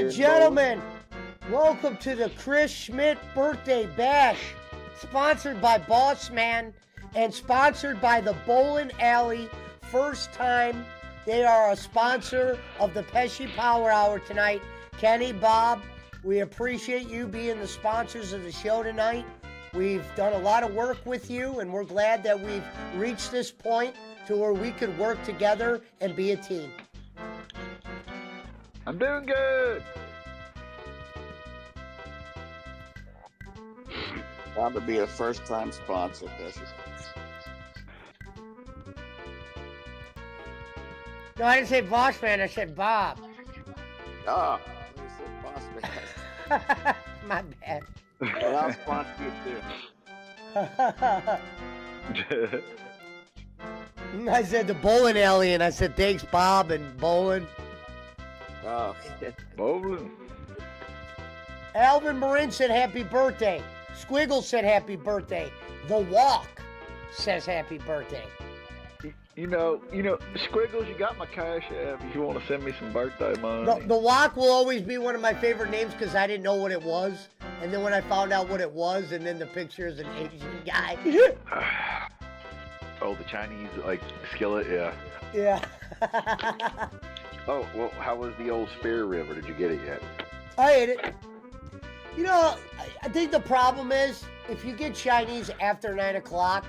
and gentlemen, welcome to the Chris Schmidt Birthday Bash, sponsored by Boss Man and sponsored by the Bowling Alley. First time they are a sponsor of the Pesci Power Hour tonight. Kenny, Bob, we appreciate you being the sponsors of the show tonight. We've done a lot of work with you, and we're glad that we've reached this point to where we could work together and be a team. I'm doing good. Proud to be a first-time sponsor, Pesci. No, I didn't say Boss Man, I said Bob. Ah, you said boss man. My bad. Well, I'll sponsor you too. I said the bowling alley, and I said thanks, Bob, and bowling. Oh, Bowling. Alvin Marin said happy birthday. Squiggle said happy birthday. The Walk says happy birthday. You know, Squiggles, you got my cash app if you want to send me some birthday money. The Walk will always be one of my favorite names because I didn't know what it was. And then when I found out what it was, and then the picture is an Asian guy. Oh, the Chinese, skillet, yeah. Yeah. Oh, well, how was the old Spear River? Did you get it yet? I ate it. You know, I think the problem is, if you get Chinese after 9 o'clock,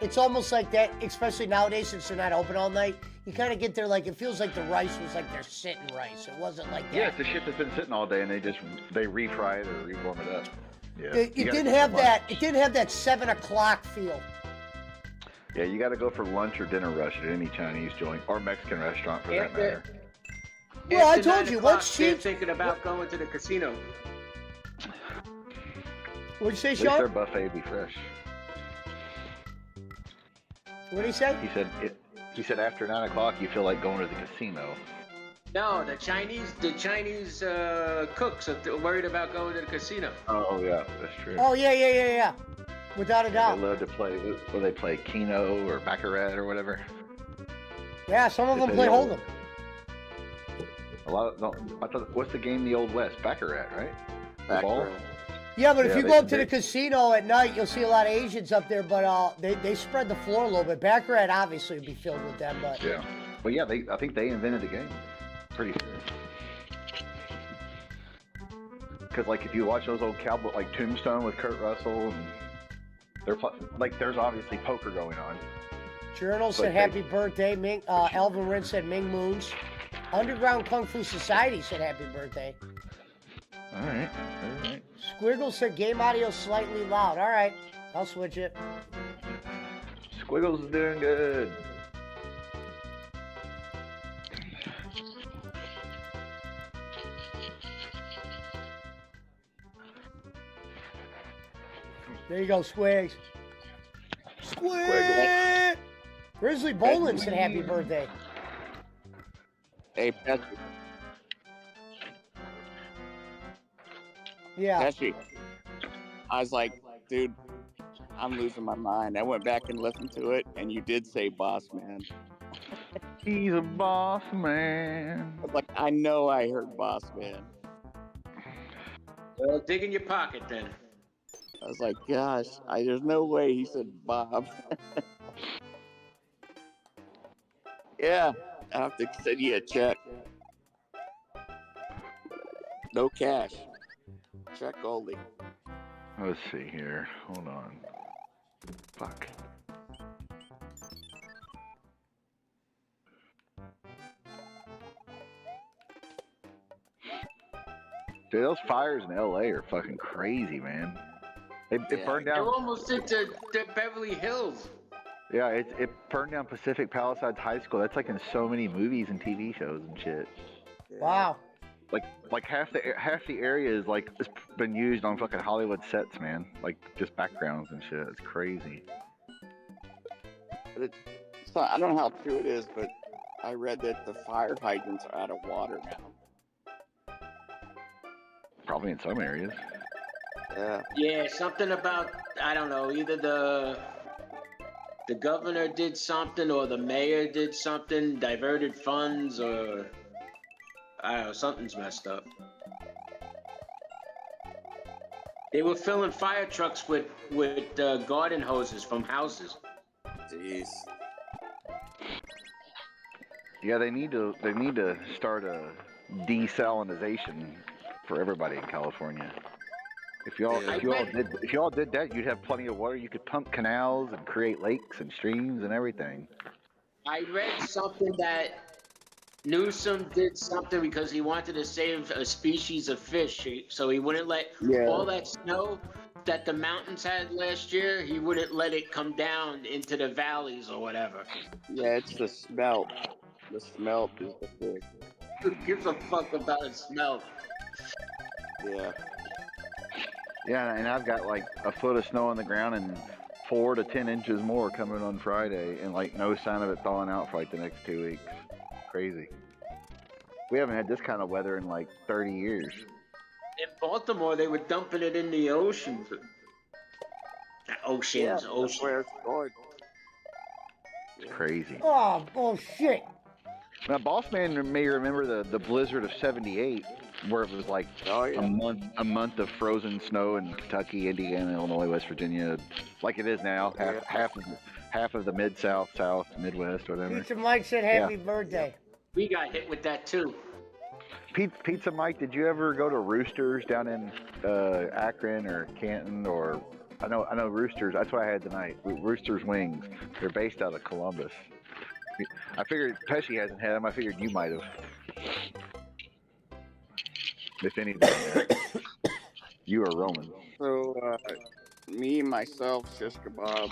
it's almost like that, especially nowadays since they're not open all night. You kind of get there it feels like the rice was like they're sitting rice. It wasn't like that. Yeah, it's the shit that's been sitting all day, and they refry it or rewarm it up. Yeah. It didn't have that. It didn't have that 7 o'clock feel. Yeah, you got to go for lunch or dinner rush at any Chinese joint or Mexican restaurant for that matter. Well, I told you, what's cheap? They're thinking about going to the casino. What'd you say, At least Sean? their buffet will be fresh. What'd he say? He said after 9 o'clock you feel like going to the casino. No, the Chinese cooks are worried about going to the casino. Oh yeah, that's true. Oh yeah. Without a doubt. They love to play. Will they play Keno or Baccarat or whatever? Yeah, some of them play Hold'em. A lot. What's the game? The Old West, Baccarat, right? The ball. Yeah, but if you go up to the casino at night, you'll see a lot of Asians up there, but they spread the floor a little bit. Baccarat obviously would be filled with them, but yeah. Well, yeah, I think they invented the game. Pretty sure. Because if you watch those old cowboy Tombstone with Kurt Russell, and there's obviously poker going on. Journal said happy birthday. Ming, Alvin Rin said Ming Moons. Underground Kung Fu Society said happy birthday. All right. Squiggle said game audio slightly loud. All right, I'll switch it. Squiggles is doing good. There you go, Squigs. Squig! Grizzly Bolin said happy birthday. hey, Pesci. Yeah. Pesci. I was like, dude, I'm losing my mind. I went back and listened to it, and you did say boss man. He's a boss man. I was like, I know I heard boss man. Well, dig in your pocket then. I was like, gosh, there's no way he said Bob. Yeah, I have to send you a check. No cash. Check only. Let's see here. Hold on. Fuck. Dude, those fires in LA are fucking crazy, man. It burned down. They're almost into Beverly Hills. Yeah, it burned down Pacific Palisades High School. That's in so many movies and TV shows and shit. Wow. Like half the area is it's been used on fucking Hollywood sets, man. Just backgrounds and shit. It's crazy. But I don't know how true it is, but I read that the fire hydrants are out of water now. Probably in some areas. Yeah. Yeah, something about, I don't know, either the governor did something or the mayor did something, diverted funds, or I don't know, something's messed up. They were filling fire trucks with garden hoses from houses. Jeez. Yeah, they need to start a desalinization for everybody in California. If y'all did that, you'd have plenty of water. You could pump canals and create lakes and streams and everything. I read something that Newsom did something because he wanted to save a species of fish, so he wouldn't let all that snow that the mountains had last year, he wouldn't let it come down into the valleys or whatever. Yeah, it's the smelt. The smelt is the fish. Who gives a fuck about a smell? Yeah. Yeah, and I've got like a foot of snow on the ground and 4 to 10 inches more coming on Friday, and like no sign of it thawing out for like the next 2 weeks. Crazy. We haven't had this kind of weather in like 30 years. In Baltimore, they were dumping it in the oceans. Oceans. That's where it's going. It's crazy. Oh, bullshit. Now, Boss Man may remember the blizzard of '78, where it was like a month of frozen snow in Kentucky, Indiana, Illinois, West Virginia, like it is now. Half of the Mid-South, South, Midwest, whatever. Pizza Mike said happy birthday. We got hit with that too. Pizza Mike, did you ever go to Roosters down in Akron or Canton or? I know Roosters. That's what I had tonight. Roosters wings. They're based out of Columbus. I figured Pesci hasn't had them. I figured you might have. If anything, you or Roman. So, me, myself, shish kebab,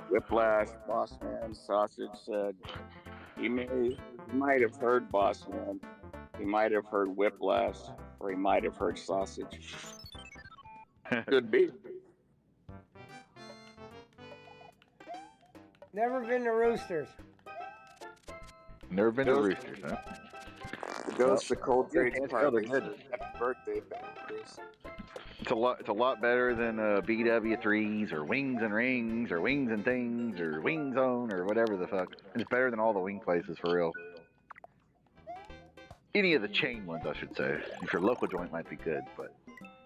Whiplash, Boss Man, Sausage said he might have heard Boss Man, he might have heard Whiplash, or he might have heard Sausage. Could be. Never been to Roosters. Never been to Roosters, huh? Goes to Cold Drinks yeah, Party. good. Happy birthday, Chris. It's a lot better than BW3s or Wings and Rings or Wings and Things or Wing Zone or whatever the fuck. It's better than all the wing places for real. Any of the chain ones, I should say. If your local joint might be good, but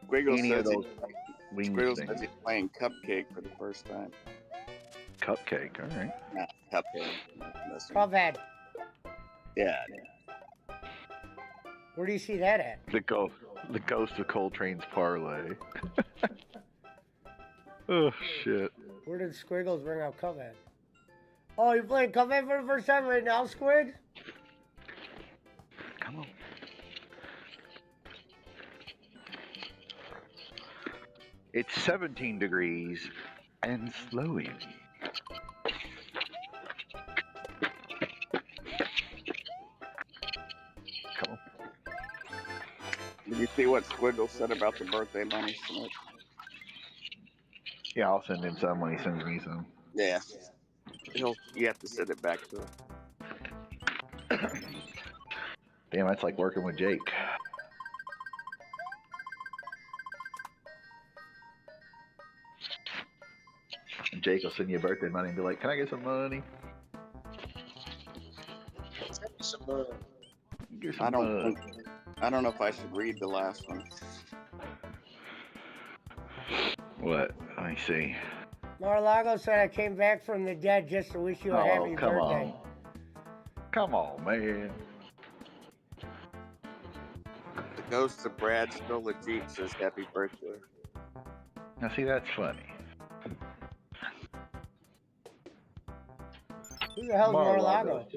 Squiggle any of says those wing Squiggle things. says he's playing Cupcake for the first time. Cupcake, all right. Nah, Cupcake. That's Cuphead. yeah. Where do you see that at? The ghost of Coltrane's parlay. Oh shit. Where did Squiggles bring out Cuphead? Oh, you're playing Cuphead for the first time right now, Squid? Come on. It's 17 degrees and slowing. Come on. Did you see what Squiggle said about the birthday money, Schmidt? Yeah, I'll send him some when he sends me some. Yeah. You have to send it back to him. Damn, that's like working with Jake. And Jake will send you birthday money and be like, "Can I get some money?" Send me some money. Get some I don't money. know if I should read the last one. What? Let me see. Mar-a-Lago said I came back from the dead just to wish you a happy come birthday. on. Come on, man. The ghost of Brad stole a Jeep says happy birthday. Now, see, that's funny. Who the hell's Mar-a-Lago?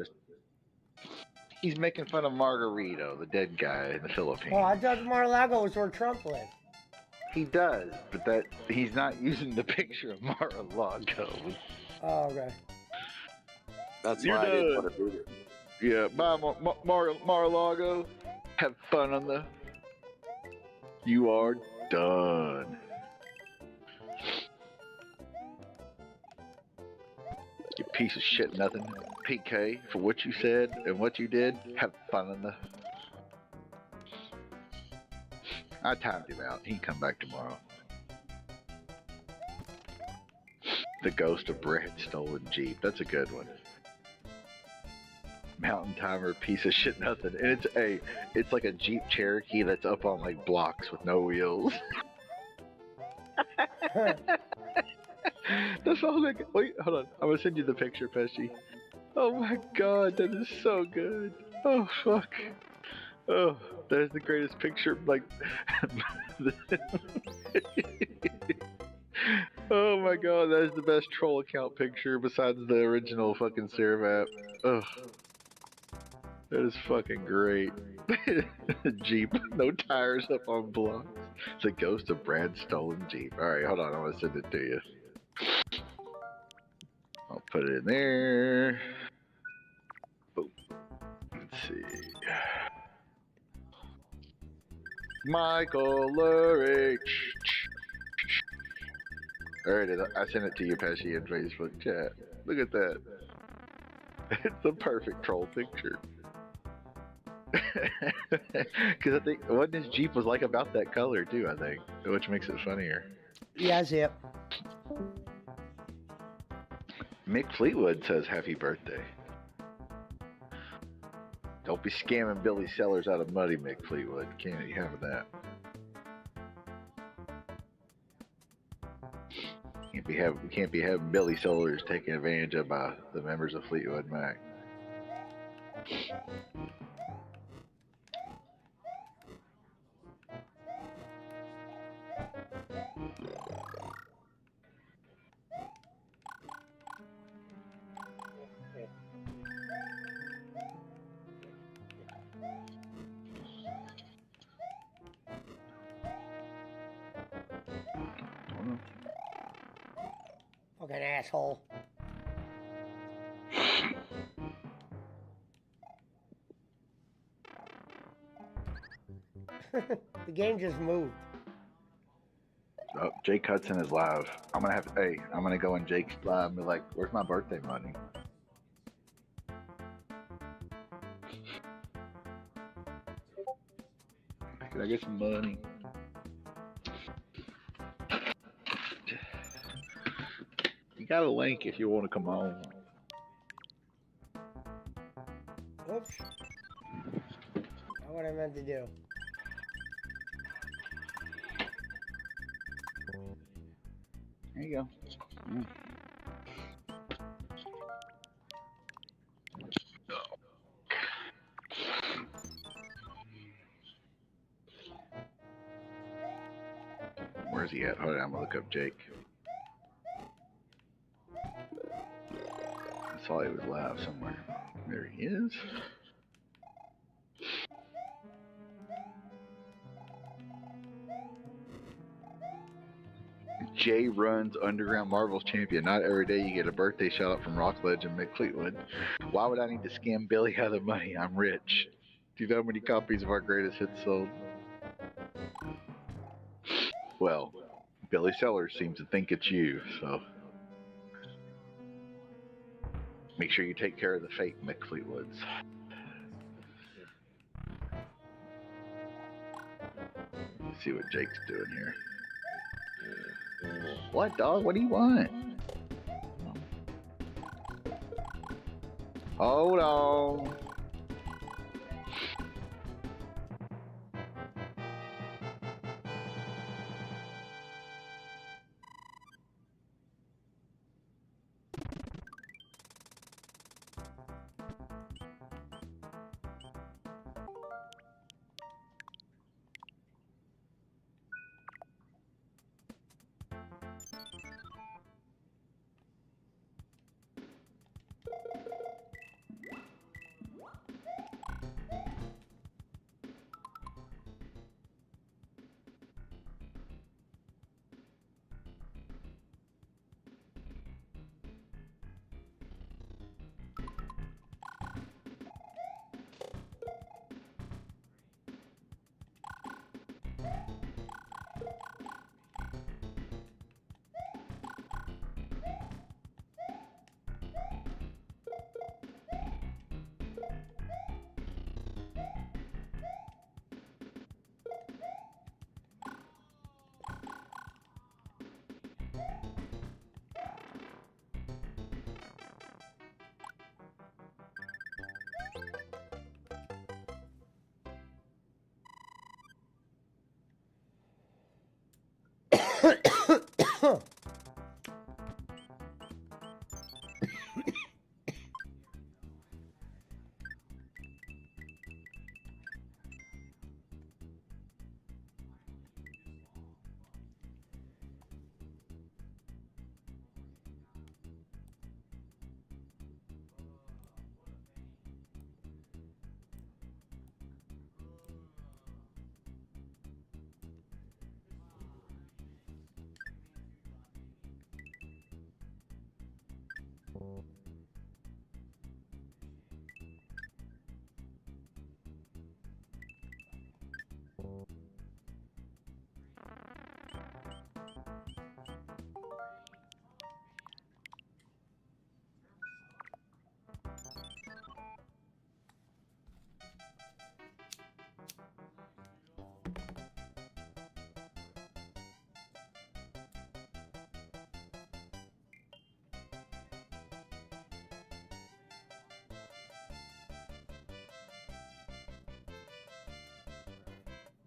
He's making fun of Margarito, the dead guy in the Philippines. Oh, I thought Mar-a-Lago was where Trump lived. He does, but he's not using the picture of Mar-a-Lago. Oh, okay. That's You're why I didn't done. want to read it. Yeah, bye, Mar-a-Lago. Have fun on the... You are done. You piece of shit nothing. PK, for what you said and what you did, have fun on the... I timed him out. He can come back tomorrow. The ghost of Brad stolen Jeep. That's a good one. mountain timer piece of shit nothing. And it's like a Jeep Cherokee that's up on like blocks with no wheels. That's all that. Wait, hold on. I'm gonna send you the picture, Pesci. Oh my god, that is so good. Oh fuck. Oh, that is the greatest picture. Like, oh my god, that is the best troll account picture besides the original fucking Serve app. Ugh, that is fucking great. Jeep, no tires up on blocks. It's a ghost of Brad's stolen Jeep. Alright, hold on, I'm gonna send it to you. I'll put it in there. Boom. Let's see. Michael Lurie. There it is. I sent it to you, Pesci, in Facebook chat. Look at that. It's a perfect troll picture. Because I think what his Jeep was like about that color too. I think, which makes it funnier. Yeah, Zip. Mick Fleetwood says happy birthday. Don't be scamming Billy Sellers out of money, Mick Fleetwood. Can't you have that? We can't be having Billy Sellers taken advantage of by the members of Fleetwood Mac. Fucking asshole. The game just moved. Oh, Jake Hudson is live. I'm gonna go in Jake's live and be like, where's my birthday money? Can I get some money? You got a link if you want to come on. Oops. Not what I meant to do. There you go. Mm. Where's he at? Hold on, I'm gonna look up Jake. I saw he was live somewhere. There he is. Jay runs Underground Marvels champion. Not every day you get a birthday shout out from Rock Legend Mick Fleetwood. Why would I need to scam Billy out of money? I'm rich. Do you know how many copies of our greatest hits sold? Well, Billy Sellers seems to think it's you, so make sure you take care of the fake Mick Fleetwoods. Let's see what Jake's doing here. What, dog? What do you want? Hold on.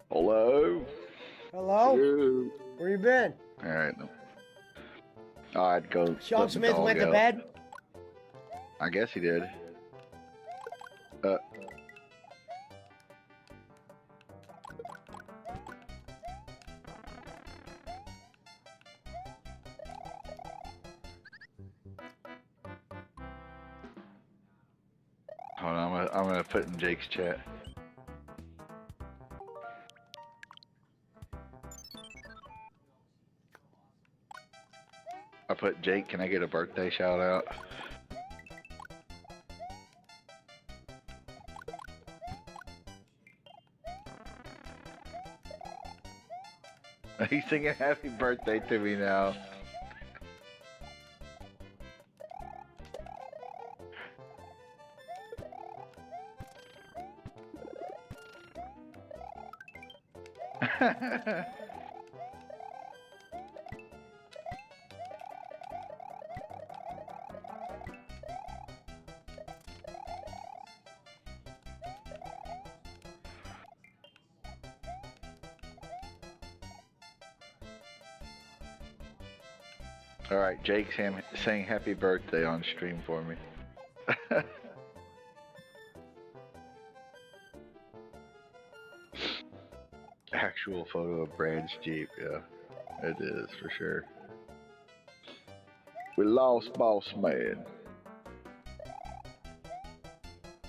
Hello? Hello? Dude. Where you been? All right. I'd go. Sean let the Smith dog went to out. bed? I guess he did. Hold on, I'm gonna put in Jake's chat. I put Jake, can I get a birthday shout out? He's singing happy birthday to me now. All right, Jake's saying happy birthday on stream for me. Actual photo of Brad's Jeep, yeah, it is for sure. We lost Boss Man.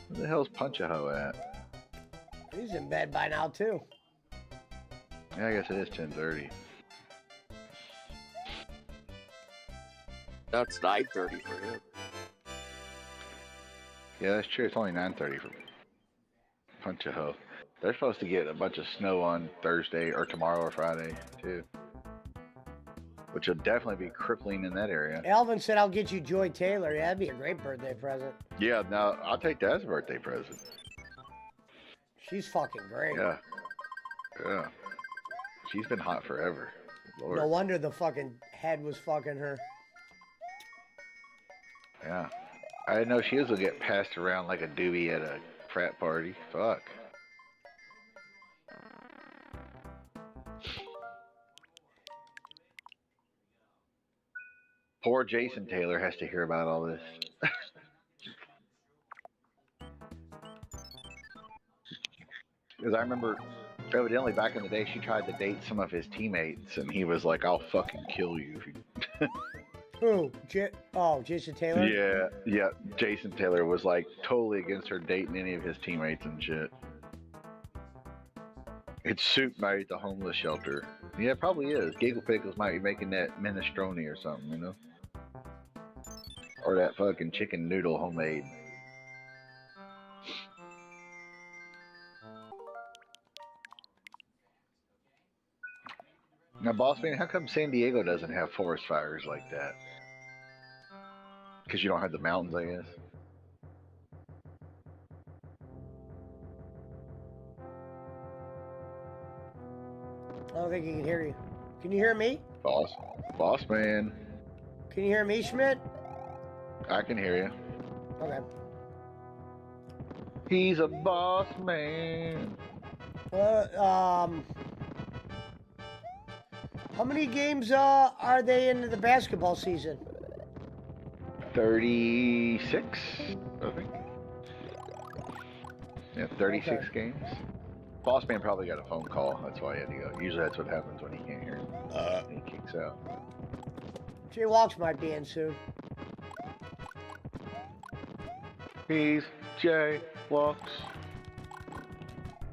Where the hell's Punch-A-Ho at? He's in bed by now, too. Yeah, I guess it is 10:30. That's 9:30 for him. Yeah, that's true. It's only 9:30 for Punch-A-Ho. They're supposed to get a bunch of snow on Thursday or tomorrow or Friday too, which will definitely be crippling in that area. Alvin said, I'll get you Joy Taylor. Yeah, that'd be a great birthday present. Yeah, now I'll take that as a birthday present. She's fucking great. Yeah, yeah. She's been hot forever. Lord. No wonder the fucking head was fucking her. Yeah, I didn't know she was gonna get passed around like a doobie at a frat party. Fuck. Poor Jason Taylor has to hear about all this. Because I remember, evidently back in the day, she tried to date some of his teammates, and he was like, "I'll fucking kill you." Who? Jason Taylor? Yeah. Jason Taylor was like totally against her dating any of his teammates and shit. It's Soup married at the homeless shelter. Yeah, it probably is. Giggle Pickles might be making that minestrone or something, you know? Or that fucking chicken noodle homemade. Now, Boss Man, how come San Diego doesn't have forest fires like that? Because you don't have the mountains, I guess. I don't think he can hear you. Can you hear me? Boss Man. Can you hear me, Schmidt? I can hear you. Okay. He's a boss man. How many games are they into the basketball season? 36, I think. Yeah, 36 Okay. games. Boss man probably got a phone call. That's why he had to go. Usually that's what happens when he can't hear. He kicks out. Jay Walks might be in soon. He's Jay Walks.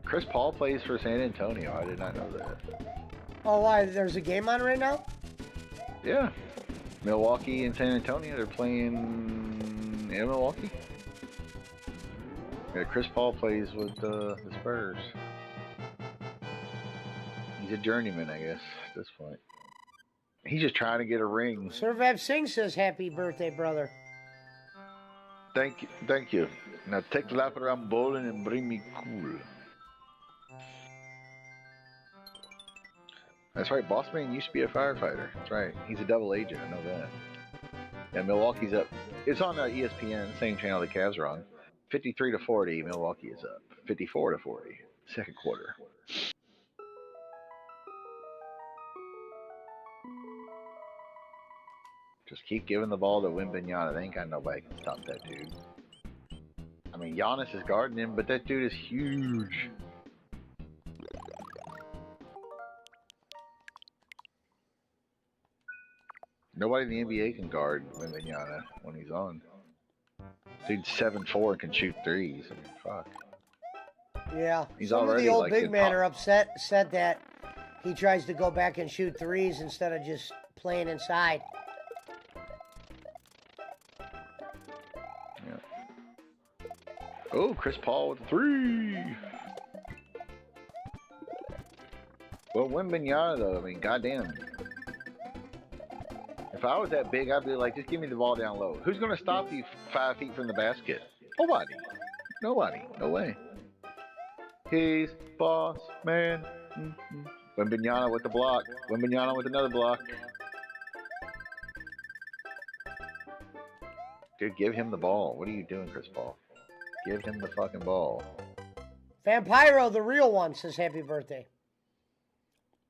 Chris Paul plays for San Antonio. I did not know that. Oh, why? There's a game on right now? Yeah. Milwaukee and San Antonio, they're playing in Milwaukee. Yeah, Chris Paul plays with the Spurs. He's a journeyman, I guess, at this point. He's just trying to get a ring. Survev Singh says happy birthday, brother. Thank you, thank you. Now take the lap around bowling and bring me cool. That's right, Boss Man used to be a firefighter. That's right, he's a double agent, I know that. Yeah, Milwaukee's up. It's on ESPN, same channel the Cavs are on. 53-40, Milwaukee is up. 54-40, second quarter. Just keep giving the ball to Wembanyama. They ain't got nobody can stop that dude. I mean, Giannis is guarding him, but that dude is huge. Nobody in the NBA can guard Wembanyama when he's on. Dude's 7'4" and can shoot threes. I mean, fuck. Yeah. He's Some of already the old like big the men top. are said that he tries to go back and shoot threes instead of just playing inside. Yeah. Oh, Chris Paul with a three. Well, Wembanyama though, I mean, goddamn. If I was that big, I'd be like, just give me the ball down low. Who's going to stop you 5 feet from the basket? Nobody. Nobody. No way. He's boss man. Wembanyama with the block. Wembanyama with another block. Dude, give him the ball. What are you doing, Chris Paul? Give him the fucking ball. Vampiro, the real one, says happy birthday.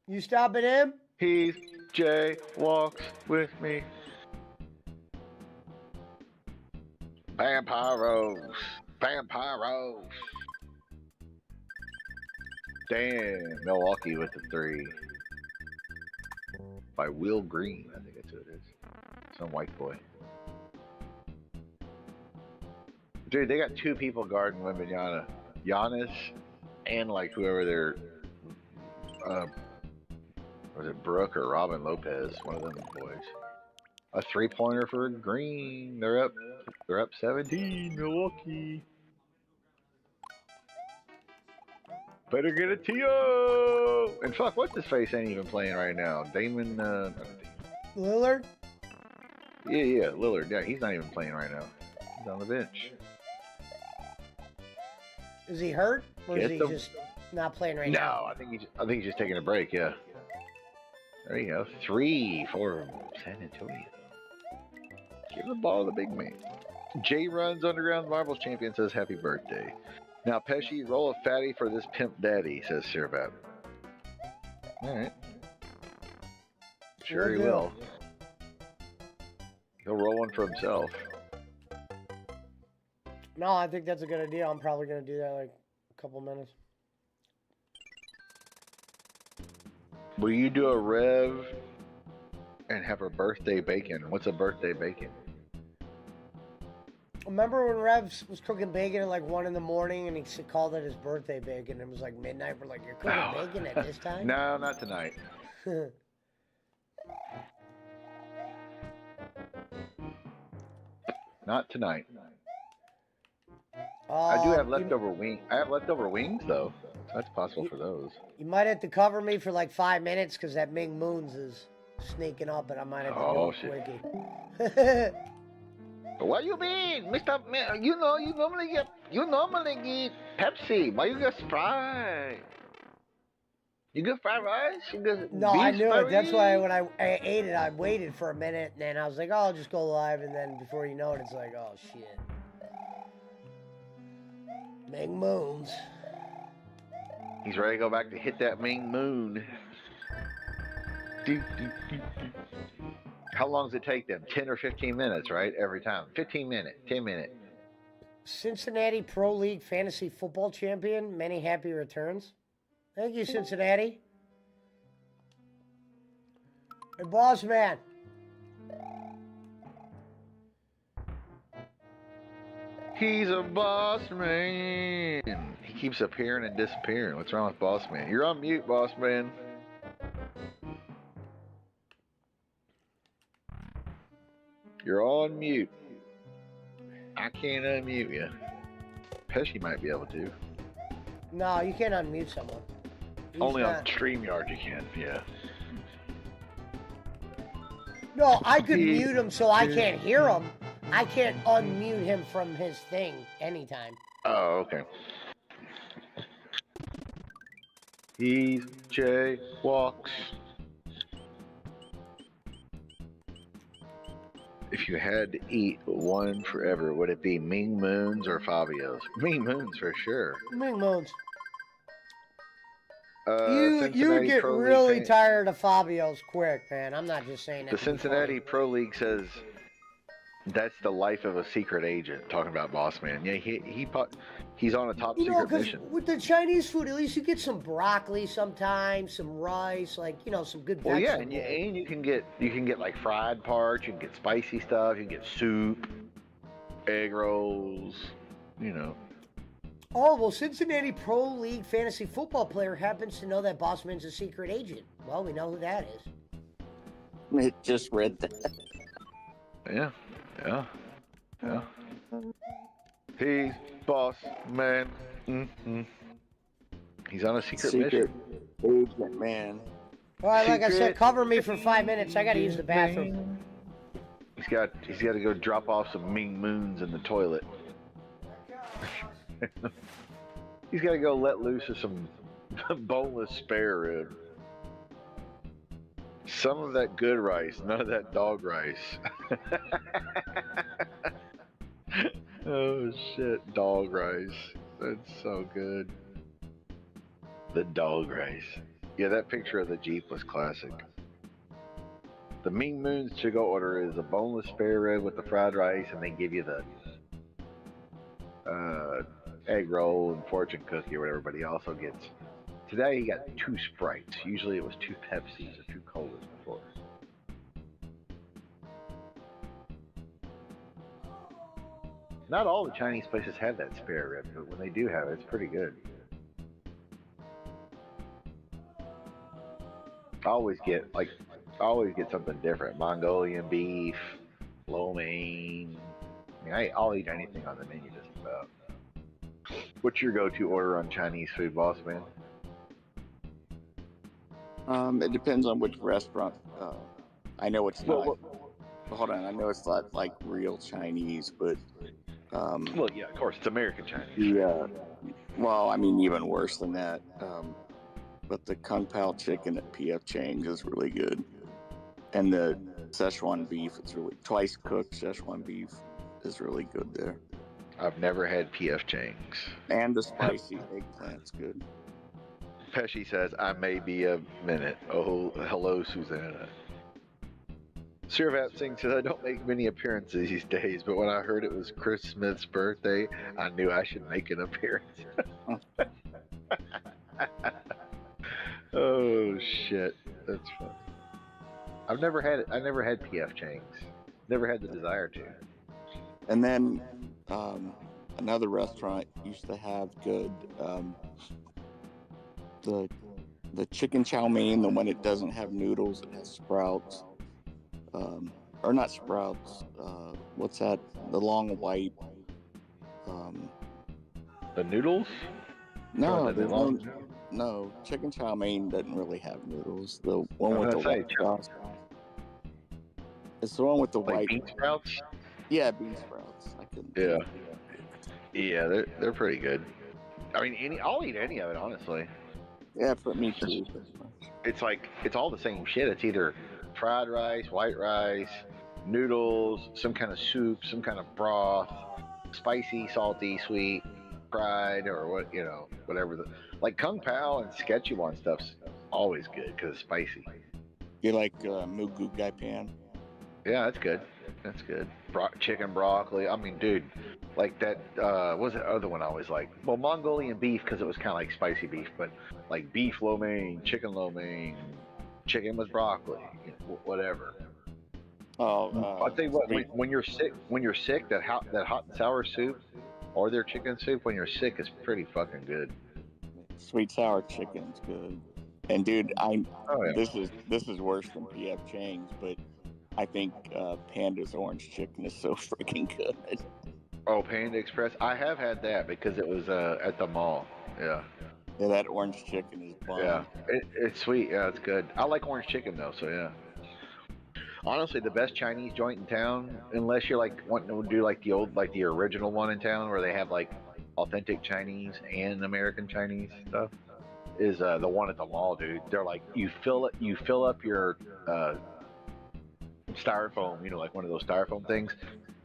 You stopping him? He's Jay walks with me. Vampiros. Vampiros. Damn. Milwaukee with the three. By Will Green. I think that's who it is. Some white boy. Dude, they got 2 people guarding Wembanyama. Giannis and like whoever their was it Brooke or Robin Lopez? One of them boys. A 3-pointer for Green. They're up 17, Milwaukee. Better get a T.O. And fuck, what's his face ain't even playing right now? Damon Lillard? Yeah, Lillard. Yeah, he's not even playing right now. He's on the bench. Is he hurt? Or is he Get just not playing right now? No, I think he's just taking a break, yeah. There you go. 3 for San Antonio. Give the ball to the big man. Jay Runs Underground Marbles Champion says happy birthday. Now Pesci, roll a fatty for this pimp daddy, says Sirvat. Alright. Sure he will. He'll roll one for himself. No, I think that's a good idea. I'm probably going to do that like a couple minutes. Will you do a rev and have a birthday bacon? What's a birthday bacon? Remember when Rev was cooking bacon at like 1 in the morning and he called it his birthday bacon? It was like midnight. We're like, you're cooking bacon at this time? No, not tonight. Not tonight. I do have leftover wings. I have leftover wings though. So that's possible for those. You might have to cover me for like 5 minutes because that Ming Moons is sneaking up, and I might have to do a quickie. What you mean, Mr. You know, you normally get Pepsi. Why you get Sprite? You get fried rice? You get no, I knew Sprite? it. That's why when I ate it, I waited for a minute, and then I was like, oh, I'll just go live, and then before you know it, it's like, oh, shit. Ming Moons. He's ready to go back to hit that Ming Moon. How long does it take them? 10 or 15 minutes, right? Every time. 15 minutes, 10 minutes. Cincinnati Pro League Fantasy Football Champion, many happy returns. Thank you, Cincinnati. Hey, boss man. He's a boss man. He keeps appearing and disappearing. What's wrong with boss man? You're on mute, boss man. You're on mute. I can't unmute you. Pesci might be able to. No, you can't unmute someone. Only on StreamYard you can, yeah. No, I could mute him so I can't hear him. I can't unmute him from his thing anytime. Oh, okay. He's Jay walks. If you had to eat one forever, would it be Ming Moons or Fabio's? Ming Moons for sure. Ming Moons. You get Pro really League tired of Fabio's quick, man. I'm not just saying that. The Cincinnati Pro League says that's the life of a secret agent. Talking about Boss Man. Yeah, he's on a top secret mission. With the Chinese food, at least you get some broccoli sometimes, some rice, like some good vegetables. Well, yeah, and you can get like fried parts. You can get spicy stuff. You can get soup, egg rolls. Oh, well, Cincinnati Pro League fantasy football player happens to know that Bossman's a secret agent. Well, we know who that is. It just read that. Yeah. He's boss man. Mm-hmm. He's on a secret mission. Agent, man. All right, like I said, cover me for 5 minutes. I got to use the bathroom. He's got to go drop off some Ming Moons in the toilet. He's got to go let loose of some boneless spare rib. Some of that good rice, none of that dog rice. Oh shit, dog rice. That's so good. The dog rice. Yeah, that picture of the Jeep was classic. The Ming Moon's to-go order is a boneless spare rib with the fried rice, and they give you the egg roll and fortune cookie or whatever, but he also gets... Today he got 2 Sprites. Usually it was 2 Pepsis or 2 Colas before. Not all the Chinese places have that spare rib, but when they do have it, it's pretty good. I always get something different. Mongolian beef, lo mein. I'll eat anything on the menu just about. What's your go-to order on Chinese food, boss man? It depends on which restaurant. I know it's not. Hold on, I know it's not like real Chinese, but. Well, yeah, of course, it's American Chinese. Yeah. Well, I mean, even worse than that. But the Kung Pao chicken at PF Chang's is really good, and the Szechuan beef is really twice cooked Szechuan beef is really good there. I've never had PF Chang's. And the spicy eggplant's good. Pesci says, I may be a minute. Oh, hello, Susanna. Sirvat Singh says, I don't make many appearances these days, but when I heard it was Chris Smith's birthday, I knew I should make an appearance. Oh, shit. That's funny. I've never had it. I never had PF Chang's. Never had the desire to. And then another restaurant used to have good the chicken chow mein, the one that doesn't have noodles, it has sprouts. Or not sprouts. What's that? The long white. The noodles? No, no. Chicken chow mein doesn't really have noodles. The one with the white sauce. It's the one with the white. Bean sprouts? Yeah, bean sprouts. Yeah, they're pretty good. I mean, I'll eat any of it, honestly. Yeah, for me too. It's all the same shit. It's either fried rice, white rice, noodles, some kind of soup, some kind of broth, spicy, salty, sweet, fried, or whatever. Like Kung Pao and Szechuan stuff's always good because it's spicy. You like Mugu Gai Pan? Yeah, that's good. That's good. Chicken broccoli. I mean, dude, like that. What was the other one I always liked? Well, Mongolian beef because it was kind of like spicy beef, but like beef lo mein, chicken lo mein, chicken with broccoli, whatever. Oh, I'll tell you what. sweet, When you're sick, that hot and sour soup or their chicken soup when you're sick is pretty fucking good. sweet sour chicken's good. And dude, Oh yeah. this is worse than PF Chang's, but I think Panda's orange chicken is so freaking good. Oh, Panda Express. I have had that because it was at the mall. Yeah. Yeah, that orange chicken is bomb. Yeah. It's sweet. Yeah, it's good. I like orange chicken though, so yeah. Honestly, the best Chinese joint in town, unless you're like wanting to do like the original one in town where they have like authentic Chinese and American Chinese stuff, is the one at the mall, dude. They're like you fill up your styrofoam, like one of those styrofoam things,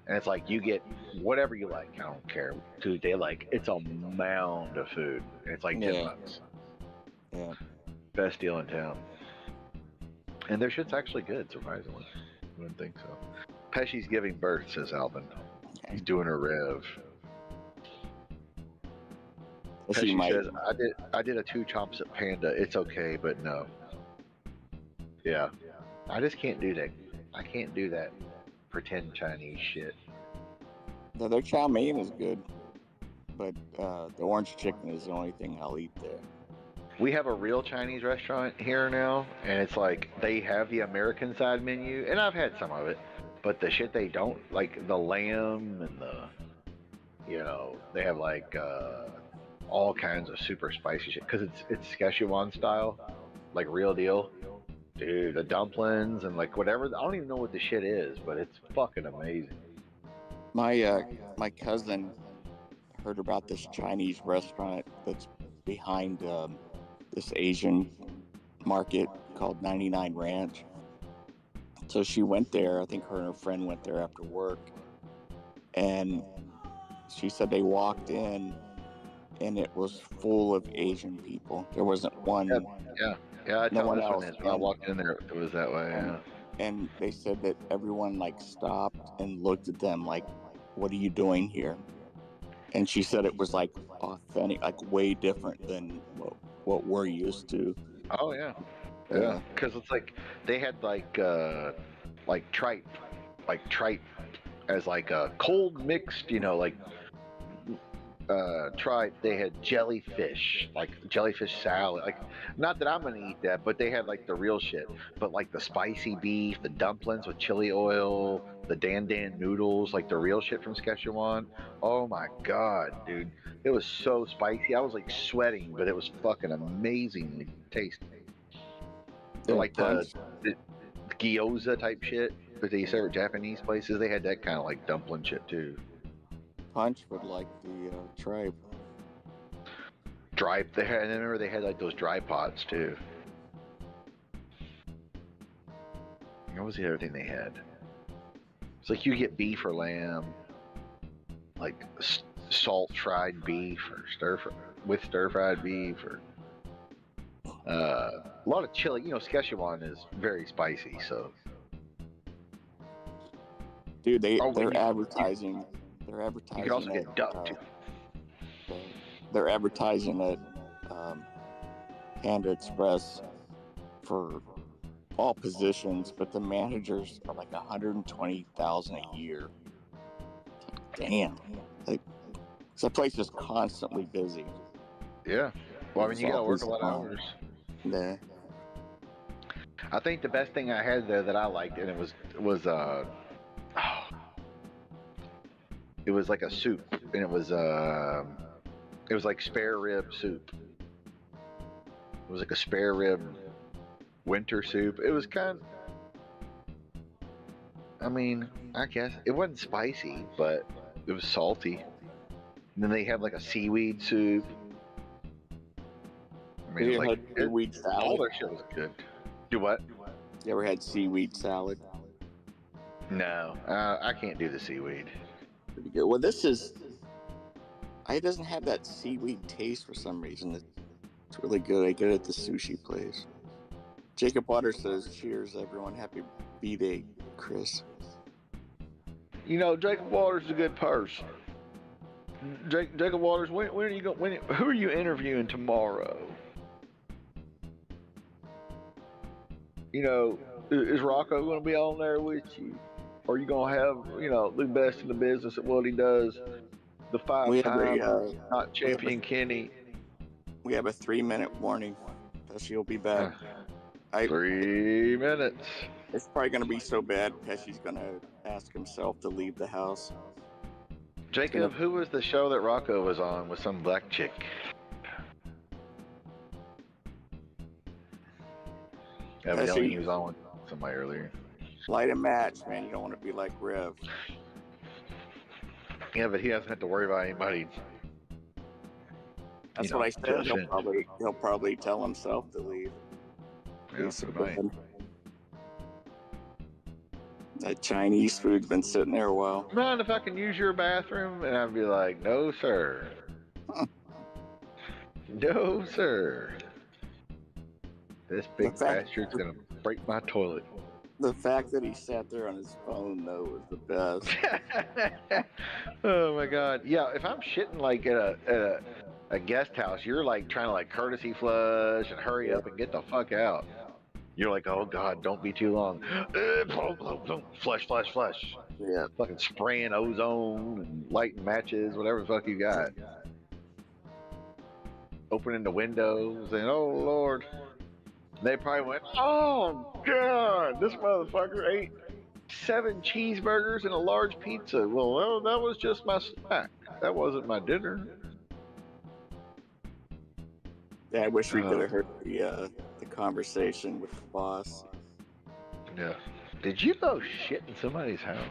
and it's like you get whatever you like. I don't care, dude. It's a mound of food, and it's like $10. Yeah. Best deal in town. And their shit's actually good, surprisingly. I wouldn't think so. Pesci's giving birth, says Alvin. He's doing a rev. Pesci says, I did a 2 chomps at Panda. It's okay, but no. Yeah. I just can't do that. I can't do that pretend Chinese shit. Their chow mein is good, but the orange chicken is the only thing I'll eat there. We have a real Chinese restaurant here now, and it's like they have the American side menu, and I've had some of it, but the shit they don't, like the lamb and they have like all kinds of super spicy shit, because it's Szechuan style, like real deal. Dude, the dumplings and like whatever, I don't even know what the shit is, but it's fucking amazing. My cousin heard about this Chinese restaurant that's behind this Asian market called 99 Ranch. So she went there. I think her and her friend went there after work, and she said they walked in and it was full of Asian people. There wasn't one. Yeah. I no one else. I walked in there, it was that way. Yeah. And they said that everyone like stopped and looked at them like, "What are you doing here?" And she said it was like authentic, like way different than what we're used to. Oh yeah. Because it's like they had like tripe as like a cold mixed, tripe. They had jellyfish, like jellyfish salad. Like, not that I'm gonna eat that, but they had like the real shit. But like the spicy beef, the dumplings with chili oil, the dan noodles, like the real shit from Szechuan. Oh my god, dude, it was so spicy. I was like sweating, but it was fucking amazingly tasty. Like the gyoza type shit that they serve at Japanese places, they had that kind of like dumpling shit too. Punch would like the tripe. And then remember they had like those dry pots too. What was the other thing they had? It's like you get beef or lamb, like salt fried beef or stir fried beef, or a lot of chili. Szechuan is very spicy, so. Dude, they're advertising. They're advertising. You can also get duck too. They're advertising at Panda Express for all positions, but the managers are like $120,000 a year. Damn, like that place is constantly busy. Yeah. Well, I mean, you gotta work a lot of hours. Yeah. I think the best thing I had there that I liked, and it was like a soup, and it was like spare rib soup. It was like a spare rib winter soup. It was I guess it wasn't spicy, but it was salty. And then they have like a seaweed soup. You ever had seaweed salad? All their shit was good. Do what? You ever had seaweed salad? No, I can't do the seaweed. Pretty good. Well, it doesn't have that seaweed taste for some reason. It's really good. I get it at the sushi place. Jacob Water says, "Cheers, everyone! Happy B-Day, Chris." You know, Jacob Waters is a good person. Jacob Waters, when are you going? Who are you interviewing tomorrow? You know, is Rocco going to be on there with you? Or are you going to have, the best in the business at what he does? The five-time not champion Kenny. We have a 3-minute warning that she'll be back. 3 minutes. It's probably going to be so bad, Pesci's going to ask himself to leave the house. Jacob, who was the show that Rocco was on with some black chick? Evidently, he was on with somebody earlier. Light a match, man. You don't want to be like Rev. Yeah, but he hasn't had to worry about anybody. That's what I said. He'll probably tell himself to leave. Yeah, so might. That Chinese food's been sitting there a while. Mind if I can use your bathroom? And I'd be like, no, sir. No, sir. This big bastard's gonna break my toilet. The fact that he sat there on his phone, though, was the best. Oh my god. Yeah, if I'm shitting like at a guest house, you're like trying to like courtesy flush and hurry up and get the fuck out. You're like, oh god, don't be too long. Flush. Yeah. Fucking spraying ozone and lighting matches, whatever the fuck you got. Opening the windows and oh lord. They probably went, oh god, this motherfucker ate 7 cheeseburgers and a large pizza. Well, that was just my snack. That wasn't my dinner. Yeah, I wish we could have heard the conversation with the boss. Yeah. Did you go shit in somebody's house?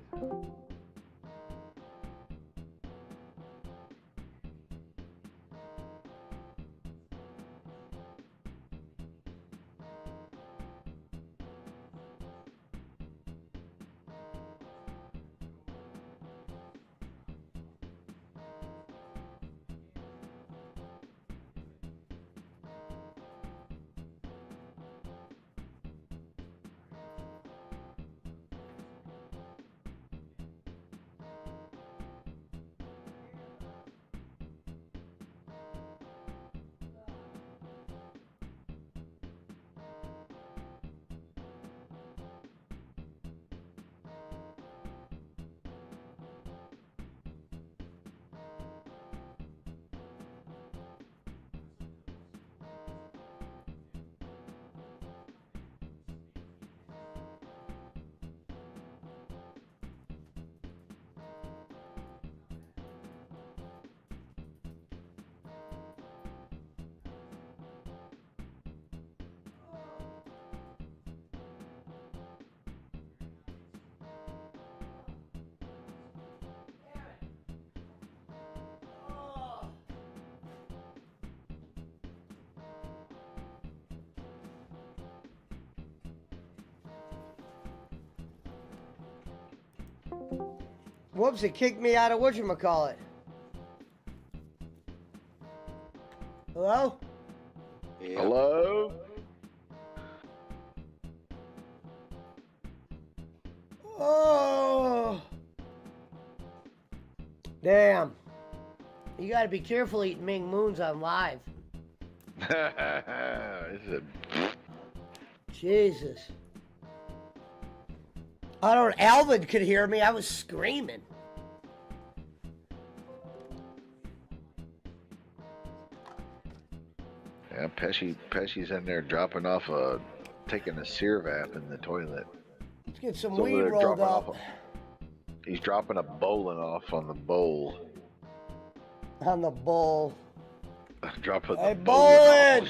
Whoops, it kicked me out of whatchamacallit. Hello? Yeah. Hello? Oh! Damn. You gotta be careful eating Ming Moons on live. Jesus. Alvin could hear me. I was screaming. Yeah, Pesci's in there dropping off taking a Searvap in the toilet. Let's get some weed rolled up. He's dropping a bowling off on the bowl. On the bowl. Dropping hey, the bowling!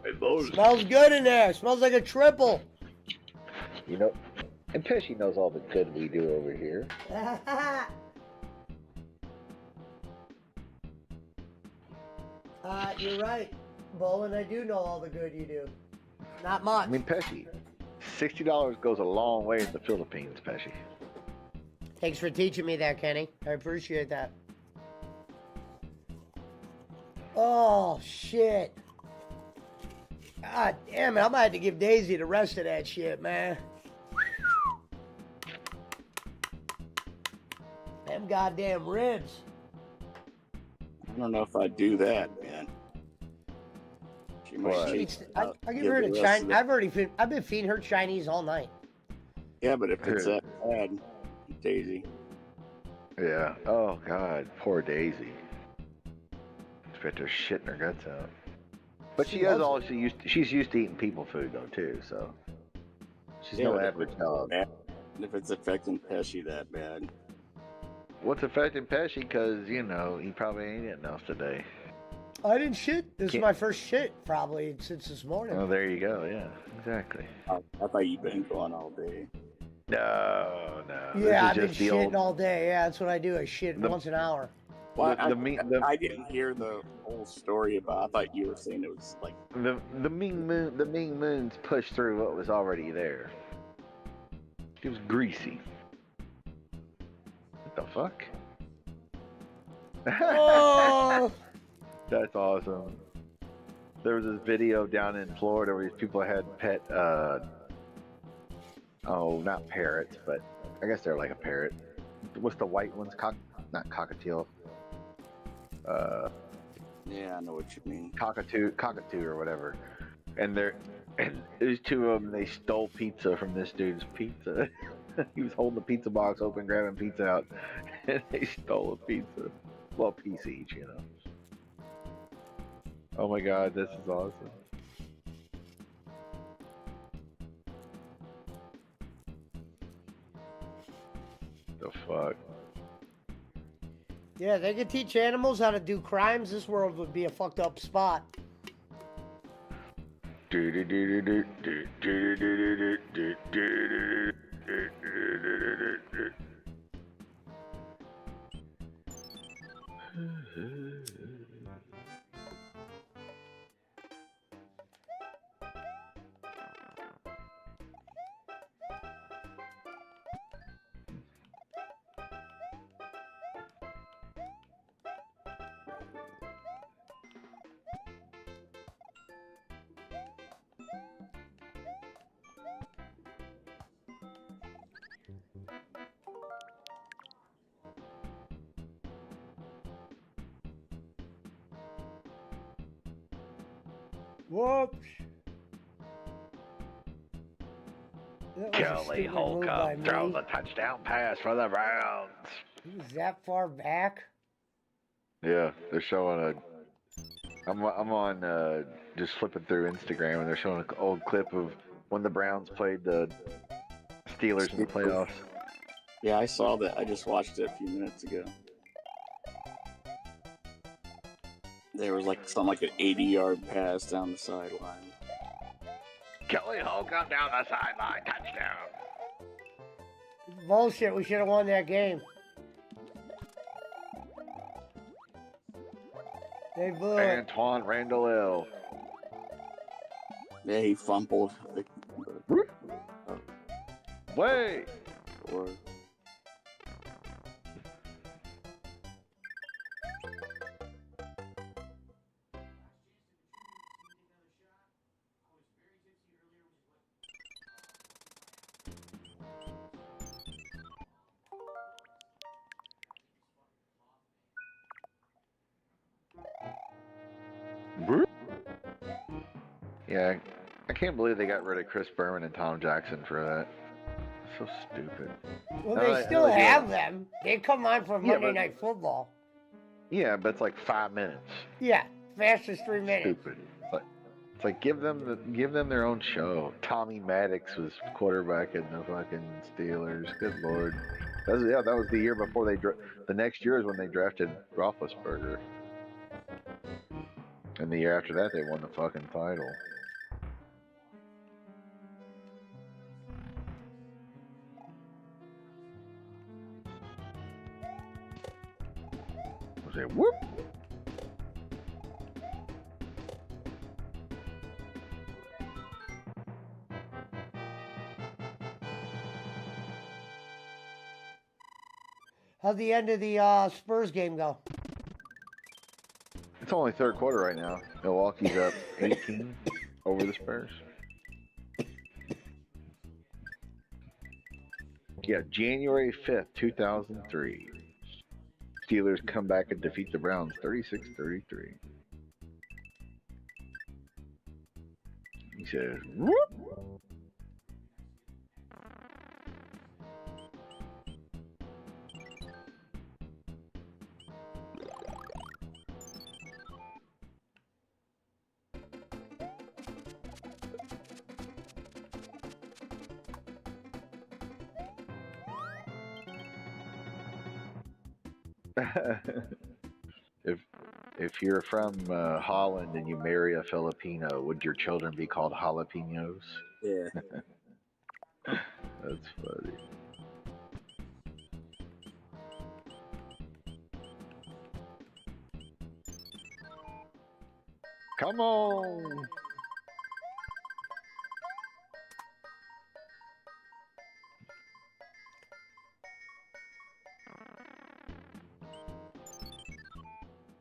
Hey, bowling! Smells good in there. Smells like a triple. You know, and Pesci knows all the good we do over here. You're right, Bowling. I do know all the good you do. Not much. I mean, Pesci, $60 goes a long way in the Philippines, Pesci. Thanks for teaching me that, Kenny. I appreciate that. Oh, shit. God damn it, I'm gonna have to give Daisy the rest of that shit, man. Them goddamn ribs. I don't know if I'd do that, man. She might chase I'll give her the Chinese. I've been feeding her Chinese all night. Yeah, but if it's that bad, Daisy. Yeah. Oh God, poor Daisy. Spit her shit in her guts out. But she's used to eating people food though too, so she's no average dog. If it's affecting Pesci that bad. What's affecting Pesci? Because he probably ain't eating else today. I didn't shit. This is my first shit probably since this morning. Oh, there you go. Yeah, exactly. I thought you'd been going all day. No. Yeah, I've been shitting all day. Yeah, that's what I do. I shit once an hour. Well, I didn't hear the whole story about. I thought you were saying it was like the Ming Moon. The Ming Moons pushed through what was already there. It was greasy. What the fuck? Oh, that's awesome. There was this video down in Florida where these people had pet. Not parrots, but I guess they're like a parrot. What's the white ones? Not cockatiel. Yeah, I know what you mean. Cockatoo or whatever. And there's two of them. They stole pizza from this dude's pizza. He was holding the pizza box open, grabbing pizza out, and they stole a pizza. Well, a piece each, Oh my God, this is awesome. The fuck? Yeah, they could teach animals how to do crimes. This world would be a fucked up spot. Whoops. Kelly Holcomb throws a touchdown pass for the Browns. He was that far back? Yeah, they're showing I'm on just flipping through Instagram and they're showing an old clip of when the Browns played the Steelers in the playoffs. Yeah, I saw that. I just watched it a few minutes ago. There was something like an 80-yard pass down the sideline. Kelly Holcomb down the sideline, touchdown. Bullshit, we should have won that game. They blew it. Antoine Randall. Yeah, he fumbled. Wait. Yeah, I can't believe they got rid of Chris Berman and Tom Jackson for that. So stupid. Well, they still have them. They come on for Monday Night Football. Yeah, but it's like 5 minutes. Yeah, fastest 3 minutes. Stupid. It's like give them their own show. Tommy Maddox was quarterback in the fucking Steelers. Good lord. That was the year before the next year is when they drafted Roethlisberger. And the year after that, they won the fucking title. Was it whoop? How'd the end of the Spurs game go? It's only third quarter right now. Milwaukee's up 18. over the Spurs. Yeah, January 5th, 2003. Steelers come back and defeat the Browns 36-33. He says, whoop. If you're from Holland and you marry a Filipino, would your children be called jalapenos? Yeah. That's funny. Come on.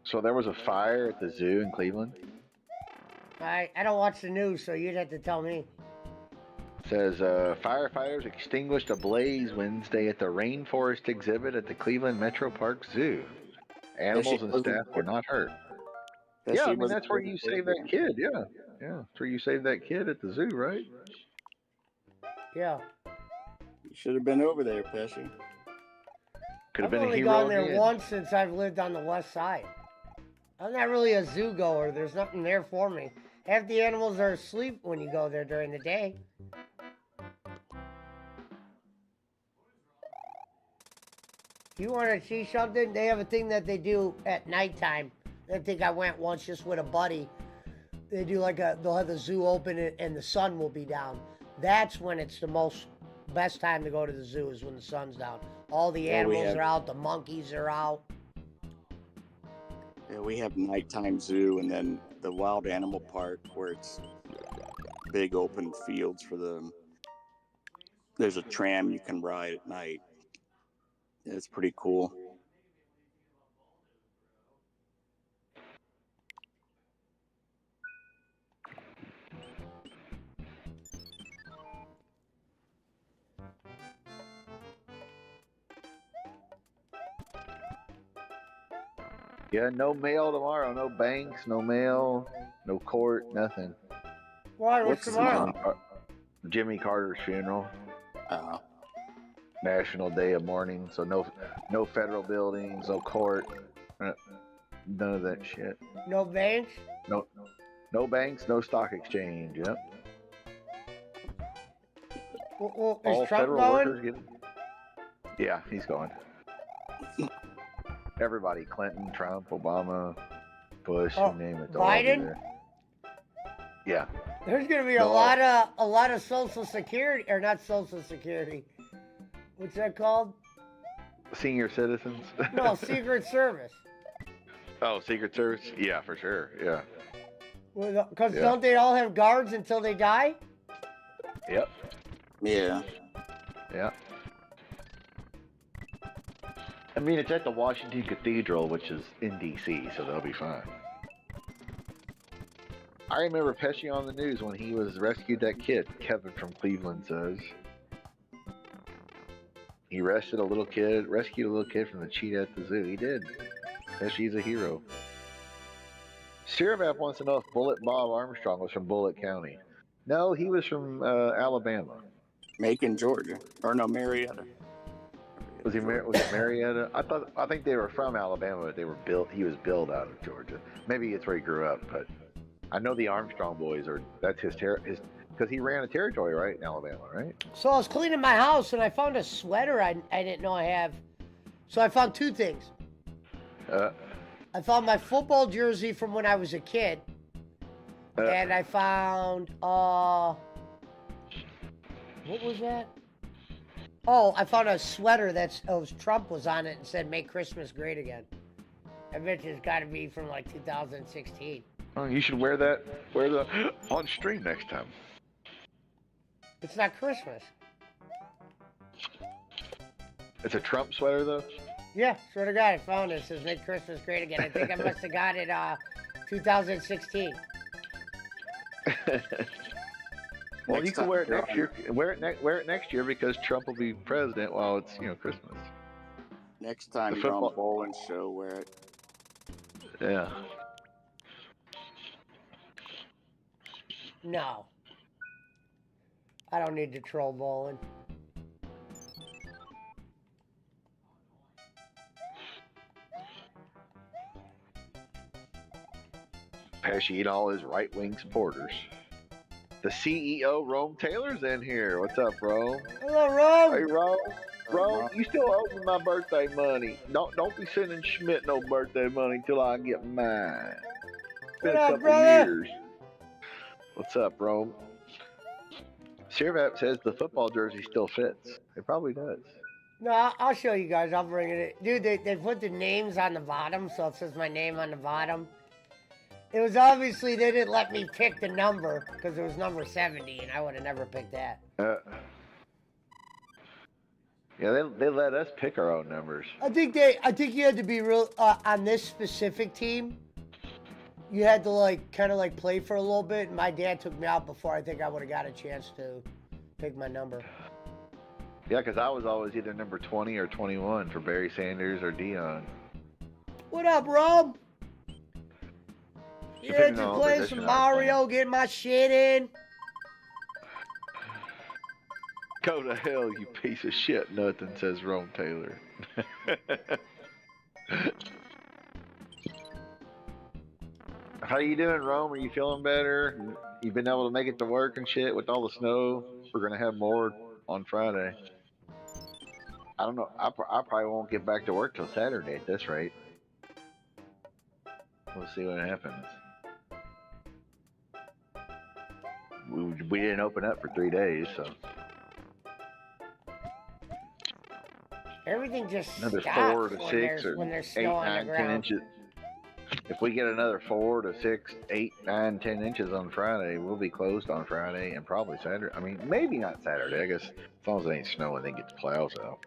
So there was a fire at the zoo in Cleveland? I don't watch the news, so you'd have to tell me. Says firefighters extinguished a blaze Wednesday at the rainforest exhibit at the Cleveland Metro Park Zoo. Animals and staff were not hurt. Yeah, I mean, that's where you saved that kid. Yeah. That's where you saved that kid at the zoo, right? Yeah. You should have been over there, Pesci. Could have I've been a only hero gone there again. once since I've lived on the west side. I'm not really a zoo goer. There's nothing there for me. Half the animals are asleep when you go there during the day. You want to see something? They have a thing that they do at nighttime. I think I went once just with a buddy. They do they'll have the zoo open and the sun will be down. That's when it's the best time to go to the zoo, is when the sun's down. All the animals are out, the monkeys are out. Yeah, we have nighttime zoo and then the wild animal park where it's big open fields for them. There's a tram you can ride at night. It's pretty cool. Yeah, no mail tomorrow. No banks, no mail, no court, nothing. Why? What's tomorrow? Jimmy Carter's funeral. National Day of Mourning, so no federal buildings, no court, none of that shit. No banks? No banks, no stock exchange. Yep. Well, is All Trump federal going? workers getting. Yeah, he's going. Everybody: Clinton, Trump, Obama, Bush, you name it. Biden? Yeah. There's gonna be a lot of Social Security, or not Social Security. What's that called? Senior citizens. No, Secret Service. Oh, Secret Service. Yeah, for sure. Yeah. Because don't they all have guards until they die? Yep. Yeah. Yeah. I mean, it's at the Washington Cathedral, which is in D.C., so they'll be fine. I remember Pesci on the news when he rescued that kid. Kevin from Cleveland says he rescued a little kid from the cheetah at the zoo. He did. Pesci's a hero. Sirvap wants to know if Bullet Bob Armstrong was from Bullitt County. No, he was from Alabama. Macon, Georgia, or no, Marietta. Was it Marietta? I think they were from Alabama, but he was billed out of Georgia. Maybe it's where he grew up, but I know the Armstrong boys that's his because he ran a territory, right, in Alabama, right? So I was cleaning my house and I found a sweater I didn't know I have. So I found two things. I found my football jersey from when I was a kid. And I found, what was that? Oh, I found a sweater Trump was on it and said, "Make Christmas Great Again." I bet it's got to be from like 2016. Oh, you should wear the on stream next time. It's not Christmas. It's a Trump sweater, though? Yeah, swear to God, I found it. It says, "Make Christmas Great Again." I think I must have got it 2016. Well, Next you can time wear it you're next year. Wear it next year because Trump will be president while it's Christmas. Next time The you're football- on Bowling Show, wear it. Yeah. No. I don't need to troll bowling. Pesci and all his right-wing supporters. The CEO, Rome Taylor's in here. What's up, Rome? Hello, Rome. Hey, Rome, you still owe me my birthday money. Don't be sending Schmidt no birthday money till I get mine. It's been What a up, couple brother? years. What's up, Rome? Sirvap says the football jersey still fits. It probably does. No, I'll show you guys. I'll bring it in. Dude, they put the names on the bottom, so it says my name on the bottom. It was obviously they didn't let me pick the number because it was number 70, and I would have never picked that. Yeah, they let us pick our own numbers. I think you had to be real on this specific team. You had to kind of play for a little bit, and my dad took me out before I think I would have got a chance to pick my number. Yeah, because I was always either number 20 or 21 for Barry Sanders or Dion. What up, Rob? Yeah, Depending just on playing position some I was Mario, getting my shit in. Go to hell, you piece of shit, nothing, says Rome Taylor. How you doing, Rome? Are you feeling better? You been able to make it to work and shit with all the snow? We're going to have more on Friday. I don't know. I probably won't get back to work till Saturday at this rate. We'll see what happens. We didn't open up for 3 days, so. Everything just Another stops 4 to 6 or when there's 8, snow on 9, the 10 ground. inches. If we get another 4 to 6, 8, 9, 10 inches on Friday, we'll be closed on Friday and probably Saturday. I mean, maybe not Saturday. I guess as long as it ain't snowing, they get the plows out.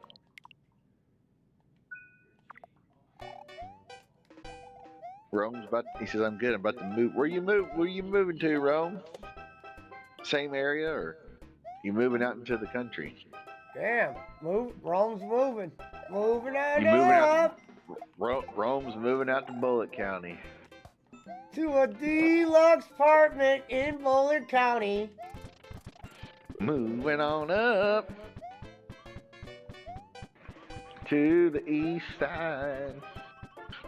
Rome's he says, I'm good. I'm about to move. Where you moving to, Rome? Same area, or you moving out into the country? Damn, Rome's moving. Moving on You moving up Rome's moving out to Bullitt County. to a deluxe apartment in Boulder County. Moving on up to the east side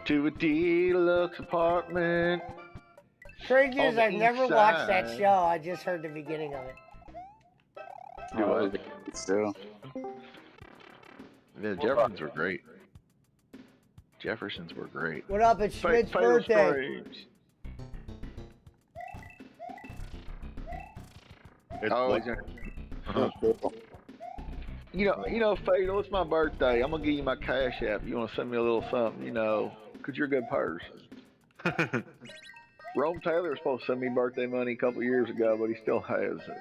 to a deluxe apartment. Crazy On is the I've never east watched that side. show. I just heard the beginning of it. Do what? Still. The Jeffersons were great. Jeffersons were great. What up? It's Schmidt's Fatal birthday. Strange. Oh, he's gonna, you know, Fatal, it's my birthday. I'm gonna give you my cash app. You wanna send me a little something, cause you're a good person. Rome Taylor was supposed to send me birthday money a couple years ago, but he still has it.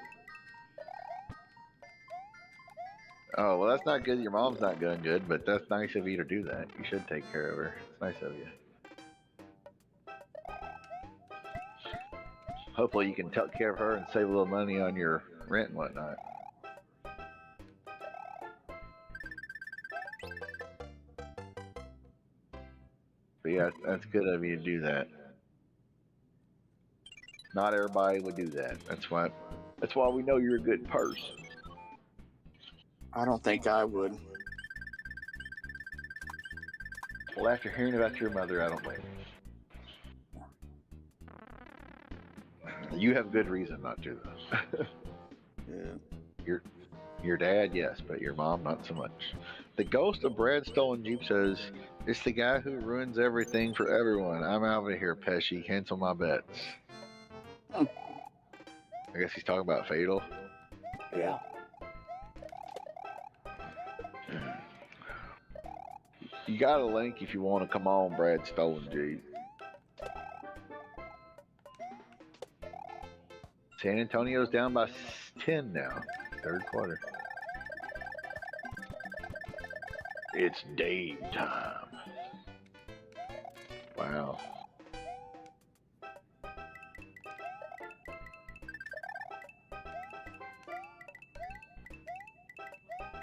Oh, well, that's not good. Your mom's not doing good, but that's nice of you to do that. You should take care of her. It's nice of you. Hopefully you can take care of her and save a little money on your rent and whatnot. But yeah, that's good of you to do that. Not everybody would do that. That's why we know you're a good person. I don't think I would. Well, after hearing about your mother, I don't blame you. You have good reason not to, though. Yeah. Your dad, yes, but your mom, not so much. The ghost of Brad Stolen Jeep says, it's the guy who ruins everything for everyone. I'm out of here, Pesci. Cancel my bets. I guess he's talking about Fatal. Yeah. You got a link if you want to come on, Brad Stolen Jeep. San Antonio's down by 10 now, third quarter. It's Dave time. Wow.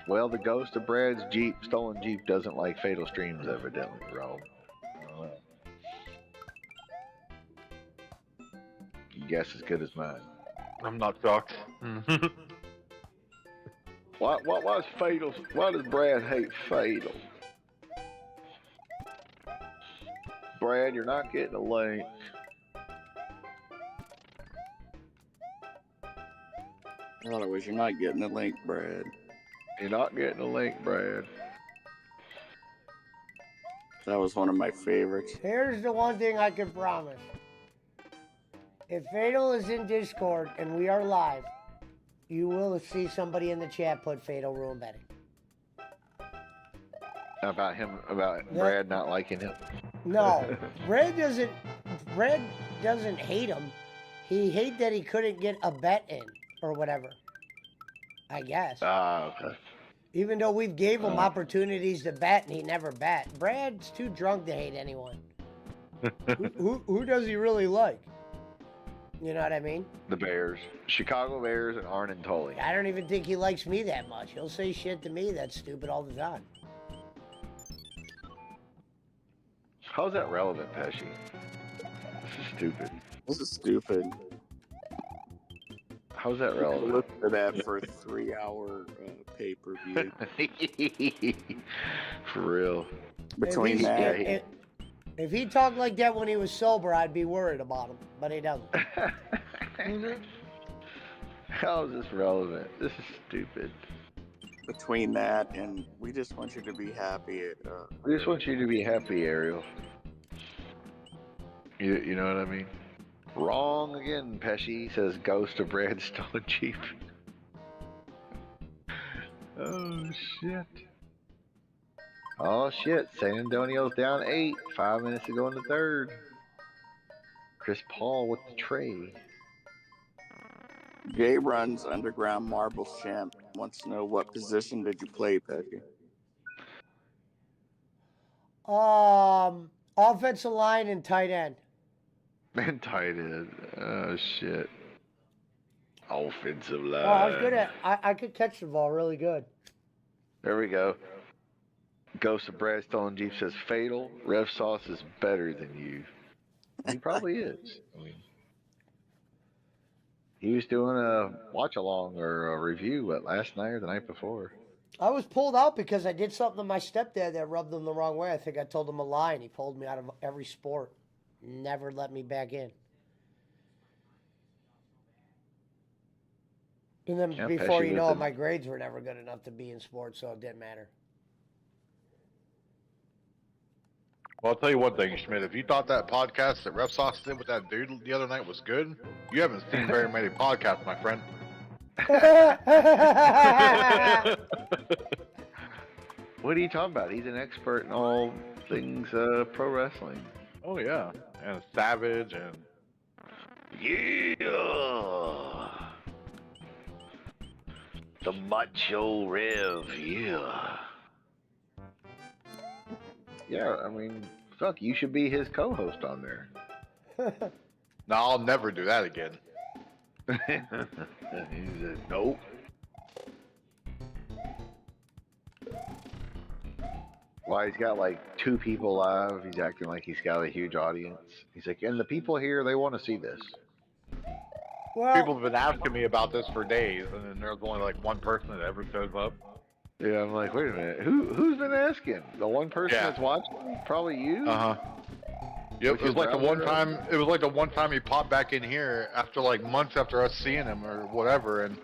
Well, the ghost of Brad's stolen Jeep doesn't like fatal streams, evidently, Rob. Your guess as good as mine. I'm not shocked. Why is fatal? Why does Brad hate fatal? Brad, you're not getting a link. Well, I wish you're not getting the link, Brad. You're not getting a link, Brad. That was one of my favorites. Here's the one thing I can promise. If Fatal is in Discord and we are live, you will see somebody in the chat put Fatal Ruin Betting. About Brad not liking him. No, Brad doesn't hate him. He hates that he couldn't get a bet in or whatever. I guess. Okay. Even though we've gave him opportunities to bet and he never bet. Brad's too drunk to hate anyone. who does he really like? You know what I mean? The Bears. Chicago Bears and Arn and Tully. I don't even think he likes me that much. He'll say shit to me that's stupid all the time. How's that relevant, Pesci? This is stupid. This is stupid. How's that relevant? Look for that for a 3-hour pay-per-view. For real. Between that. If he talked like that when he was sober, I'd be worried about him. But he doesn't. How is this relevant? This is stupid. Between that and we just want you to be happy. We just want you to be happy, Ariel. You know what I mean? Wrong again, Pesci, says Ghost of Brad stolen Jeep. Oh, shit. Oh, shit. San Antonio's down 8. 5 minutes to go in the third. Chris Paul with the tray. Jay runs Underground Marble Champ. Wants to know what position did you play, Pesci? Offensive line and tight end. And tight end. Oh, shit. Offensive line. Oh, I was good at. I could catch the ball really good. There we go. Ghost of Brad Stolen Jeep says Fatal. Rev Sauce is better than you. He probably is. I mean, he was doing a watch along or a review last night or the night before. I was pulled out because I did something to my stepdad that rubbed him the wrong way. I think I told him a lie and he pulled me out of every sport. Never let me back in. And then before you know it, my grades were never good enough to be in sports, so it didn't matter. Well, I'll tell you one thing, Schmidt. If you thought that podcast that Ref Sauce did with that dude the other night was good, you haven't seen very many podcasts, my friend. What are you talking about? He's an expert in all things pro wrestling. Oh, yeah. And Savage and... Yeah! The Macho Rev, yeah. Yeah, I mean, fuck, you should be his co-host on there. No, I'll never do that again. He said, nope. Why, he's got like 2 people live. He's acting like he's got a huge audience. He's like, and the people here, they want to see this. Well, People have been asking me about this for days, and then there's only like one person that ever shows up. Yeah, I'm like, wait a minute. Who's been asking? The one person that's watching? Probably you? Uh-huh. Yep, it was like the one time. It was like the one time he popped back in here after like months after us seeing him or whatever, and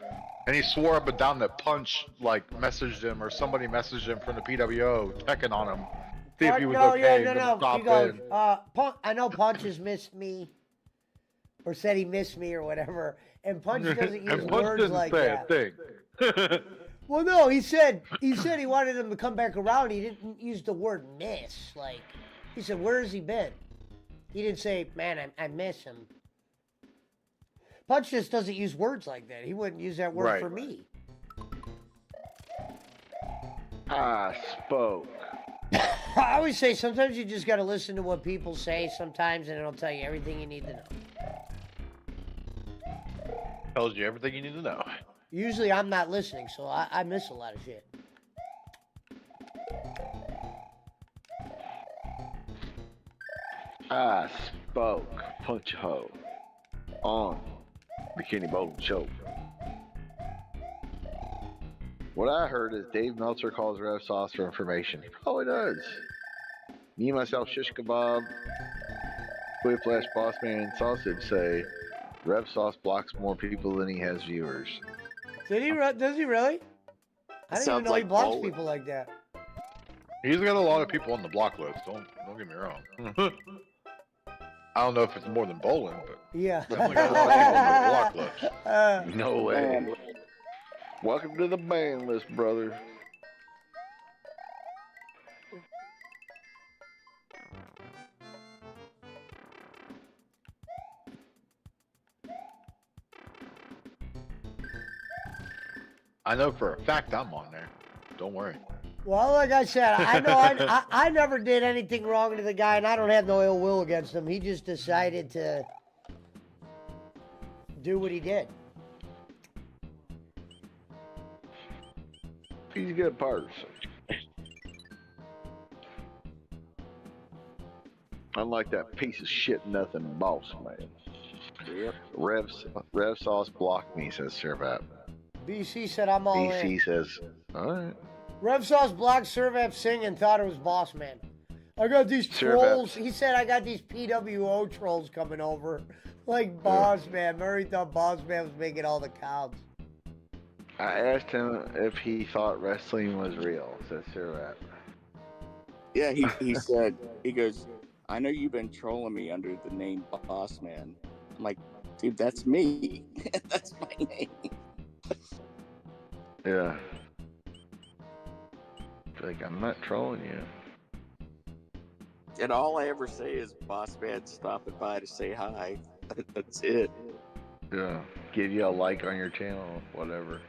he swore up and down that Punch like messaged him or somebody messaged him from the PWO checking on him, see if he was okay. No. He goes, I know Punch has missed me, or said he missed me or whatever, and Punch doesn't use words like that. Thing. Well, no, he said he wanted him to come back around. He didn't use the word miss. Like, he said, where has he been? He didn't say, man, I miss him. Punch just doesn't use words like that. He wouldn't use that word for me. I spoke. I always say sometimes you just got to listen to what people say sometimes, and it'll tell you everything you need to know. Tells you everything you need to know. Usually I'm not listening, so I miss a lot of shit. I spoke punch ho on Bikini Bowling Show. What I heard is Dave Meltzer calls Rev Sauce for information. He probably does. Me, myself, Shish Kebab, Whiplash, Bossman, and Sausage say Rev Sauce blocks more people than he has viewers. Does he really? I didn't even know he blocks people like that. He's got a lot of people on the block list. Don't get me wrong. I don't know if it's more than Bolin, but yeah, definitely got a lot of people on the block list. No way. Welcome to the ban list, brother. I know for a fact I'm on there. Don't worry. Well, like I said, I know I never did anything wrong to the guy, and I don't have no ill will against him. He just decided to do what he did. He's a good person. Unlike that piece of shit nothing boss man. Yep. Rev Sauce blocked me, says Servat. BC said I'm all in. BC says, alright. Rev Sauce blocked Servap Singh and thought it was Boss Man. I got these trolls. He said I got these PWO trolls coming over. Like Boss Man. Remember he thought Boss Man was making all the counts. I asked him if he thought wrestling was real, says Servat. Yeah, he said, he goes, I know you've been trolling me under the name Boss Man. I'm like, dude, that's me. That's my name. Yeah. Like, I'm not trolling you. And all I ever say is Boss Man stopping by to say hi. That's it. Yeah. Give you a like on your channel, whatever.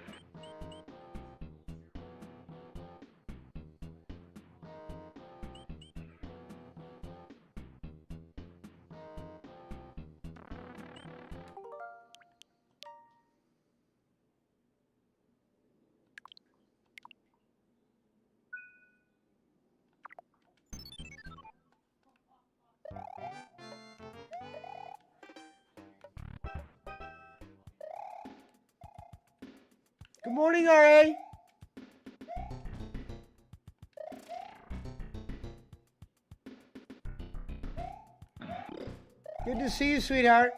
Good morning, RA. Good to see you, sweetheart.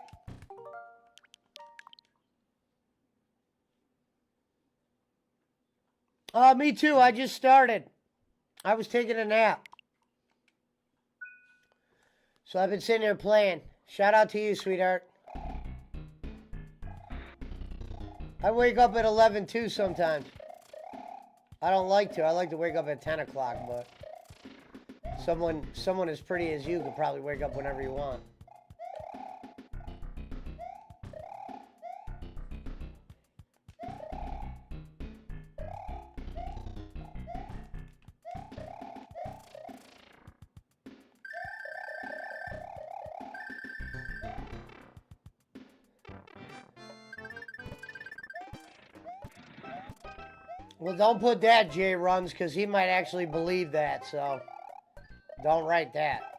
Me too. I just started. I was taking a nap. So I've been sitting here playing. Shout out to you, sweetheart. I wake up at 11 too sometimes. I don't like to. I like to wake up at 10 o'clock, but someone as pretty as you could probably wake up whenever you want. Well, don't put that, Jay Runs, because he might actually believe that, so don't write that.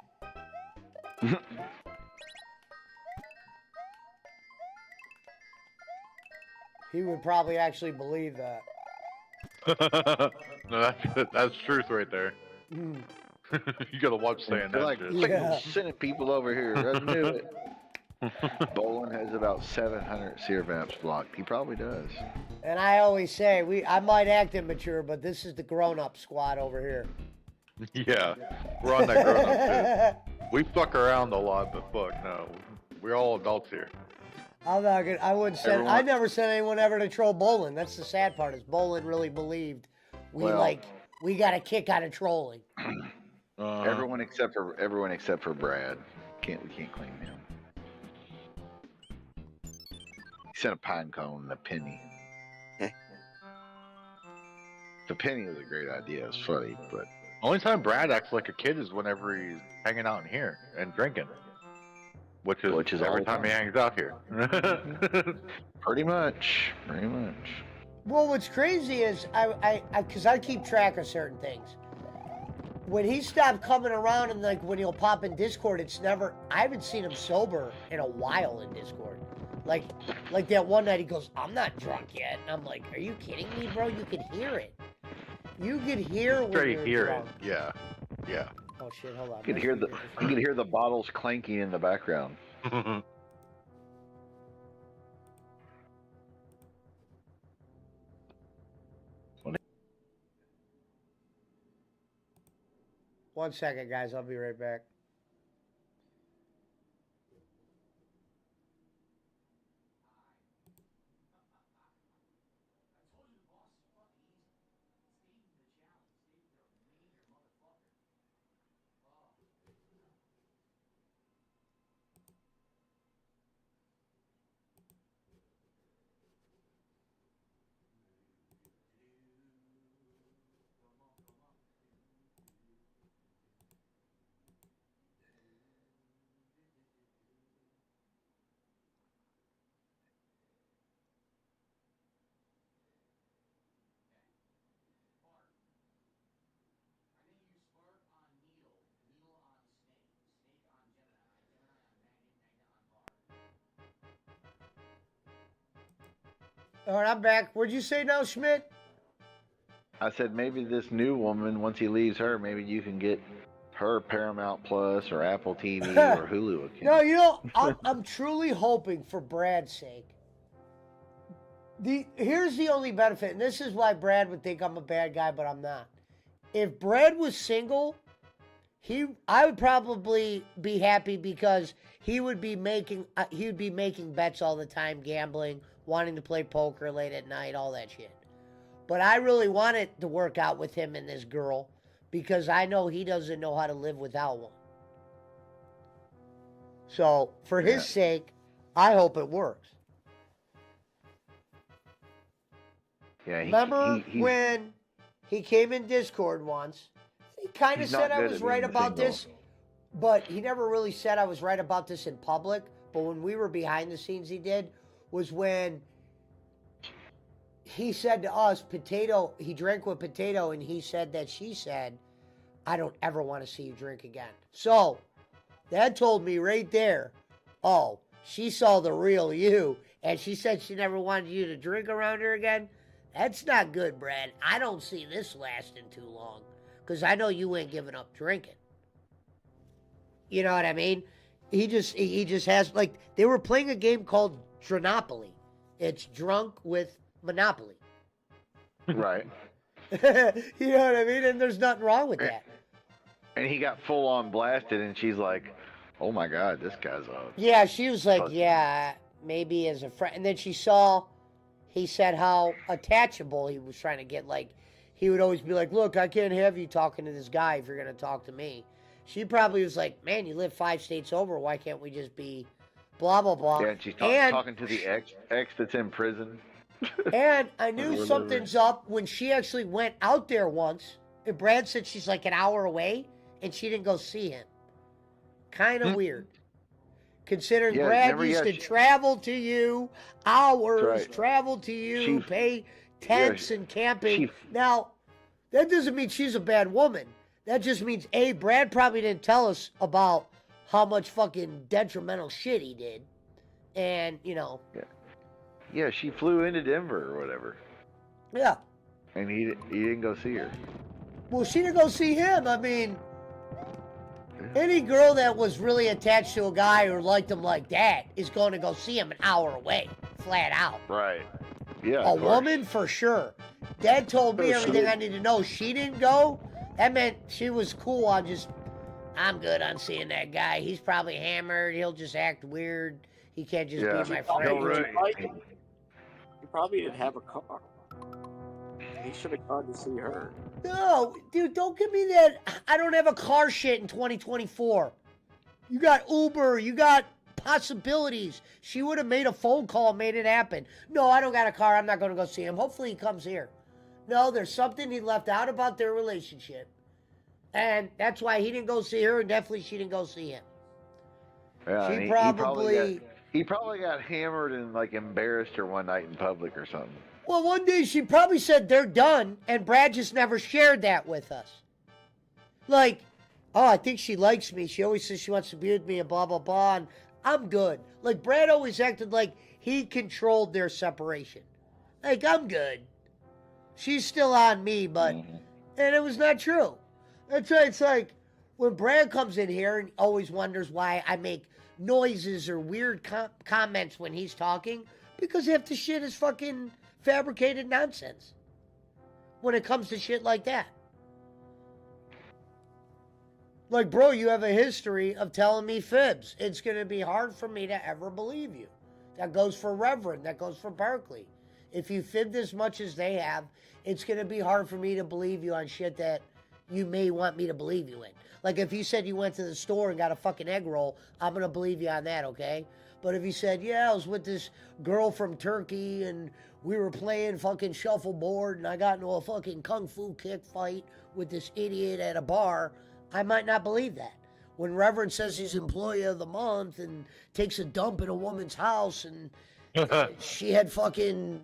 He would probably actually believe that. No, that's truth right there. You gotta watch saying that like, shit. Yeah. Sending people over here. I knew it. Bolin has about 700 seer vamps blocked. He probably does. And I always say, I might act immature, but this is the grown-up squad over here. Yeah, we're on that grown-up shit. We fuck around a lot, but fuck no, we're all adults here. I'm not gonna. I wouldn't send. I never sent anyone ever to troll Bolin. That's the sad part. Is Bolin really believed we got a kick out of trolling? Everyone except for Brad. We can't claim him. He sent a pine cone and a penny. The penny was a great idea. It's funny, but only time Brad acts like a kid is whenever he's hanging out in here and drinking, which is every time he hangs out here. Pretty much. Well, what's crazy is because I keep track of certain things. when he stopped coming around and like when he'll pop in Discord, it's never. I haven't seen him sober in a while in Discord. Like that one night he goes, "I'm not drunk yet," and I'm like, "Are you kidding me, bro? You could hear it. You could hear when you're drunk." Yeah. Yeah. Oh shit! Hold on. You could hear the bottles clanking in the background. One second, guys. I'll be right back. All right, I'm back. What'd you say now, Schmidt? I said maybe this new woman, once he leaves her, maybe you can get her Paramount Plus or Apple TV or Hulu account. No, you know, I'm truly hoping for Brad's sake. Here's the only benefit, and this is why Brad would think I'm a bad guy, but I'm not. If Brad was single, I would probably be happy because he would be making bets all the time, gambling, wanting to play poker late at night, all that shit. But I really want it to work out with him and this girl because I know he doesn't know how to live without one. So, for his sake, I hope it works. Yeah, Remember when he came in Discord once? He kind of said I was right about this, but he never really said I was right about this in public. But when we were behind the scenes, he did, was when he said to us, he drank with Potato, and he said that she said, "I don't ever want to see you drink again." So, that told me right there, oh, she saw the real you, and she said she never wanted you to drink around her again. That's not good, Brad. I don't see this lasting too long, because I know you ain't giving up drinking. You know what I mean? He just has, like, they were playing a game called Dronopoly. It's drunk with Monopoly. Right. You know what I mean? And there's nothing wrong with that. And he got full on blasted, and she's like, "Oh my God, this guy's up." Yeah, she was like, "Yeah, maybe as a friend." And then he said how attachable he was trying to get. Like, he would always be like, "Look, I can't have you talking to this guy if you're going to talk to me." She probably was like, "Man, you live 5 states over. Why can't we just be blah, blah, blah?" Yeah, and she's talking to the ex that's in prison. And I knew something's up when she actually went out there once. And Brad said she's like an hour away, and she didn't go see him. Kind of weird. Considering Brad used to travel to you, hours, travel to you, pay tents and camping. Now, that doesn't mean she's a bad woman. That just means, A, Brad probably didn't tell us about how much fucking detrimental shit he did. And, you know. Yeah, she flew into Denver or whatever. Yeah. And he didn't go see her. Well, she didn't go see him. I mean, any girl that was really attached to a guy or liked him like that is going to go see him an hour away, flat out. Right. Yeah. A woman for sure. Dad told me everything I need to know. She didn't go. That meant she was cool on just, I'm good on seeing that guy. He's probably hammered. He'll just act weird. He can't just be my friend. He probably didn't have a car. He should have gone to see her. No, dude, don't give me that I don't have a car shit in 2024. You got Uber. You got possibilities. She would have made a phone call and made it happen. No, I don't got a car. I'm not going to go see him. Hopefully he comes here. No, there's something he left out about their relationship. And that's why he didn't go see her, and definitely she didn't go see him. Yeah, he probably got hammered and like embarrassed her one night in public or something. Well, one day she probably said they're done, and Brad just never shared that with us. Like, oh, I think she likes me. She always says she wants to be with me and blah, blah, blah. And I'm good. Like, Brad always acted like he controlled their separation. Like, I'm good. She's still on me, but... And it was not true. That's why it's like, when Brad comes in here and always wonders why I make noises or weird comments when he's talking, because half the shit is fucking fabricated nonsense when it comes to shit like that. Like, bro, you have a history of telling me fibs. It's going to be hard for me to ever believe you. That goes for Reverend. That goes for Barkley. If you fibbed as much as they have, it's going to be hard for me to believe you on shit that you may want me to believe you in. Like, if you said you went to the store and got a fucking egg roll, I'm going to believe you on that, okay? But if you said, yeah, I was with this girl from Turkey and we were playing fucking shuffleboard and I got into a fucking kung fu kick fight with this idiot at a bar, I might not believe that. When Reverend says he's employee of the month and takes a dump in a woman's house and she had fucking,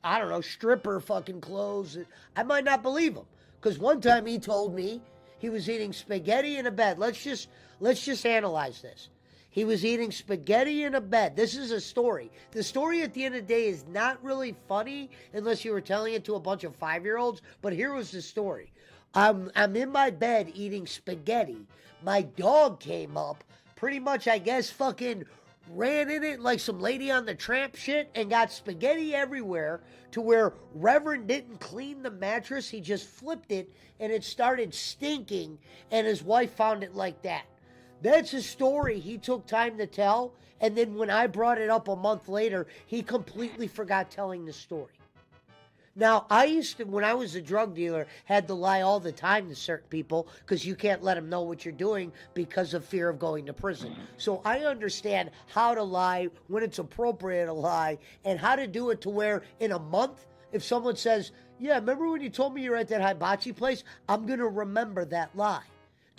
I don't know, stripper fucking clothes, I might not believe him. Because one time he told me he was eating spaghetti in a bed. Let's just analyze this. He was eating spaghetti in a bed. This is a story. The story at the end of the day is not really funny unless you were telling it to a bunch of 5-year-olds. But here was the story. I'm in my bed eating spaghetti. My dog came up, pretty much, I guess, fucking ran in it like some lady on the tramp shit and got spaghetti everywhere to where Reverend didn't clean the mattress. He just flipped it and it started stinking and his wife found it like that. That's a story he took time to tell. And then when I brought it up a month later, he completely forgot telling the story. Now, I used to, when I was a drug dealer, had to lie all the time to certain people because you can't let them know what you're doing because of fear of going to prison. So I understand how to lie, when it's appropriate to lie, and how to do it to where in a month, if someone says, yeah, remember when you told me you were at that hibachi place? I'm going to remember that lie.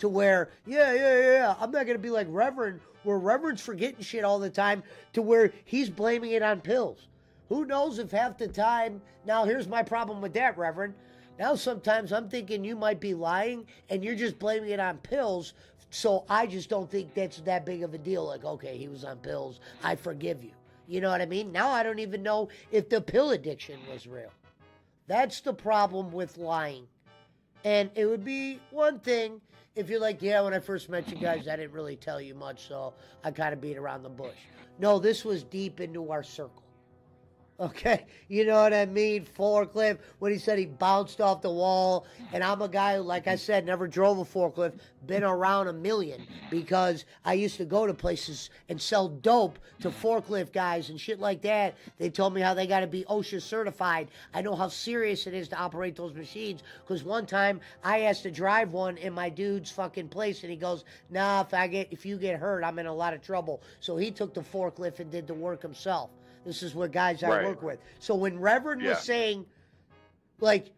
To where, yeah, I'm not going to be like Reverend, where Reverend's forgetting shit all the time, to where he's blaming it on pills. Who knows if half the time, now here's my problem with that, Reverend. Now sometimes I'm thinking you might be lying and you're just blaming it on pills, so I just don't think that's that big of a deal. Like, okay, he was on pills, I forgive you. You know what I mean? Now I don't even know if the pill addiction was real. That's the problem with lying. And it would be one thing if you're like, yeah, when I first met you guys, I didn't really tell you much, so I kind of beat around the bush. No, this was deep into our circle. Okay, you know what I mean? Forklift, when he said he bounced off the wall, and I'm a guy who, like I said, never drove a forklift, been around a million, because I used to go to places and sell dope to forklift guys and shit like that. They told me how they got to be OSHA certified. I know how serious it is to operate those machines, because one time I asked to drive one in my dude's fucking place, and he goes, nah, if you get hurt, I'm in a lot of trouble. So he took the forklift and did the work himself. This is what guys I work with. So when Reverend was saying, like,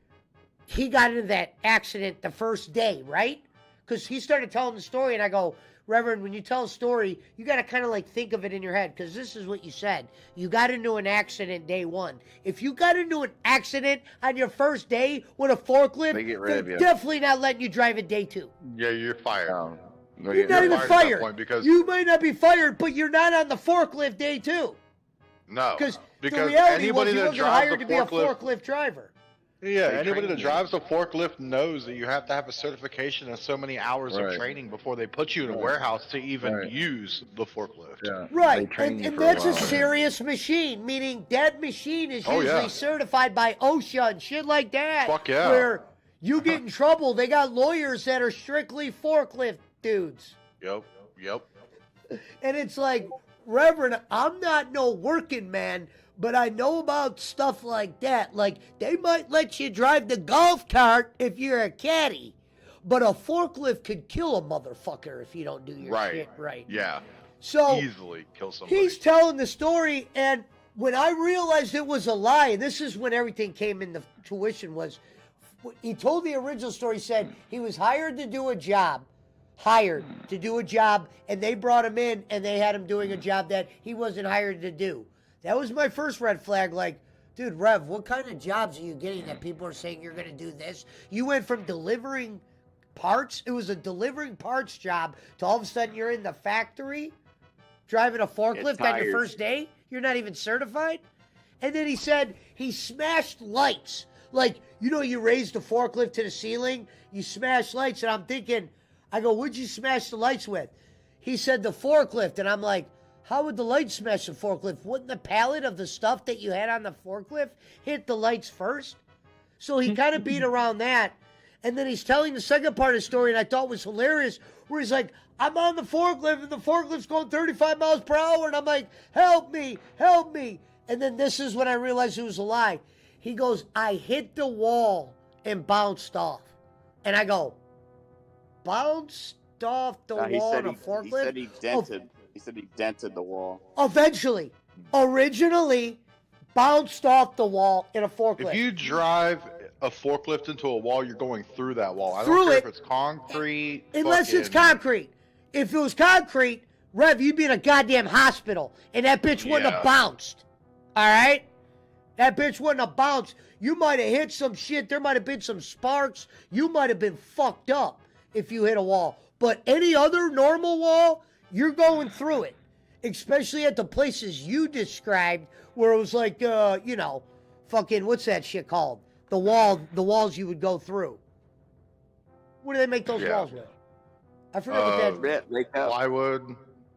he got into that accident the first day, right? Because he started telling the story, and I go, Reverend, when you tell a story, you got to kind of like think of it in your head, because this is what you said. You got into an accident day one. If you got into an accident on your first day with a forklift, they're definitely not letting you drive it day two. Yeah, you're fired. You're not even fired. Because you might not be fired, but you're not on the forklift day two. No, because the reality was he wasn't hired to be a forklift driver. Yeah, anybody that drives a forklift knows that you have to have a certification and so many hours of training before they put you in a warehouse to even use the forklift. Yeah. Right, and that's a serious machine, meaning that machine is usually certified by OSHA and shit like that. Fuck yeah. Where you get in trouble, they got lawyers that are strictly forklift dudes. Yep. And it's like, Reverend, I'm not no working man, but I know about stuff like that. Like, they might let you drive the golf cart if you're a caddy, but a forklift could kill a motherfucker if you don't do your shit right. Yeah. So easily kill somebody. He's telling the story, and when I realized it was a lie, and this is when everything came into tuition, was he told the original story, said he was hired to do a job, and they brought him in, and they had him doing a job that he wasn't hired to do. That was my first red flag. Like, dude, Rev, what kind of jobs are you getting that people are saying you're going to do this? You went from delivering parts. It was a delivering parts job. To all of a sudden you're in the factory driving a forklift on your first day. You're not even certified. And then he said he smashed lights. Like, you raise the forklift to the ceiling, you smash lights. And I'm thinking, I go, what'd you smash the lights with? He said the forklift. And I'm like, how would the lights smash the forklift? Wouldn't the pallet of the stuff that you had on the forklift hit the lights first? So he kind of beat around that. And then he's telling the second part of the story, and I thought was hilarious, where he's like, I'm on the forklift, and the forklift's going 35 miles per hour, and I'm like, help me, help me. And then this is when I realized it was a lie. He goes, I hit the wall and bounced off. And I go, bounced off the wall in a forklift? He said he dented the wall. Eventually. Originally, bounced off the wall in a forklift. If you drive a forklift into a wall, you're going through that wall. I don't care if it's concrete. Unless it's concrete. If it was concrete, Rev, you'd be in a goddamn hospital, and that bitch wouldn't have bounced. All right? That bitch wouldn't have bounced. You might have hit some shit. There might have been some sparks. You might have been fucked up if you hit a wall. But any other normal wall, you're going through it. Especially at the places you described where it was like, fucking, what's that shit called? The walls you would go through. What do they make those walls with? I forget what that is. Plywood,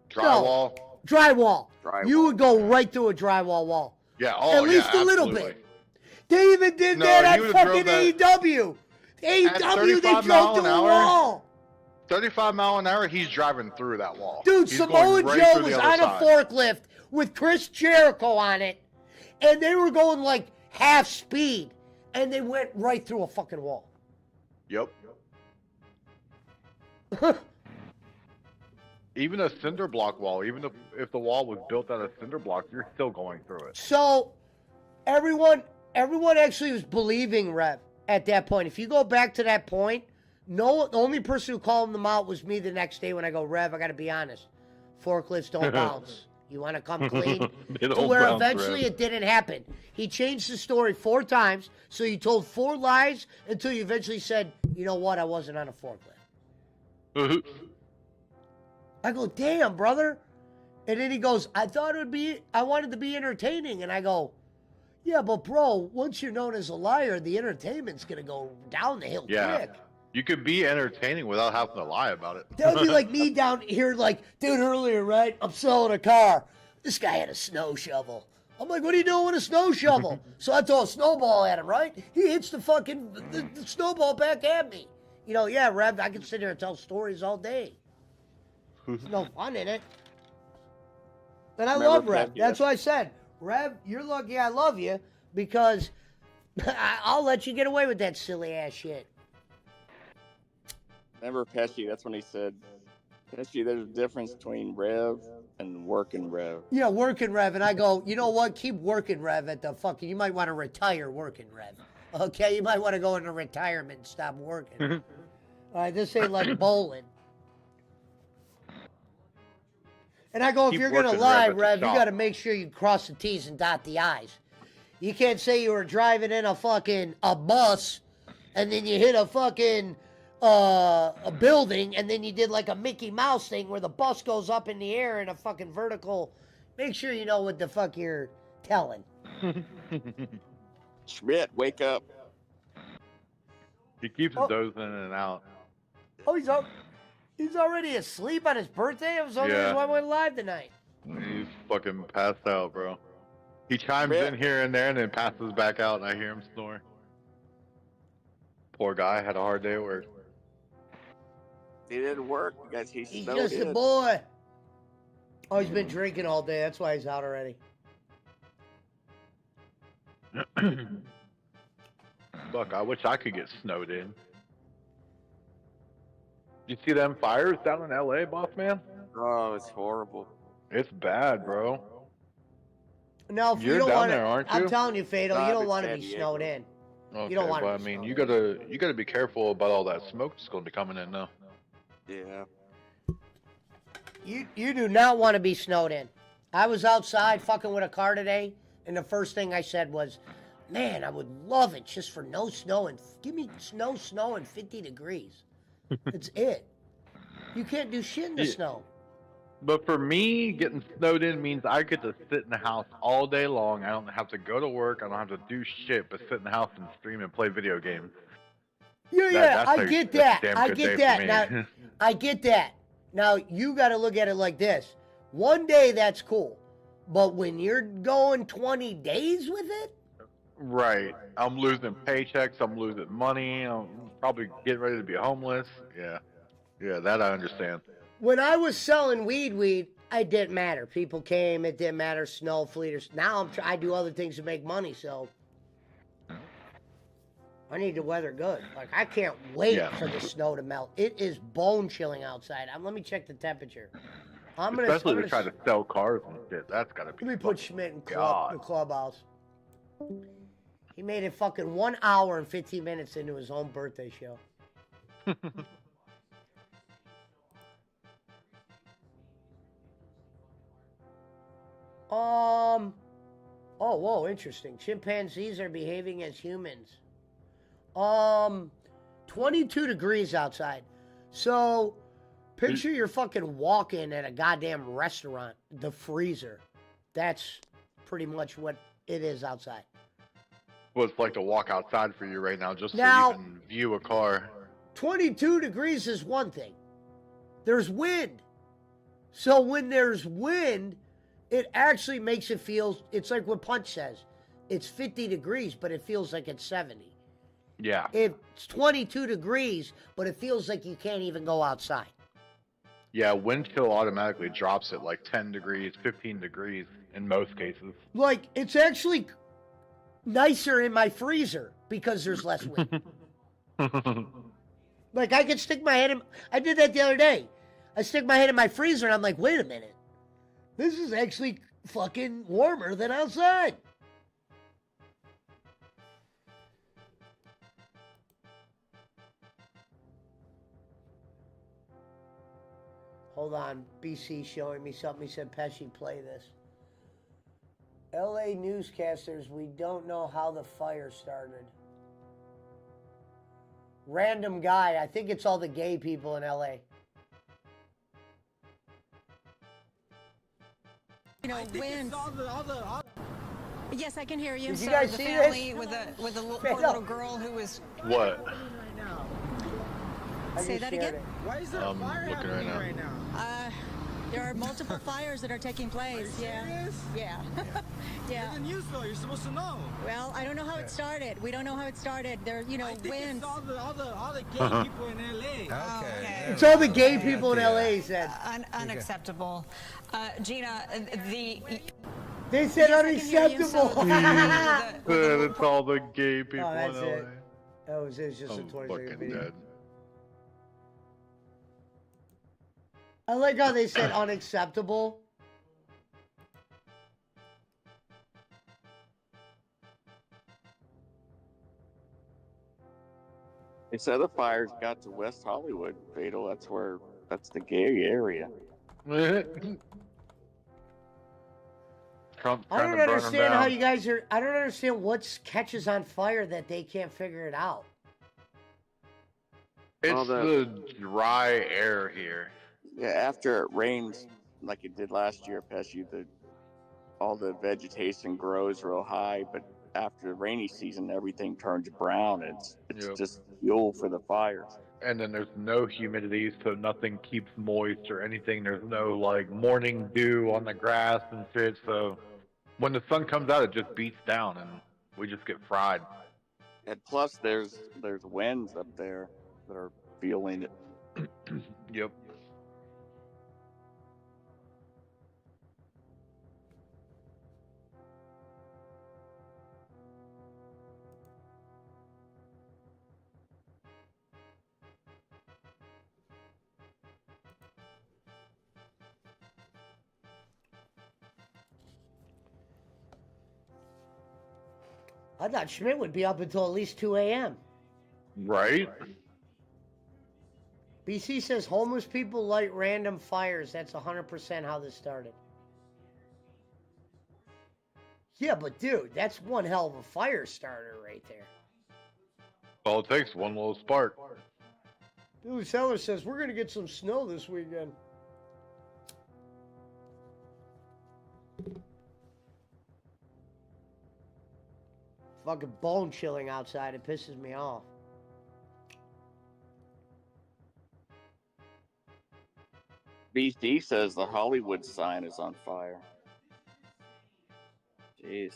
drywall. No, drywall. You would go right through a drywall wall. Yeah, at least a little bit. They even did that at fucking AEW. AEW, they drove through a wall. 35 mile an hour, he's driving through that wall. Dude, Samoa Joe was on a forklift with Chris Jericho on it, and they were going like half speed, and they went right through a fucking wall. Yep. Even a cinder block wall, even if the wall was built out of cinder blocks, you're still going through it. So, everyone actually was believing Rev at that point. If you go back to that point, the only person who called them out was me the next day when I go, Rev, I got to be honest. Forklifts don't bounce. You want to come clean? To where eventually it didn't happen. He changed the story 4 times, so you told 4 lies until you eventually said, you know what, I wasn't on a forklift. I go, damn, brother. And then he goes, I wanted to be entertaining. And I go, yeah, but bro, once you're known as a liar, the entertainment's going to go down the hill quick. You could be entertaining without having to lie about it. That would be like me down here, like, dude, earlier, right? I'm selling a car. This guy had a snow shovel. I'm like, what are you doing with a snow shovel? So I throw a snowball at him, right? He hits the fucking the snowball back at me. Yeah, Rev, I can sit here and tell stories all day. There's no fun in it. And I love Rev. That's why I said, Rev, you're lucky I love you because I'll let you get away with that silly ass shit. Remember Pesci, that's when he said, Pesci, there's a difference between Rev and working Rev. Yeah, working Rev. And I go, you know what? Keep working Rev at the fucking, you might want to retire working Rev. Okay? You might want to go into retirement and stop working. All right, this ain't like bowling. And I go, if you're going to lie, Rev, you got to make sure you cross the T's and dot the I's. You can't say you were driving in a bus and then you hit a fucking a building and then you did like a Mickey Mouse thing where the bus goes up in the air in a fucking vertical. Make sure you know what the fuck you're telling. Schmidt, wake up. He keeps dozing in and out. Oh, he's already asleep on his birthday? It was only why I went live tonight. He's fucking passed out, bro. He chimes in here and there and then passes back out and I hear him snore. Poor guy, had a hard day at work. He didn't work because he's just a boy. Oh, he's been drinking all day. That's why he's out already. Fuck, I wish I could get snowed in. You see them fires down in LA, boss man? Oh, it's horrible. It's bad, bro. No, if you're you don't down want there, aren't you? I'm telling you, Fado, you don't want to be snowed in. Okay, you don't want but I mean, you gotta be careful about all that smoke that's gonna be coming in now. Yeah. You do not want to be snowed in. I was outside fucking with a car today, and the first thing I said was, man, I would love it just for no snow and give me no snow and 50 degrees. It's it. You can't do shit in the snow. But for me, getting snowed in means I get to sit in the house all day long. I don't have to go to work. I don't have to do shit but sit in the house and stream and play video games. Yeah, I get that. I get that. Now, I get that. Now, you got to look at it like this. One day, that's cool. But when you're going 20 days with it? Right. I'm losing paychecks. I'm losing money. I'm probably getting ready to be homeless. Yeah. Yeah, that I understand. When I was selling weed, it didn't matter. People came, it didn't matter. Snow, fleeters. Now I do other things to make money, so I need the weather good. Like, I can't wait for the snow to melt. It is bone chilling outside. Let me check the temperature. Especially to try to sell cars and shit. That's gotta be. Let me put Schmidt in the clubhouse. He made it fucking 1 hour and 15 minutes into his own birthday show. Oh, whoa, interesting. Chimpanzees are behaving as humans. 22 degrees outside. So, picture you're fucking walking at a goddamn restaurant, the freezer. That's pretty much what it is outside. Well, it's like to walk outside for you right now, just so you can view a car. 22 degrees is one thing. There's wind. So when there's wind, it actually makes it feel, it's like what Punch says. It's 50 degrees, but it feels like it's 70. Yeah. It's 22 degrees, but it feels like you can't even go outside. Yeah, wind chill automatically drops at like 10 degrees, 15 degrees in most cases. Like, it's actually nicer in my freezer because there's less wind. Like, I can stick my head in, I did that the other day. I stick my head in my freezer and I'm like, wait a minute. This is actually fucking warmer than outside. Hold on, BC showing me something. He said, Pesci, play this. LA newscasters, we don't know how the fire started. Random guy. I think it's all the gay people in LA. You know, wind. Yes, I can hear you. Did you So guys the see family this? with a little girl who was. What? Say that again. Why is there a fire happening right now? There are multiple fires that are taking place. Yeah. Yeah. Yeah. It's the news though. You're supposed to know. Well, I don't know how it started. We don't know how it started. There, you know, I think winds. it's all the gay people in LA. Okay. It's all the gay people in LA, he said. Unacceptable. Gina, They said unacceptable. It's all the gay people Oh, that's in LA. it. That was it. It's just a I'm 20-second fucking video. dead. I like how they said unacceptable. They said the fires got to West Hollywood, Fatal. That's the gay area. Trump I don't understand how you guys are. I don't understand what catches on fire that they can't figure it out. It's the dry air here. Yeah, after it rains like it did last year, Pesci, all the vegetation grows real high, but after the rainy season, everything turns brown. It's just fuel for the fires. And then there's no humidity, so nothing keeps moist or anything. There's no like morning dew on the grass and shit. So when the sun comes out, it just beats down, and we just get fried. And plus, there's winds up there that are feeling it. Yep. I thought Schmidt would be up until at least 2 a.m. Right? BC says homeless people light random fires. That's 100% how this started. Yeah, but dude, that's one hell of a fire starter right there. All it takes one little spark. Billy Seller says we're gonna get some snow this weekend. Fucking bone chilling outside. It pisses me off. BC says the Hollywood sign is on fire. Jeez.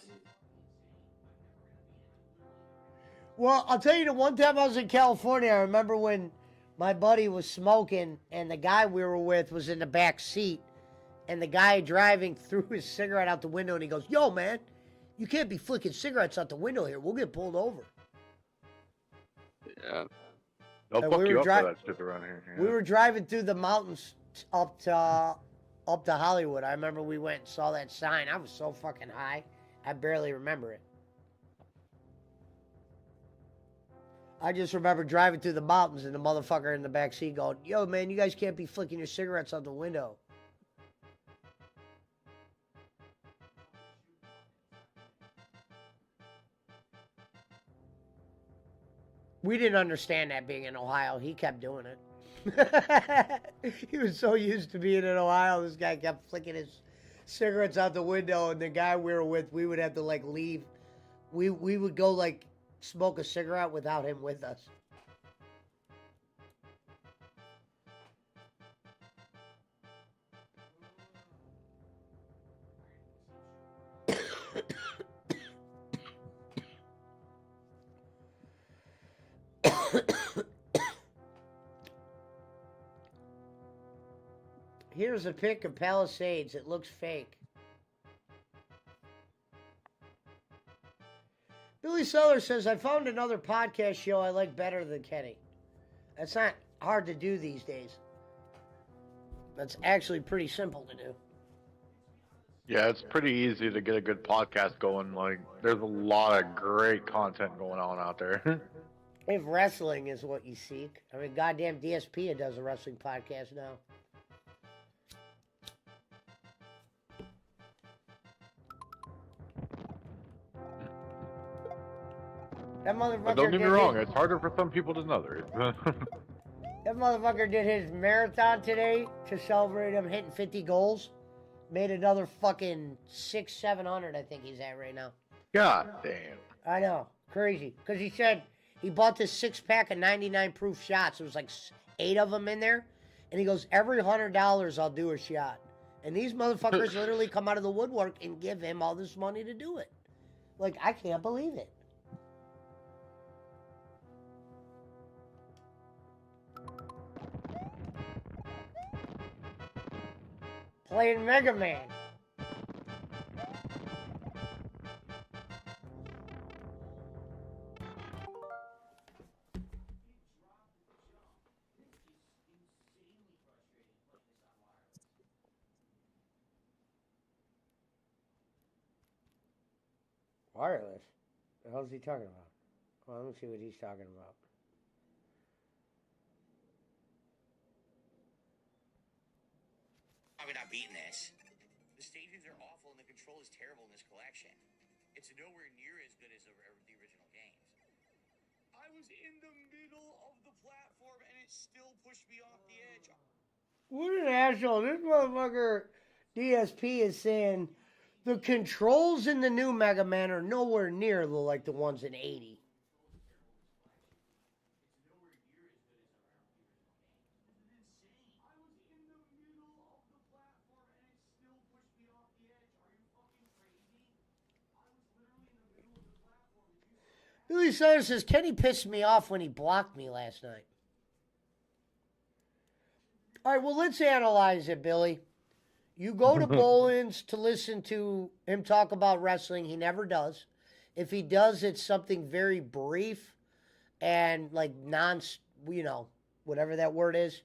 Well, I'll tell you, the one time I was in California, I remember when my buddy was smoking and the guy we were with was in the back seat, and the guy driving threw his cigarette out the window, and he goes, "Yo, man, you can't be flicking cigarettes out the window here. We'll get pulled over." Yeah. They'll fuck you up for that shit around here. Yeah. We were driving through the mountains up to Hollywood. I remember we went and saw that sign. I was so fucking high, I barely remember it. I just remember driving through the mountains and the motherfucker in the back seat going, "Yo, man, you guys can't be flicking your cigarettes out the window." We didn't understand that being in Ohio. He kept doing it. He was so used to being in Ohio. This guy kept flicking his cigarettes out the window, and the guy we were with, we would have to like leave. We would go like smoke a cigarette without him with us. Here's a pic of Palisades. It looks fake. Billy Seller says, I found another podcast show I like better than Kenny. That's not hard to do these days. That's actually pretty simple to do. Yeah, it's pretty easy to get a good podcast going. Like, there's a lot of great content going on out there. If wrestling is what you seek. I mean, goddamn DSP does a wrestling podcast now. That motherfucker. But don't get me wrong, it's harder for some people than others. That motherfucker did his marathon today to celebrate him hitting 50 goals. Made another fucking 700, I think he's at right now. God damn. I know. Crazy. Because he said he bought this 6-pack of 99 proof shots. There was like 8 of them in there. And he goes, every $100 I'll do a shot. And these motherfuckers literally come out of the woodwork and give him all this money to do it. Like, I can't believe it. Playing Mega Man. Wireless? The hell is he talking about? Well, let me see what he's talking about. Probably not beating this. The stages are awful and the control is terrible in this collection. It's nowhere near as good as the original games. I was in the middle of the platform and it still pushed me off the edge. What an asshole. This motherfucker DSP is saying the controls in the new Mega Man are nowhere near like the ones in 80. Billy Sutter says, Kenny pissed me off when he blocked me last night. All right, well, let's analyze it, Billy. You go to Boland's to listen to him talk about wrestling. He never does. If he does, it's something very brief and like whatever that word is.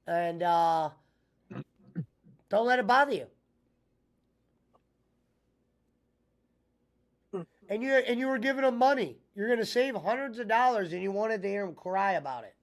And don't let it bother you. And you were giving him money. You're going to save hundreds of dollars, and you wanted to hear him cry about it.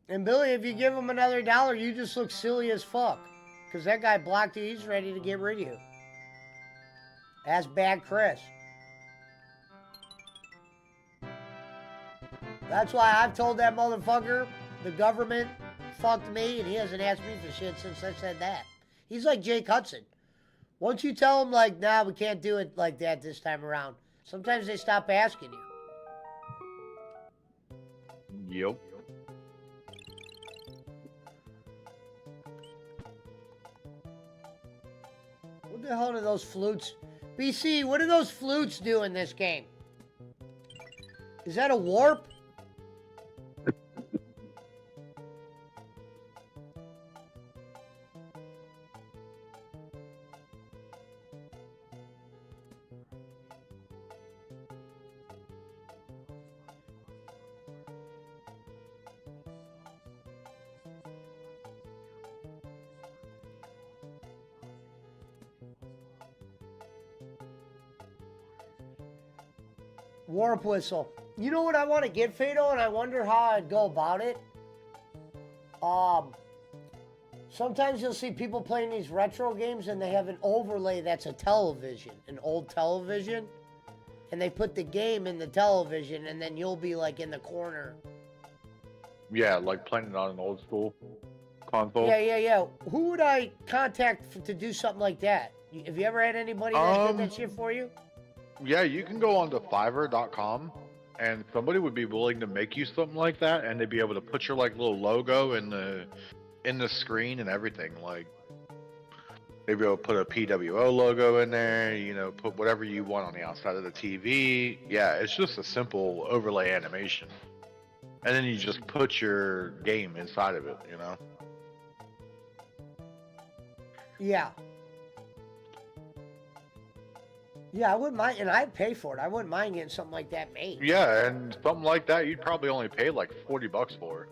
And Billy, if you give him another $1, you just look silly as fuck. Because that guy blocked you. He's ready to get rid of you. That's bad Chris. That's why I've told that motherfucker the government fucked me, and he hasn't asked me for shit since I said that. He's like Jake Hudson. Once you tell him, like, nah, we can't do it like that this time around, sometimes they stop asking you. Yep. What the hell do those flutes... BC, what do those flutes do in this game? Is that a warp? Warp whistle. You know what I want to get, Fado, and I wonder how I'd go about it? Sometimes you'll see people playing these retro games and they have an overlay that's a television, an old television, and they put the game in the television, and then you'll be like in the corner. Yeah, like playing it on an old school console. Yeah. Who would I contact to do something like that? Have you ever had anybody that did that shit for you? Yeah, you can go on to Fiverr.com, and somebody would be willing to make you something like that, and they'd be able to put your like little logo in the screen and everything. Like, they'd be able to put a PWO logo in there, you know, put whatever you want on the outside of the TV. Yeah, it's just a simple overlay animation, and then you just put your game inside of it, you know. Yeah. Yeah, I wouldn't mind, and I'd pay for it. I wouldn't mind getting something like that made. Yeah, and something like that, you'd probably only pay like $40 for.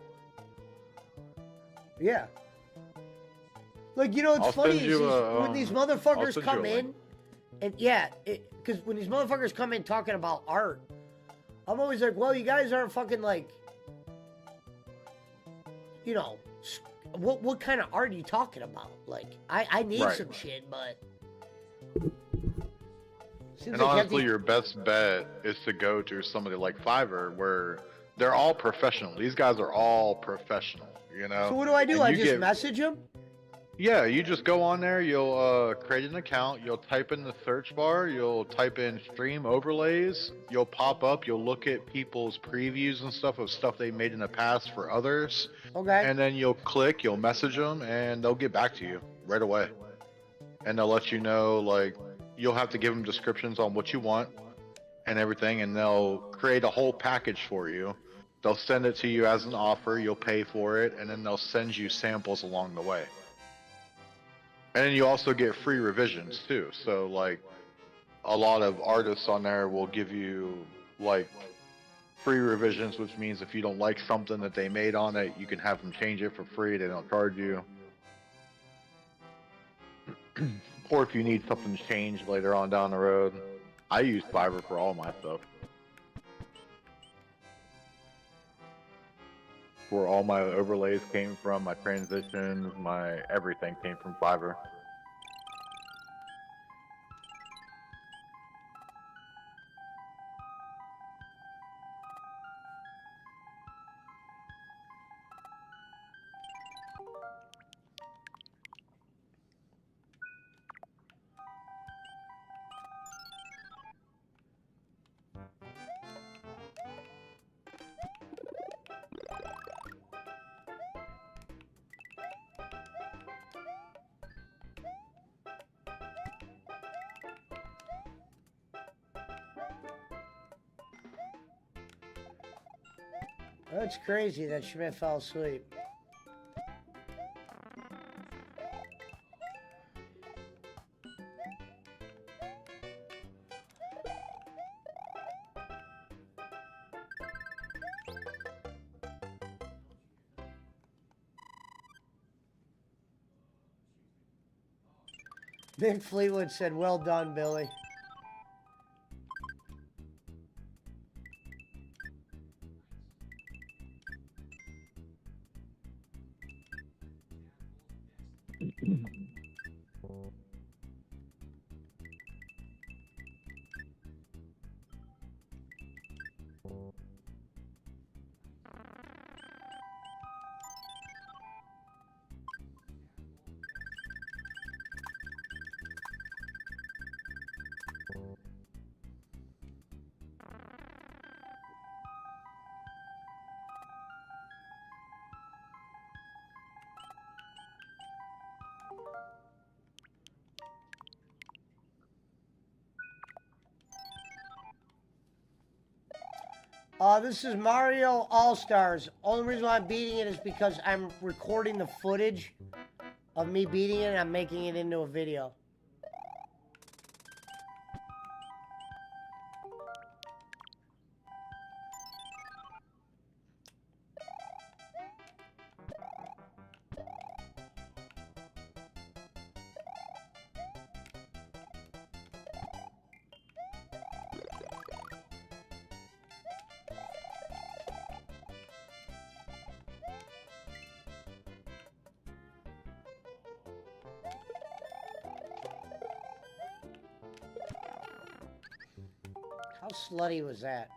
Yeah. Like, you know, what's funny is when these motherfuckers come in, and because when these motherfuckers come in talking about art, I'm always like, well, you guys aren't fucking like, you know, what kind of art are you talking about? Like, I need some shit, but... And honestly, your best bet is to go to somebody like Fiverr, where they're all professional. These guys are all professional, you know? So what do? I just message them? Yeah, you just go on there, you'll create an account, you'll type in the search bar, you'll type in stream overlays, you'll pop up, you'll look at people's previews and stuff of stuff they made in the past for others. Okay. And then you'll click, you'll message them, and they'll get back to you right away. And they'll let you know, like, you'll have to give them descriptions on what you want and everything, and they'll create a whole package for you. They'll send it to you as an offer, you'll pay for it, and then they'll send you samples along the way. And then you also get free revisions too. So like, a lot of artists on there will give you like free revisions, which means if you don't like something that they made on it, you can have them change it for free. They don't charge you. Or if you need something changed later on down the road. I use Fiverr for all my stuff. Where all my overlays came from, my transitions, my everything came from Fiverr. That's crazy that Schmidt fell asleep. Big Fleetwood said, well done, Billy. This is Mario All-Stars. Only reason why I'm beating it is because I'm recording the footage of me beating it and I'm making it into a video. How slutty was that?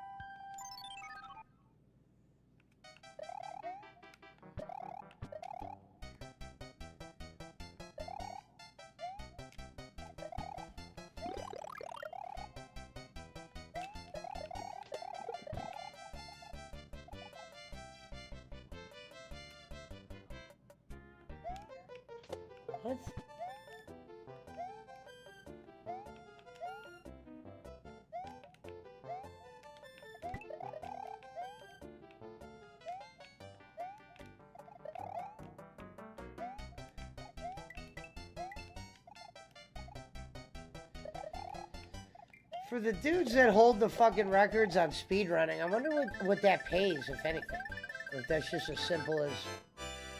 What? For the dudes that hold the fucking records on speedrunning, I wonder what that pays, if anything. Or if that's just as simple as...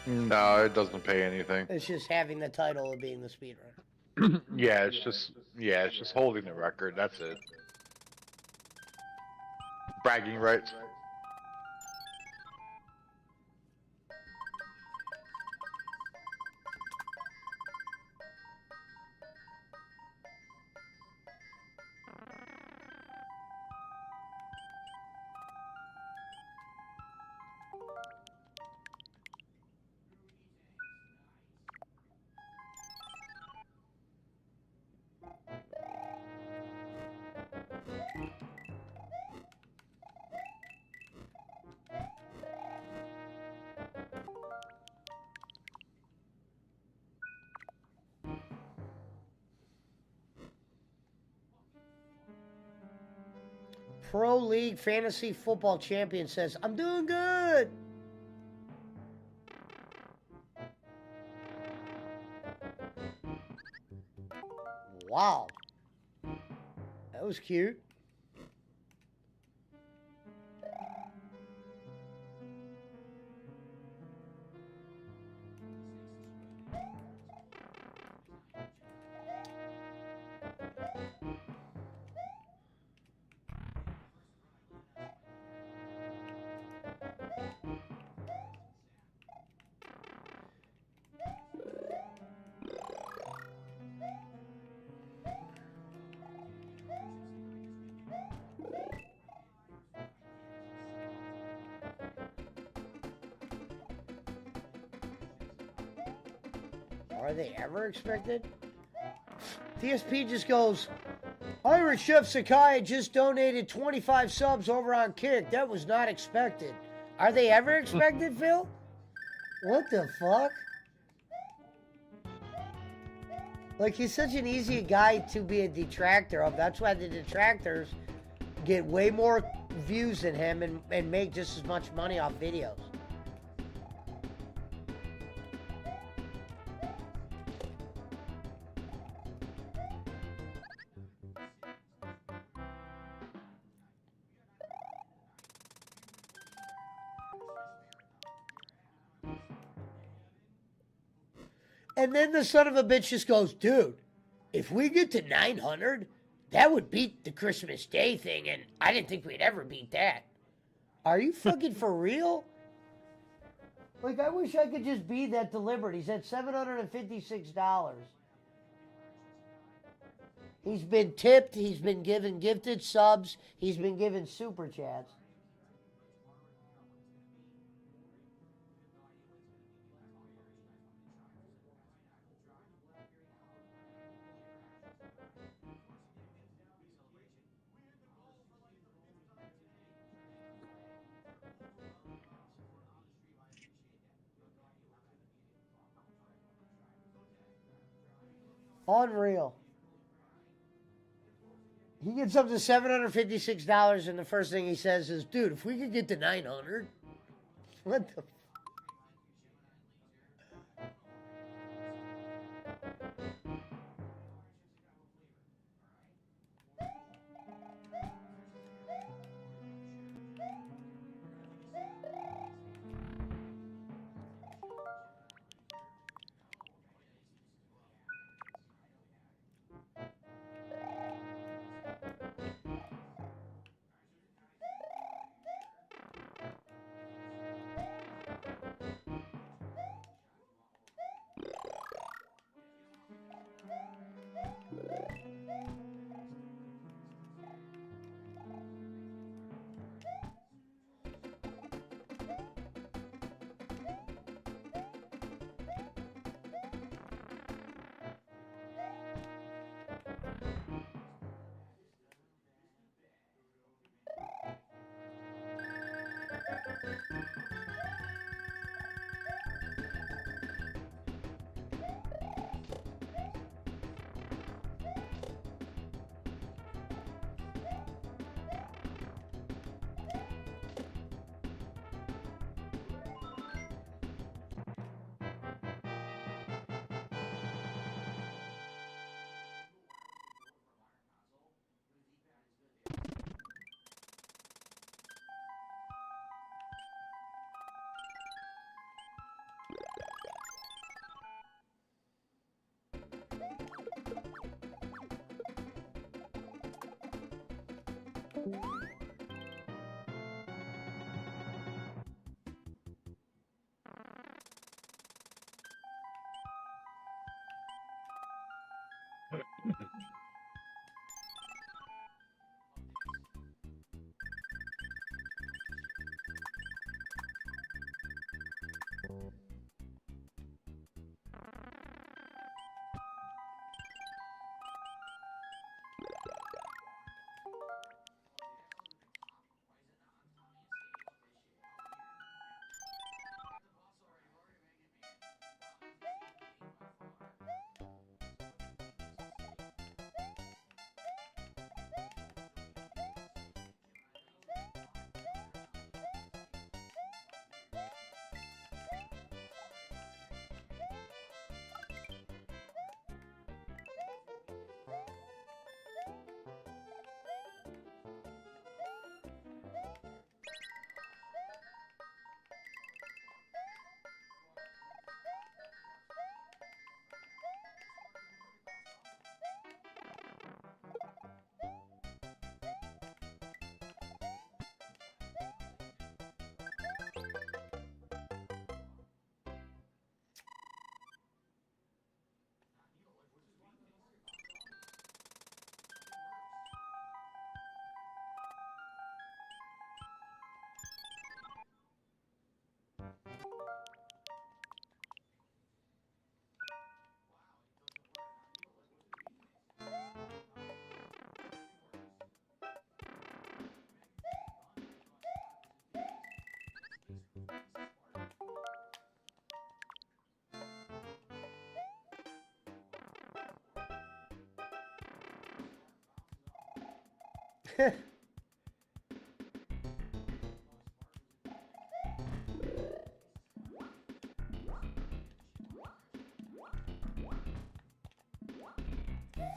No, it doesn't pay anything. It's just having the title of being the speedrunner. Yeah, it's just holding the record, that's it. Bragging rights. Pro League Fantasy Football Champion says, I'm doing good. Wow. That was cute. Are they ever expected? TSP just goes, Irish Chef Sakai just donated 25 subs over on Kick. That was not expected. Are they ever expected, Phil? What the fuck? Like, he's such an easy guy to be a detractor of. That's why the detractors get way more views than him and make just as much money off videos. And then the son of a bitch just goes, dude, if we get to 900, that would beat the Christmas Day thing, and I didn't think we'd ever beat that. Are you fucking for real? Like, I wish I could just be that deliberate. He's at $756. He's been tipped. He's been given gifted subs. He's been given super chats. Unreal. He gets up to $756, and the first thing he says is, dude, if we could get to 900, what the...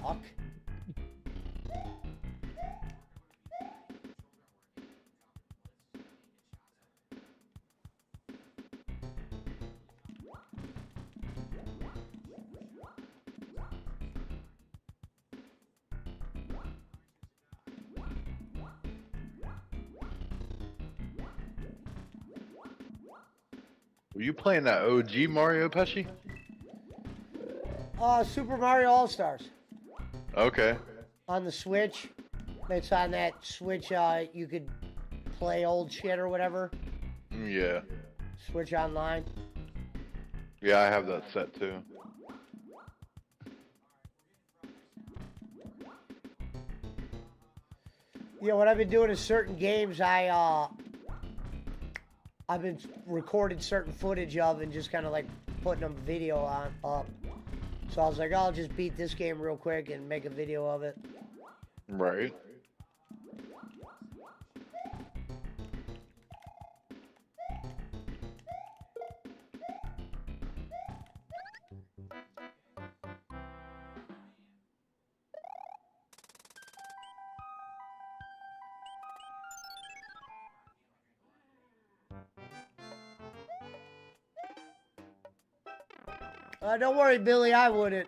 Fuck. Were you playing that OG Mario Pesci? Super Mario All Stars Okay. on the Switch. It's on that Switch. You could play old shit or whatever. Yeah. Switch Online. Yeah, I have that set too. Yeah, what I've been doing is certain games I've been recording certain footage of and just kind of like putting a video up. So I was like, I'll just beat this game real quick and make a video of it. Right. Don't worry, Billy, I wouldn't.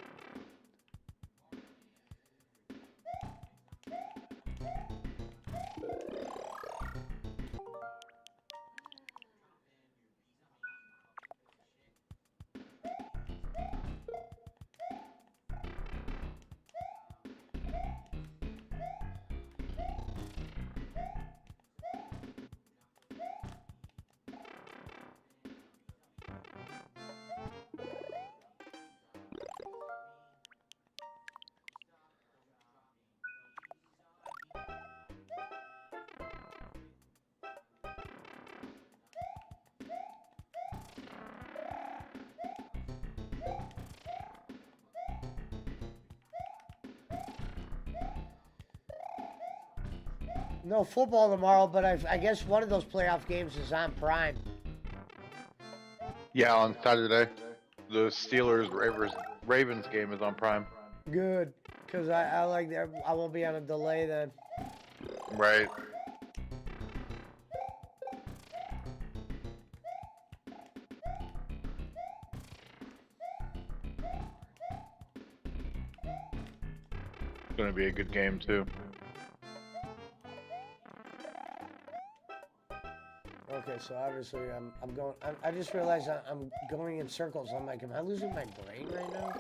No football tomorrow, but I guess one of those playoff games is on Prime. Yeah, on Saturday. The Ravens game is on Prime. Good, because I like that. I won't be on a delay then. Right. It's gonna be a good game too. Okay, so obviously I'm going. I just realized I'm going in circles. I'm like, am I losing my brain right now?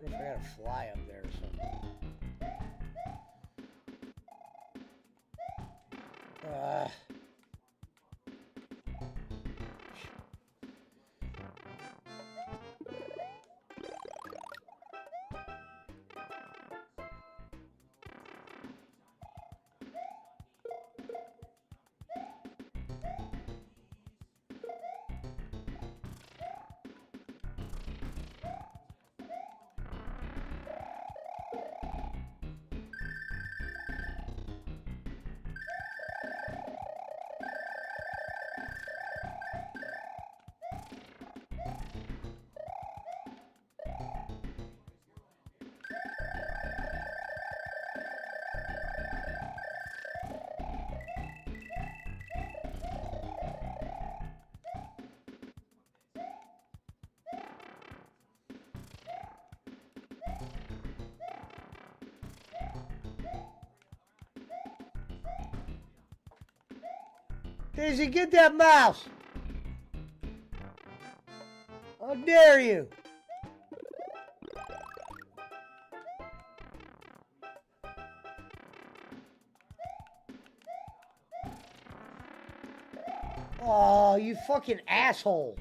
What if I gotta fly up there or something? Daisy, get that mouse! How dare you! Oh, you fucking asshole.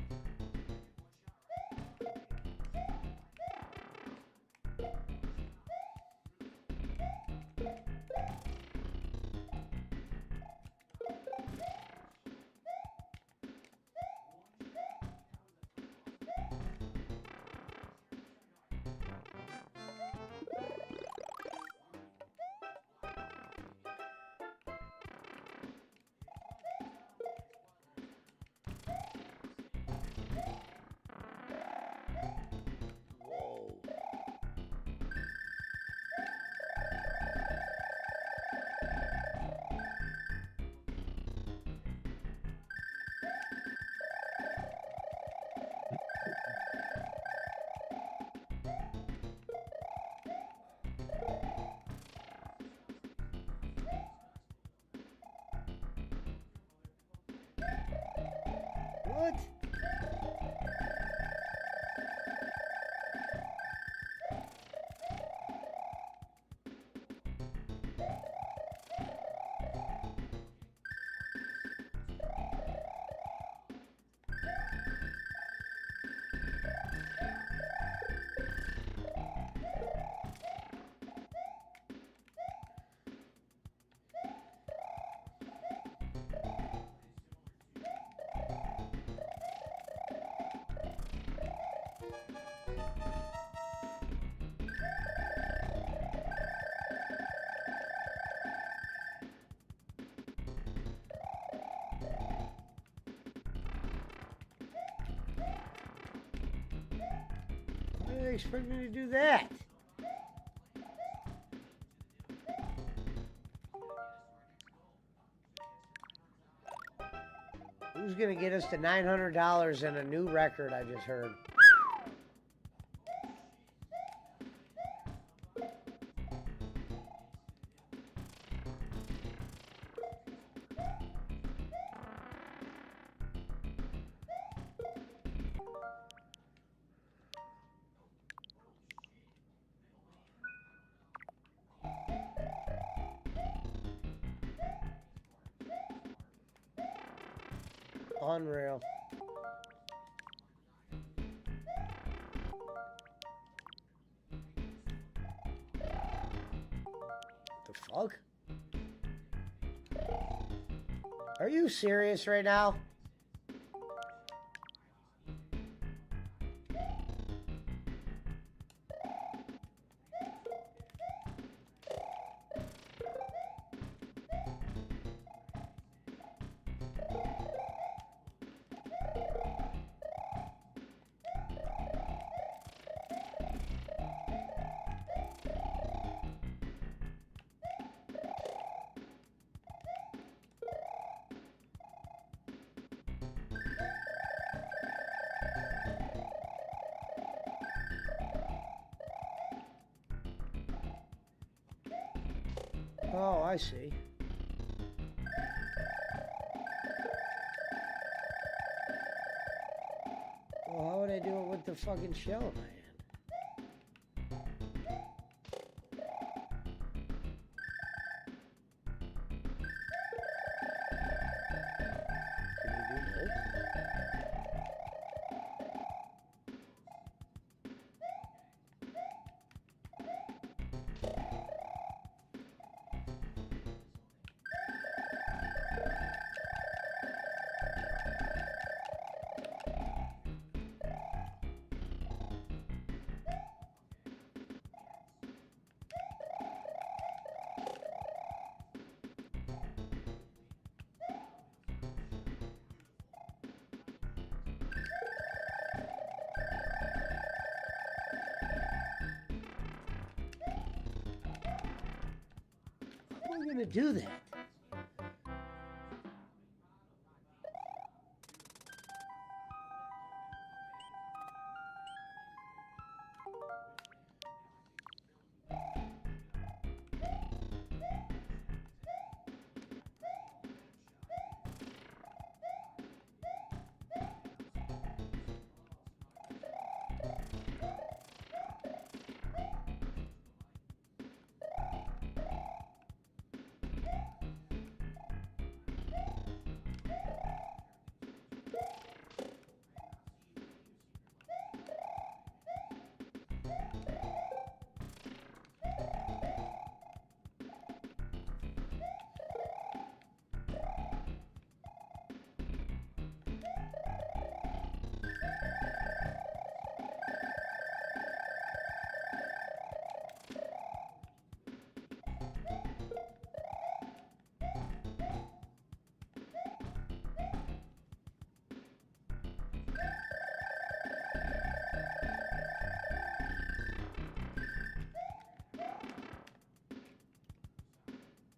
What? Why do they expect me to do that? Who's gonna get us to $900 and a new record I just heard? Unreal. The fuck? Are you serious right now? Oh, I see. Well, how would I do it with the fucking shell in my hand? Can you do both? How am I gonna do that?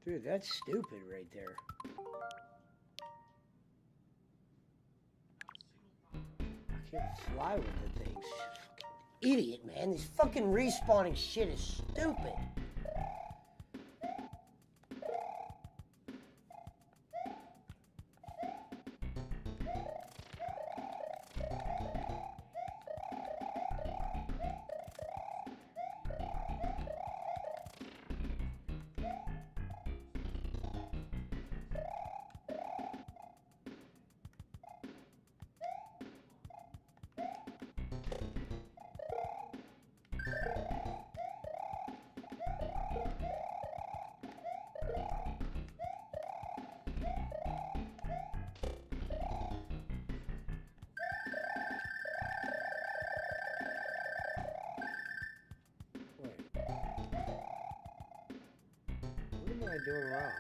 Dude, that's stupid right there. I can't fly with the things. Fucking idiot, man. This fucking respawning shit is stupid. I doing wrong?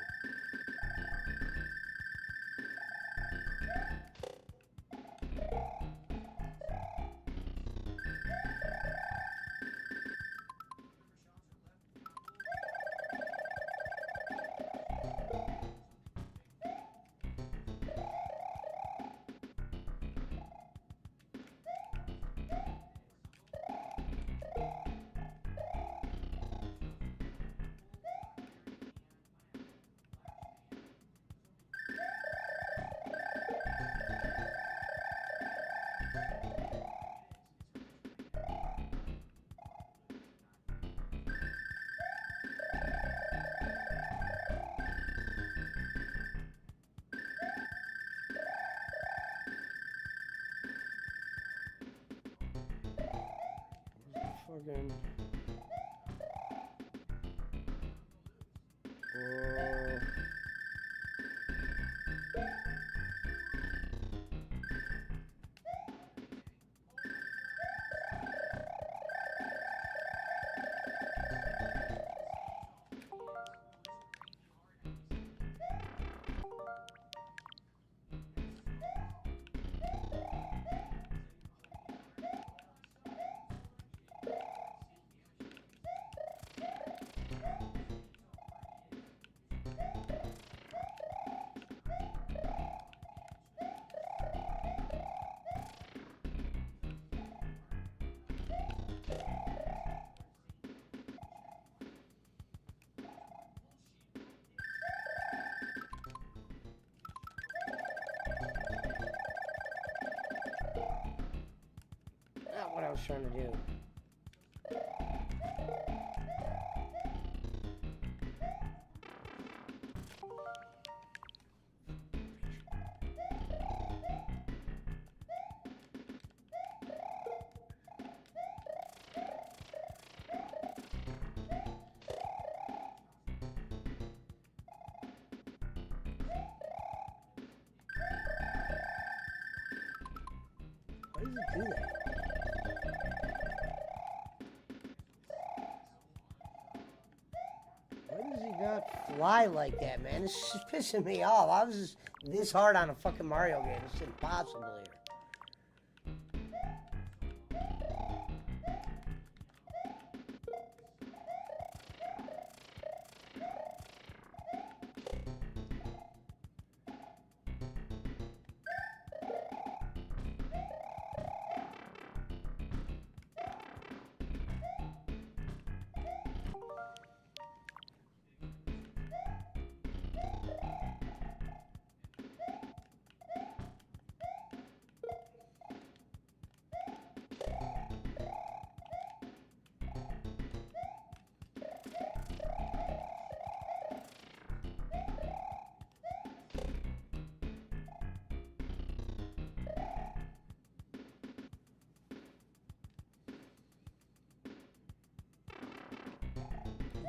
Fucking. Not what I was trying to do. Why does it do that? Why does he not fly like that, man? This is pissing me off. I was just this hard on a fucking Mario game. It's impossible here.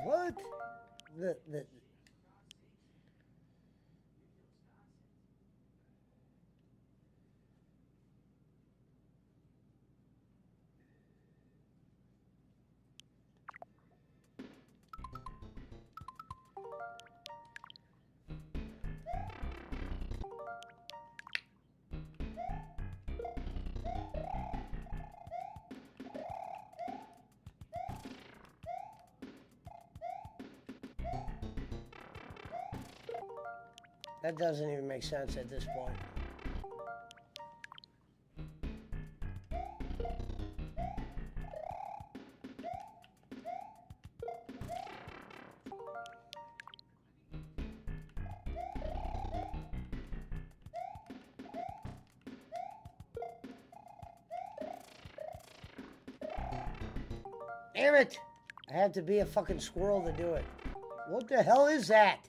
What? The that doesn't even make sense at this point. Damn it! I have to be a fucking squirrel to do it. What the hell is that?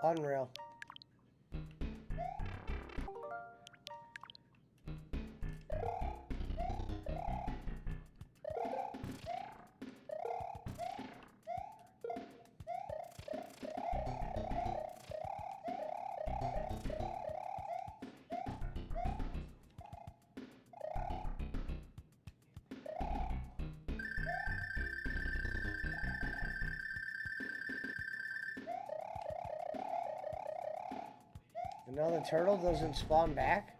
Unreal. And now the turtle doesn't spawn back?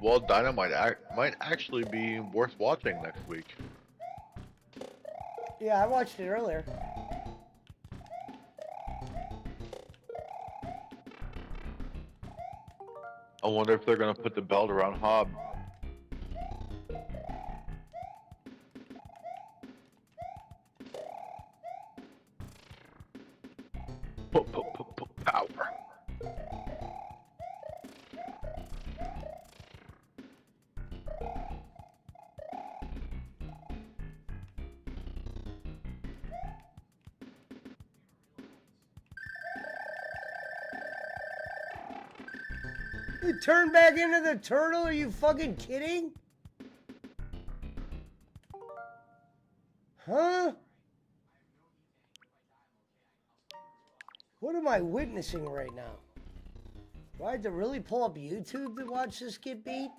Well, Dynamite might actually be worth watching next week. Yeah, I watched it earlier. I wonder if they're gonna put the belt around Hob. Power. You turned back into the turtle? Are you fucking kidding? Huh? What am I witnessing right now? Do I have to really pull up YouTube to watch this get beat?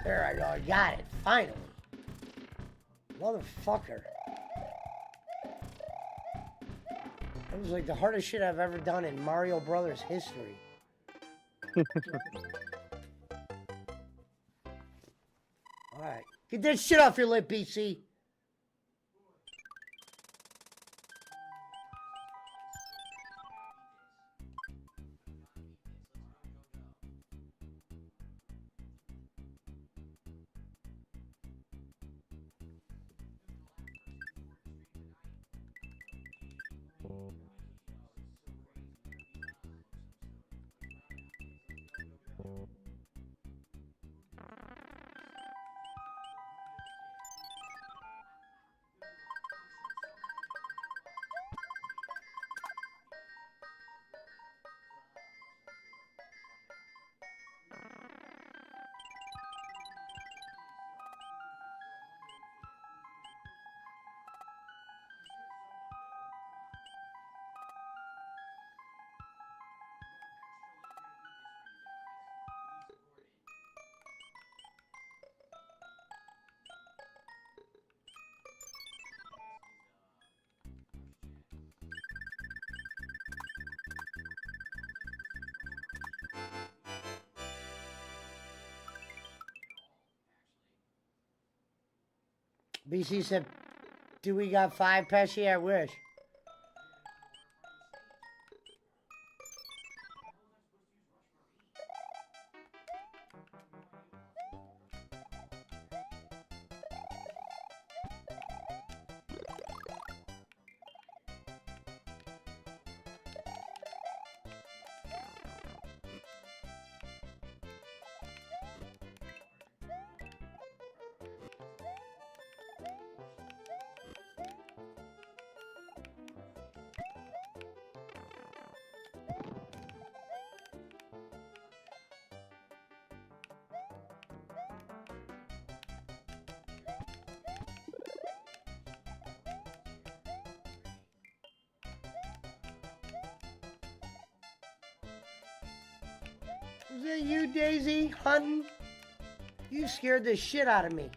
There I go, I got it, finally. Motherfucker. That was like the hardest shit I've ever done in Mario Brothers history. Alright. Get that shit off your lip, BC. BC said, do we got 5 Pesci? I wish. Is that you, Daisy, hunting? You scared the shit out of me.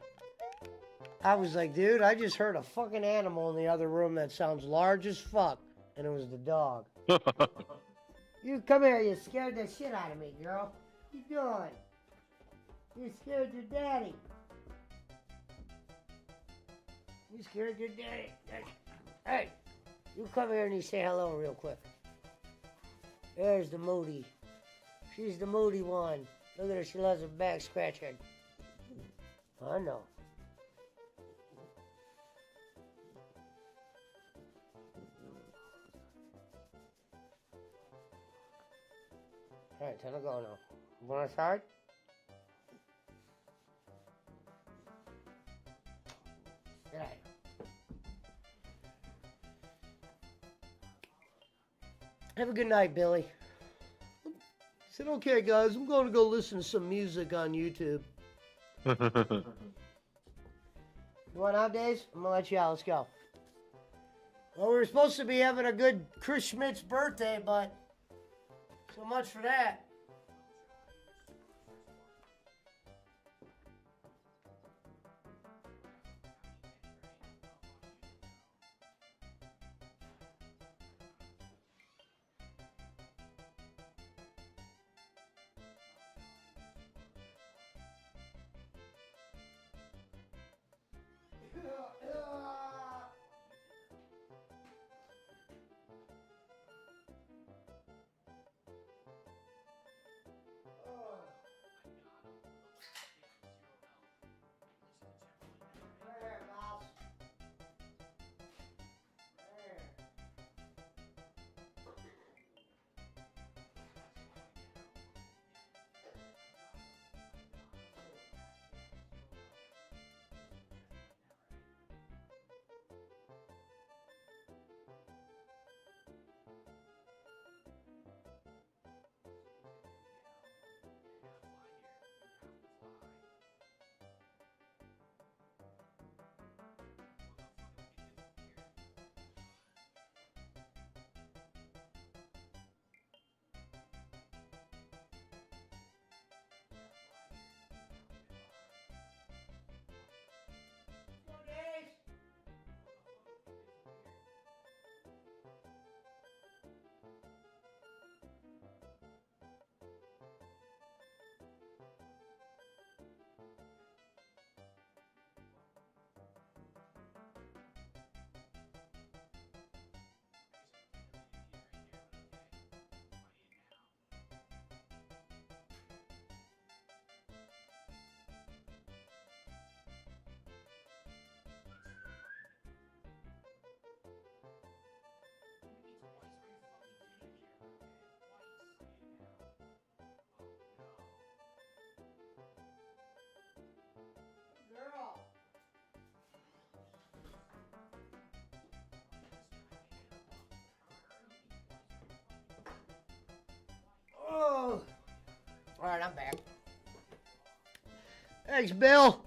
I was like, dude, I just heard a fucking animal in the other room that sounds large as fuck. And it was the dog. You come here, you scared the shit out of me, girl. What you doing? You scared your daddy. You scared your daddy. Hey, you come here and you say hello real quick. There's the moody. She's the moody one. Look at her, she loves her back scratching. I know. Alright, time to go now. You want to start? Have a good night, Billy. I said, okay, guys, I'm going to go listen to some music on YouTube. You want out, Days? I'm going to let you out. Let's go. Well, we were supposed to be having a good Chris Schmidts birthday, but so much for that. Oh. All right, I'm back. Thanks, Bill.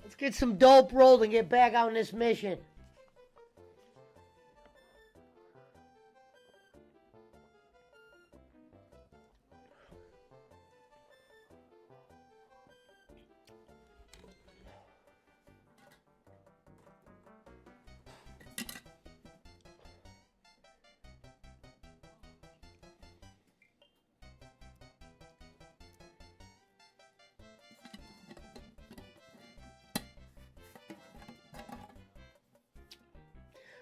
Let's get some dope rolled and get back on this mission.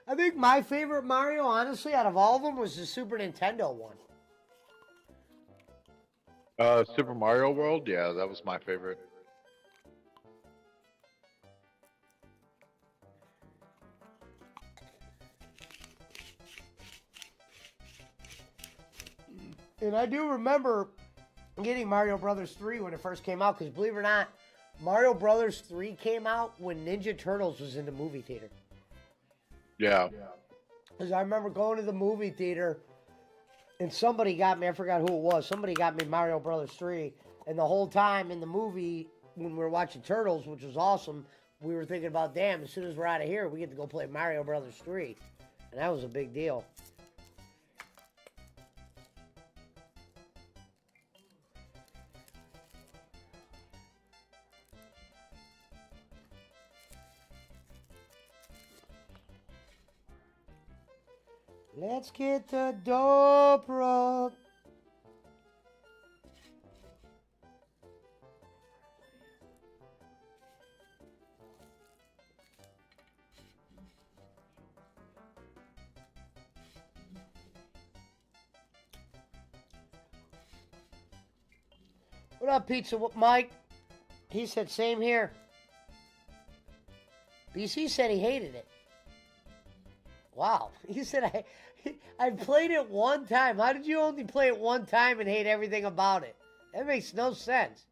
I think my favorite Mario, honestly, out of all of them, was the Super Nintendo one. Super Mario World, yeah, that was my favorite. And I do remember getting Mario Brothers 3 when it first came out, because believe it or not, Mario Brothers 3 came out when Ninja Turtles was in the movie theater. Yeah. Because I remember going to the movie theater, and somebody got me, I forgot who it was, somebody got me Mario Brothers 3, and the whole time in the movie, when we were watching Turtles, which was awesome, we were thinking about, damn, as soon as we're out of here, we get to go play Mario Brothers 3. And that was a big deal. Let's get the dope rolled. What up, Pizza Mike? He said, same here. BC said he hated it. Wow. He said, I played it one time. How did you only play it one time and hate everything about it? That makes no sense.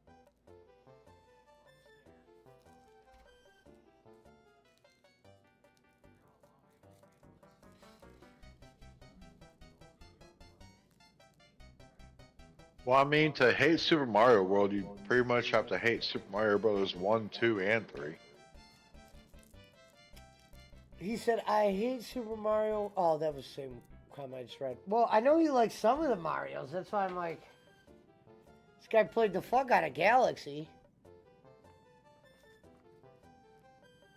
Well, I mean, to hate Super Mario World, you pretty much have to hate Super Mario Brothers 1, 2, and 3. He said, I hate Super Mario. Oh, that was the same comment I just read. Well, I know he likes some of the Marios. That's why I'm like, this guy played the fuck out of Galaxy.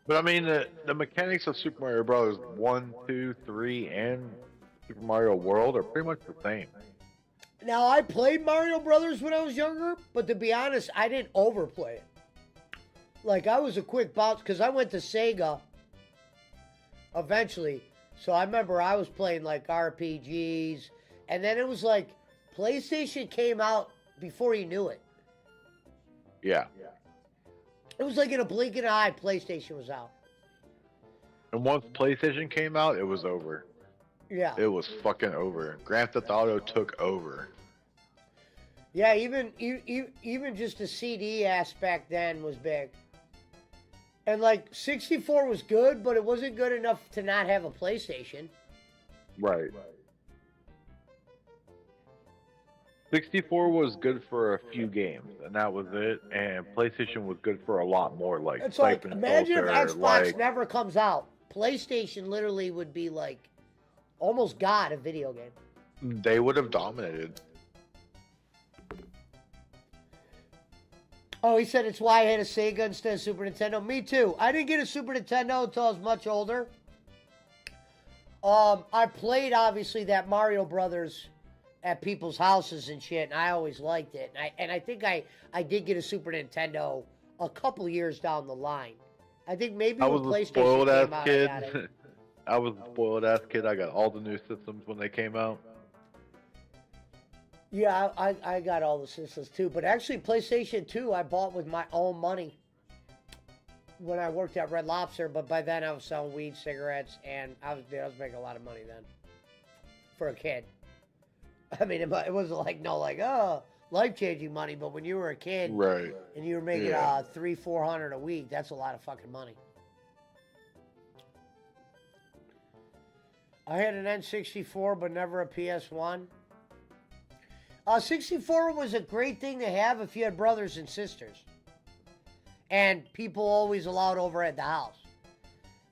But I mean, the mechanics of Super Mario Brothers 1, 2, 3, and Super Mario World are pretty much the same. Now, I played Mario Brothers when I was younger, but to be honest, I didn't overplay it. Like, I was a quick bounce, because I went to Sega eventually. So I remember I was playing, like, RPGs, and then it was like, PlayStation came out before you knew it. Yeah. It was like in a blink of an eye, PlayStation was out. And once PlayStation came out, it was over. Yeah. It was fucking over. Grand Theft Auto took over. Yeah, even just the CD aspect then was big. And like 64 was good, but it wasn't good enough to not have a PlayStation. Right. 64 was good for a few games, and that was it. And PlayStation was good for a lot more. Like, it's like, Siphon imagine Filter, if Xbox like, never comes out. PlayStation literally would be like almost God of video game. They would have dominated. Oh, he said it's why I had a Sega instead of Super Nintendo. Me too. I didn't get a Super Nintendo until I was much older. I played, obviously, that Mario Brothers at people's houses and shit, and I always liked it. And I think I did get a Super Nintendo a couple years down the line. I think maybe when PlayStation came out, I got it. I was a spoiled ass kid. I got all the new systems when they came out. Yeah, I got all the systems too. But actually, PlayStation 2 I bought with my own money when I worked at Red Lobster. But by then I was selling weed, cigarettes, and I was making a lot of money then for a kid. I mean, it wasn't like life-changing money. But when you were a kid, right, and you were making $300-400 a week, that's a lot of fucking money. I had an N64, but never a PS1. 64 was a great thing to have if you had brothers and sisters. And people always allowed over at the house.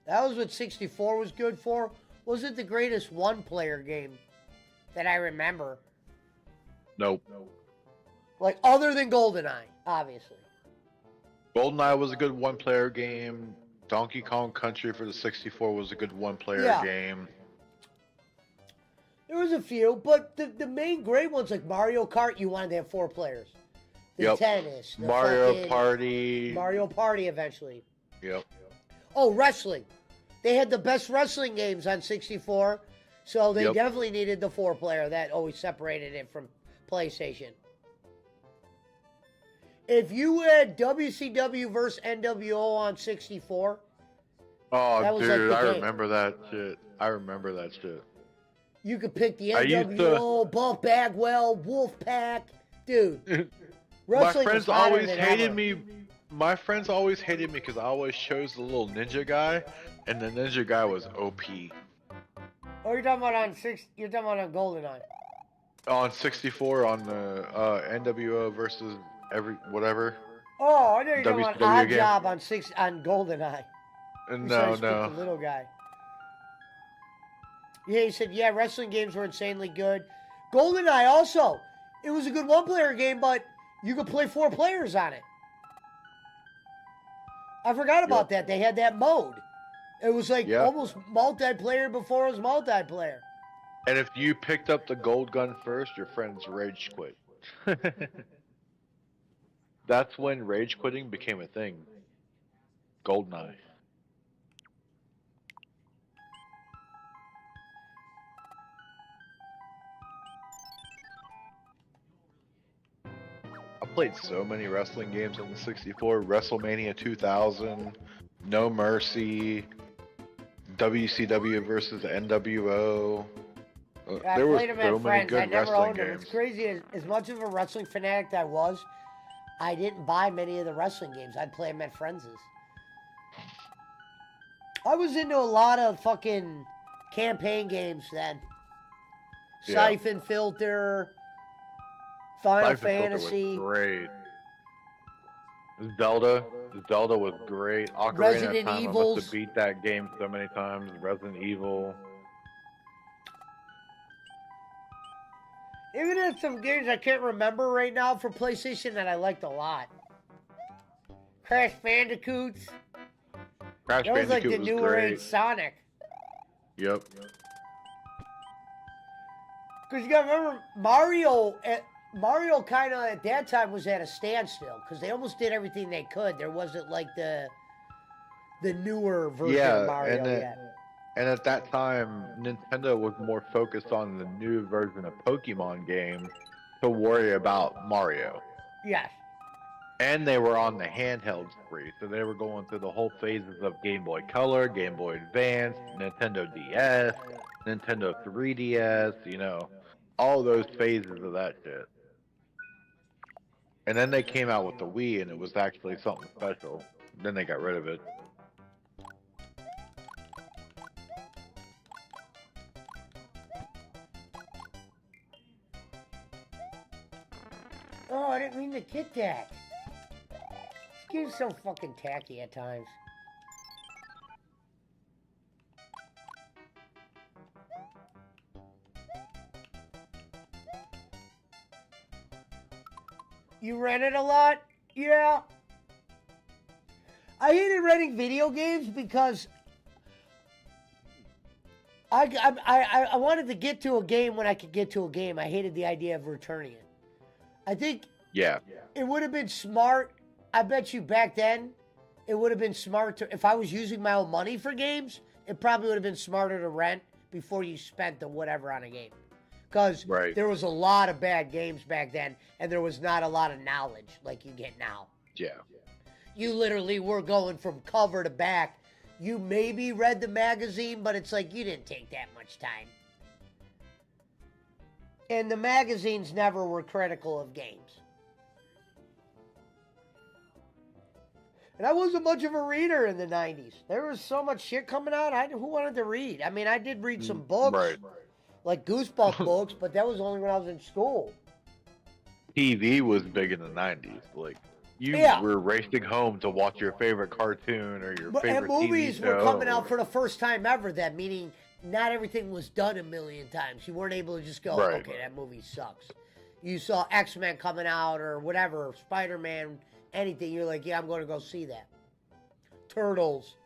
That was what 64 was good for. Wasn't the greatest one-player game that I remember. Nope. Like, other than GoldenEye, obviously. GoldenEye was a good one-player game. Donkey Kong Country for the 64 was a good one-player game. There was a few, but the main great ones like Mario Kart, you wanted to have 4 players. The tennis. The Mario Party. Mario Party eventually. Yep. Oh, wrestling. They had the best wrestling games on 64, so they definitely needed the 4-player. That always separated it from PlayStation. If you had WCW versus NWO on 64... Oh, dude, I remember that shit. You could pick the NWO, Buff Bagwell, Wolfpack. Dude, wrestling was hotter than ever. My friends always hated me because I always chose the little ninja guy, and the ninja guy was OP. Oh, you're talking about on GoldenEye. On 64, on the NWO versus whatever. Oh, I know you're talking about Odd game. Job on GoldenEye. No. The little guy. Yeah, he said, wrestling games were insanely good. GoldenEye also. It was a good one-player game, but you could play 4 players on it. I forgot about that. They had that mode. It was like almost multiplayer before it was multiplayer. And if you picked up the gold gun first, your friends rage quit. That's when rage quitting became a thing. GoldenEye. I played so many wrestling games on the 64. WrestleMania 2000, No Mercy, WCW versus NWO. There were so many good wrestling games. It's crazy. As much of a wrestling fanatic I was, I didn't buy many of the wrestling games. I'd play them at friends'. I was into a lot of fucking campaign games then. Siphon Filter, Final Life is Filter Fantasy. was great. Zelda was great. Ocarina Resident of Time, I Evils. must have beat that game so many times. Resident Evil. Even in some games I can't remember right now for PlayStation that I liked a lot. Crash Bandicoots. Crash That was like Bandicoot the was newer great. age Sonic. Yep. Because you gotta remember, Mario kind of at that time was at a standstill because they almost did everything they could. There wasn't like the newer version of Mario yet. And at that time, Nintendo was more focused on the new version of Pokemon game to worry about Mario. Yes. And they were on the handheld spree, so they were going through the whole phases of Game Boy Color, Game Boy Advance, Nintendo DS, Nintendo 3DS, you know, all those phases of that shit. And then they came out with the Wii, and it was actually something special. Then they got rid of it. Oh, I didn't mean to get that. This game's so fucking tacky at times. You rent it a lot? Yeah. I hated renting video games because I wanted to get to a game when I could get to a game. I hated the idea of returning it. I think it would have been smart. I bet you back then it would have been smart to, if I was using my own money for games, it probably would have been smarter to rent before you spent the whatever on a game. Because there was a lot of bad games back then, and there was not a lot of knowledge like you get now. Yeah. You literally were going from cover to back. You maybe read the magazine, but it's like you didn't take that much time. And the magazines never were critical of games. And I wasn't much of a reader in the 90s. There was so much shit coming out. Who wanted to read? I mean, I did read some books. Like Goosebump books, but that was only when I was in school. TV was big in the 90s. Like, you were racing home to watch your favorite cartoon or your favorite and movies TV show. were coming out for the first time ever then, meaning not everything was done a million times. You weren't able to just go, okay, that movie sucks. You saw X-Men coming out or whatever, Spider-Man, anything. You're like, yeah, I'm going to go see that. Turtles.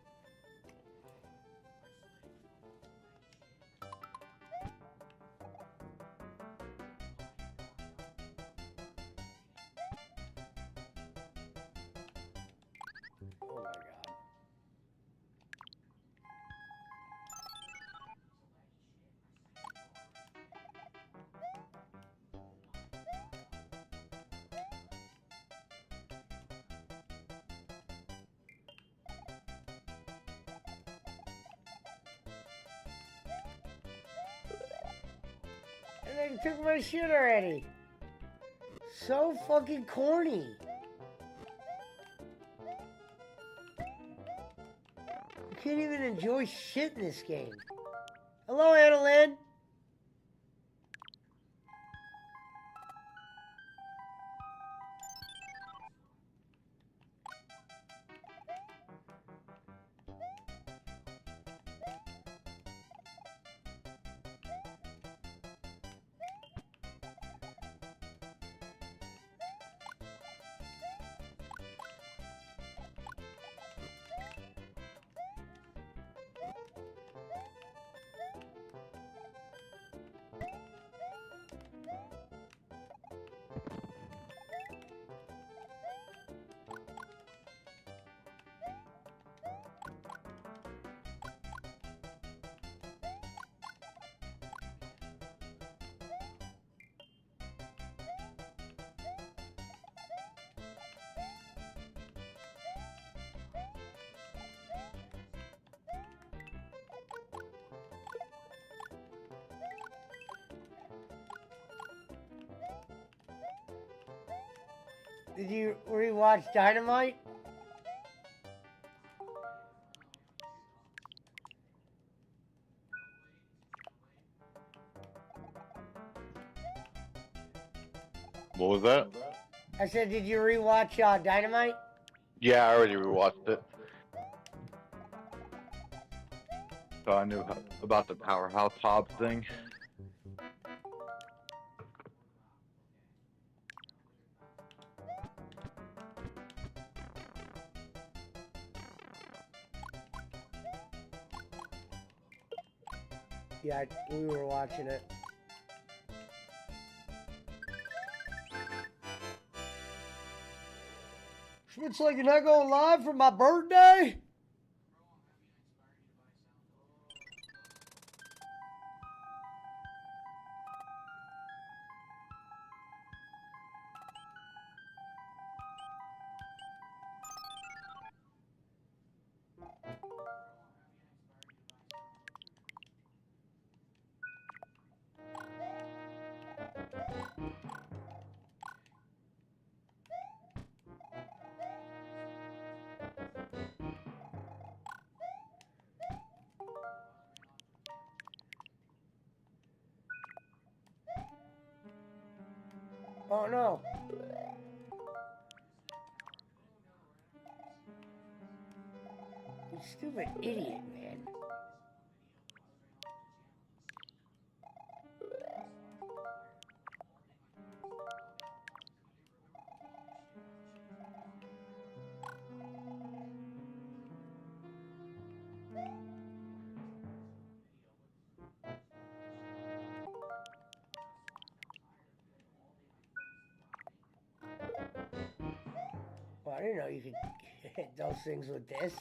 They took my shit already. So fucking corny. You can't even enjoy shit in this game. Hello, Annalyn. Did you rewatch Dynamite? What was that? I said, did you rewatch Dynamite? Yeah, I already rewatched it. So I knew about the Powerhouse Hobbs thing. Yeah, we were watching it. Schmidts like, you're not going live for my birthday? Oh no. You stupid idiot, man. Well, I didn't know you could hit those things with this.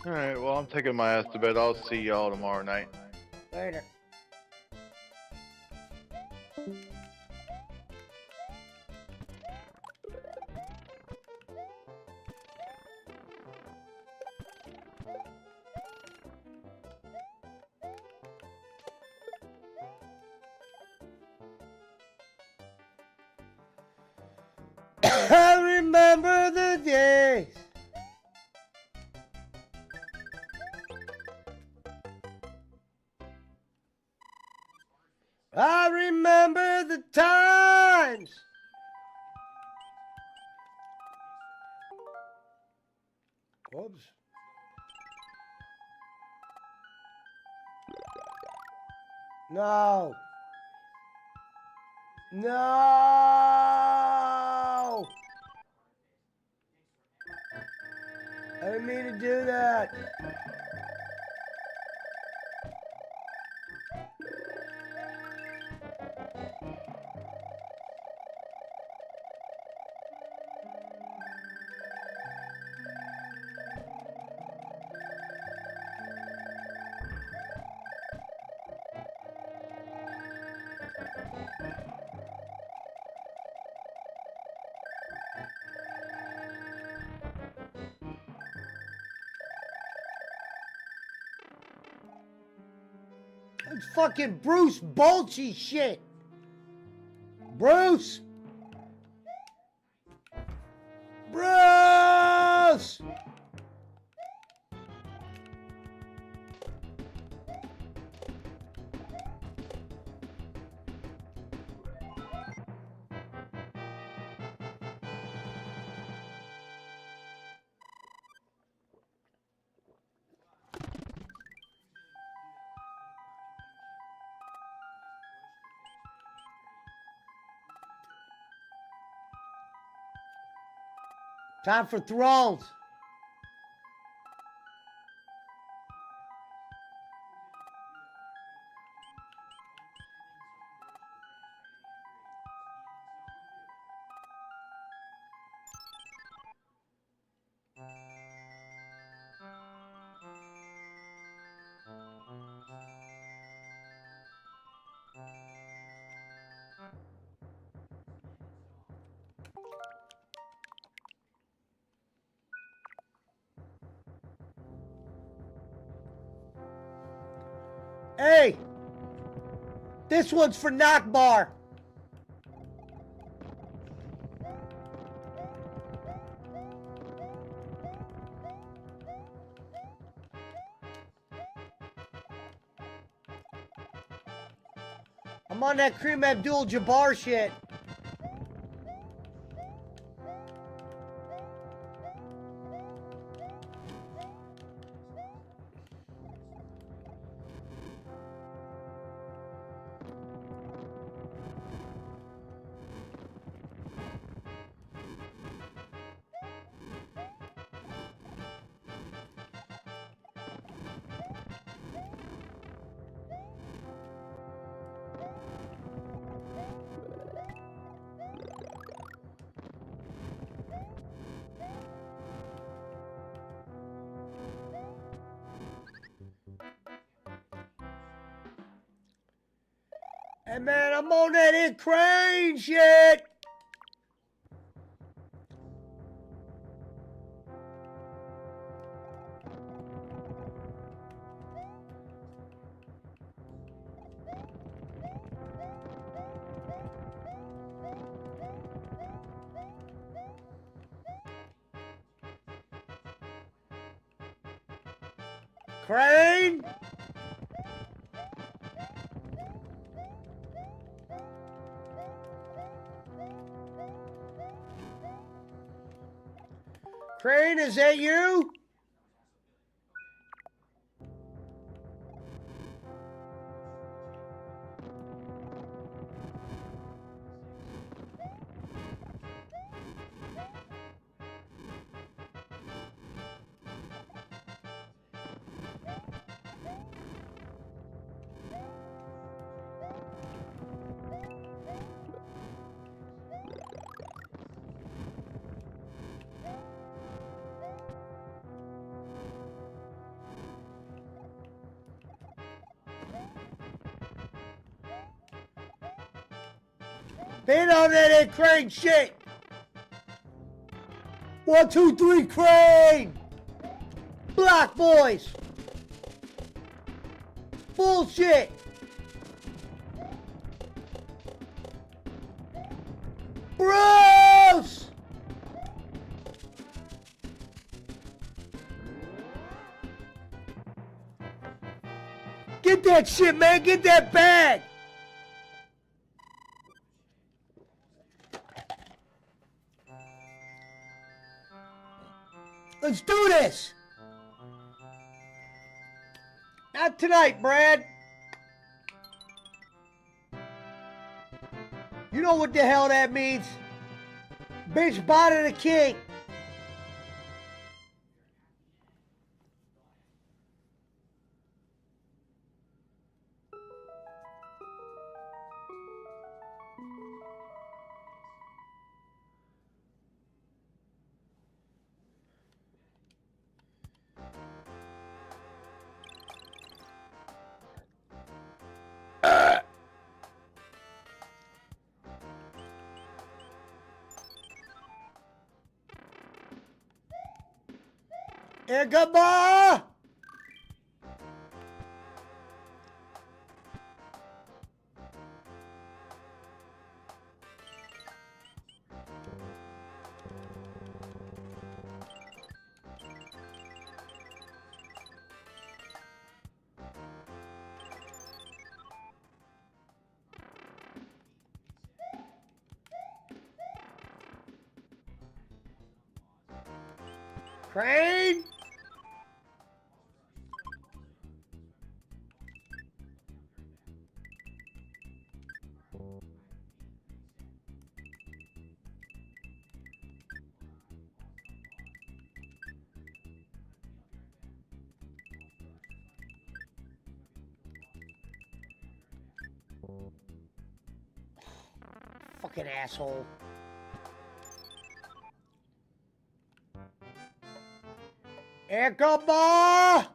Alright, well, I'm taking my ass to bed. I'll see y'all tomorrow night. Later. I remember the days. I remember the times. Whoops. No. No. I didn't mean to do that. It's fucking Bruce Bolchy shit. Bruce. Bruce. Time for Thrones. Hey, this one's for Knockbar. I'm on that Kareem Abdul-Jabbar shit. Hey man, I'm on that Ed Crane shit. Crane? Crane, is that you? Been on that crane shit. 1, 2, 3, crane. Block boys. Bullshit. Bruce. Get that shit, man. Get that bag. Let's do this. Not tonight, Brad. You know what the hell that means? Bitch body the king. Egaba! Crane? Fucking asshole. Ichabod!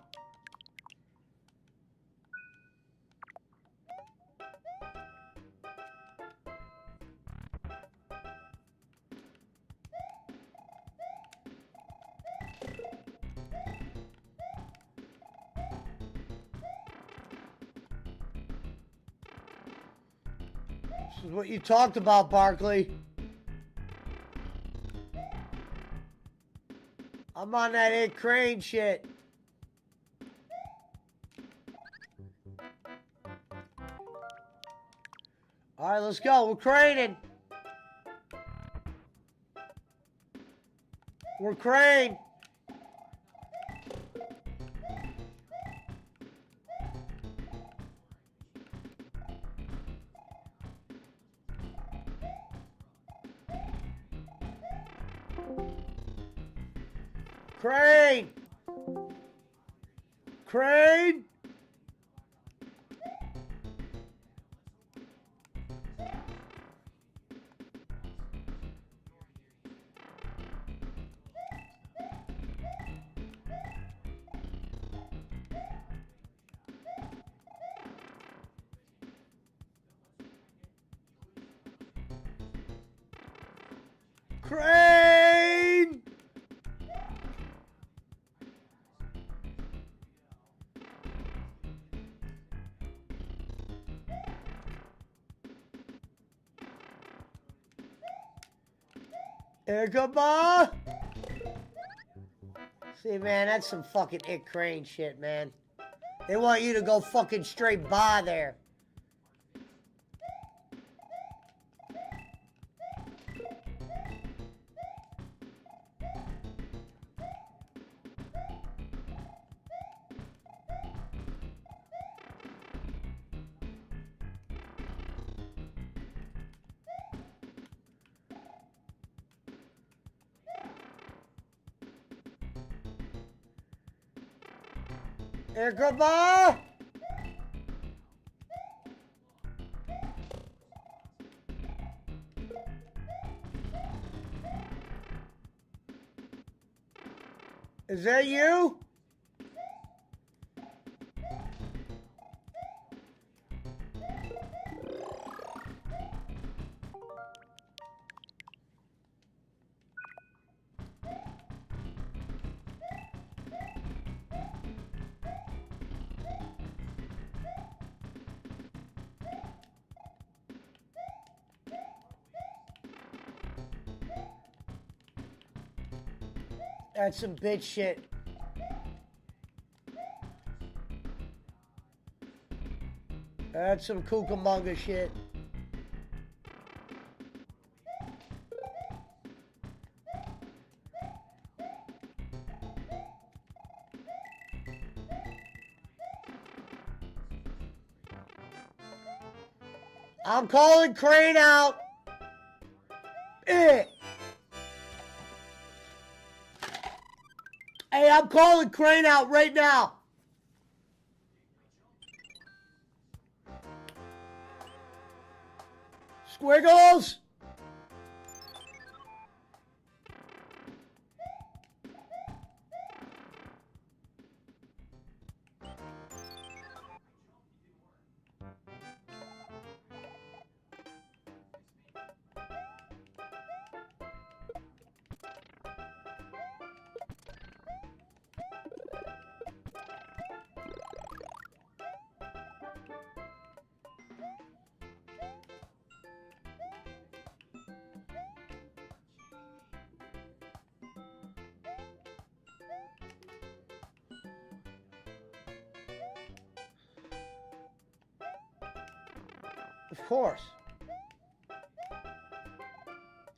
This is what you talked about, Barkley. I'm on that Ed Crane shit. All right, let's go. We're craning. We're crane. Crane! Crane! Crane! Ichabod! See, man, that's some fucking Ick Crane shit, man. They want you to go fucking straight by there. Ichabod! Is that you? That's some bitch shit. That's some kookamonga shit. I'm calling Crane out. Eh. Hey, I'm calling Crane out right now. Squiggles. Of course.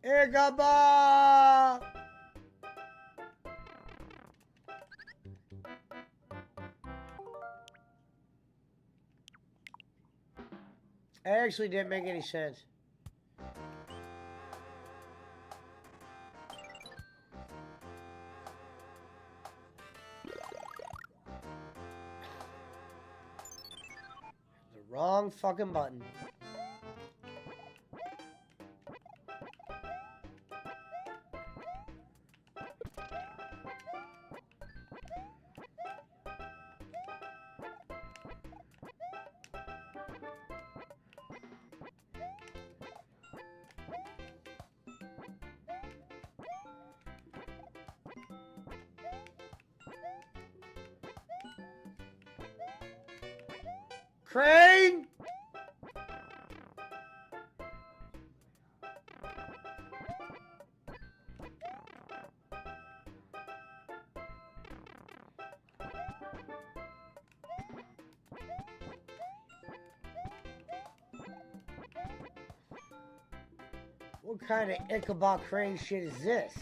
Igaba! Actually didn't make any sense. The wrong fucking button. Crane! What kind of Ichabod Crane shit is this?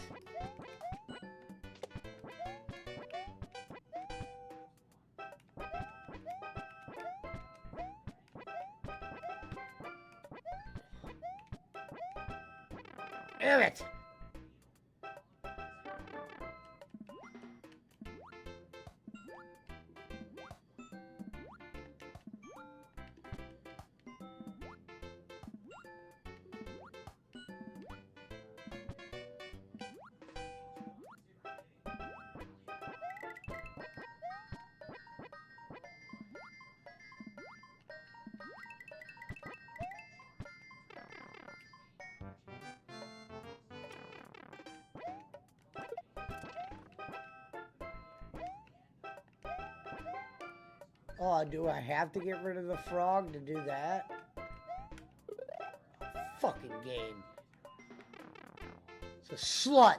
Damn it! Oh, do I have to get rid of the frog to do that? Fucking game. It's a slut.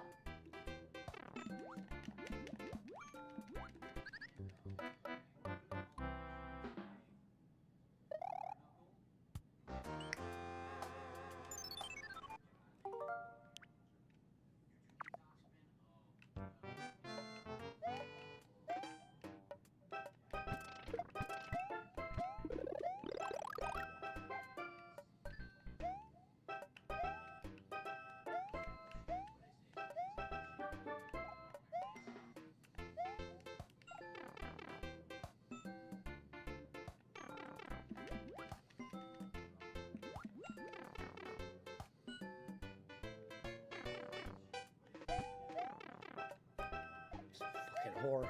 Fucking whore.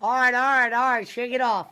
All right. Shake it off.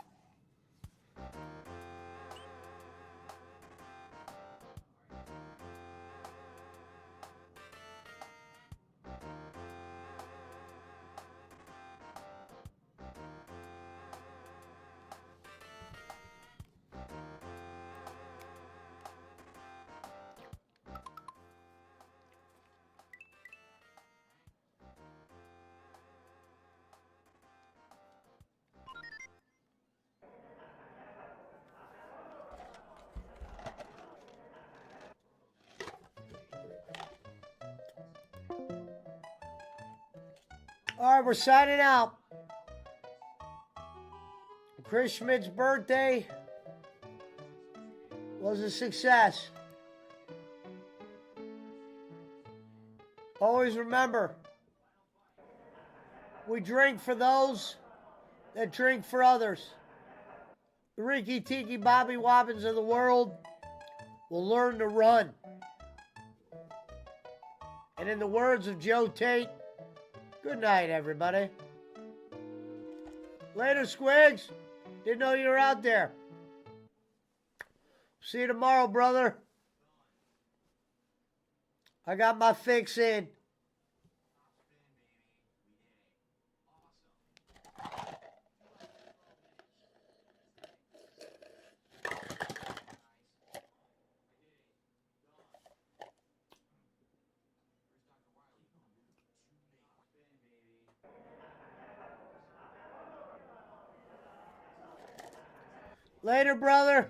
All right, we're signing out. Chris Schmidt's birthday was a success. Always remember, we drink for those that drink for others. The Ricky Tiki Bobby Wobbins of the world will learn to run. And in the words of Joe Tate, good night, everybody. Later, Squigs. Didn't know you were out there. See you tomorrow, brother. I got my fix in. Later, brother.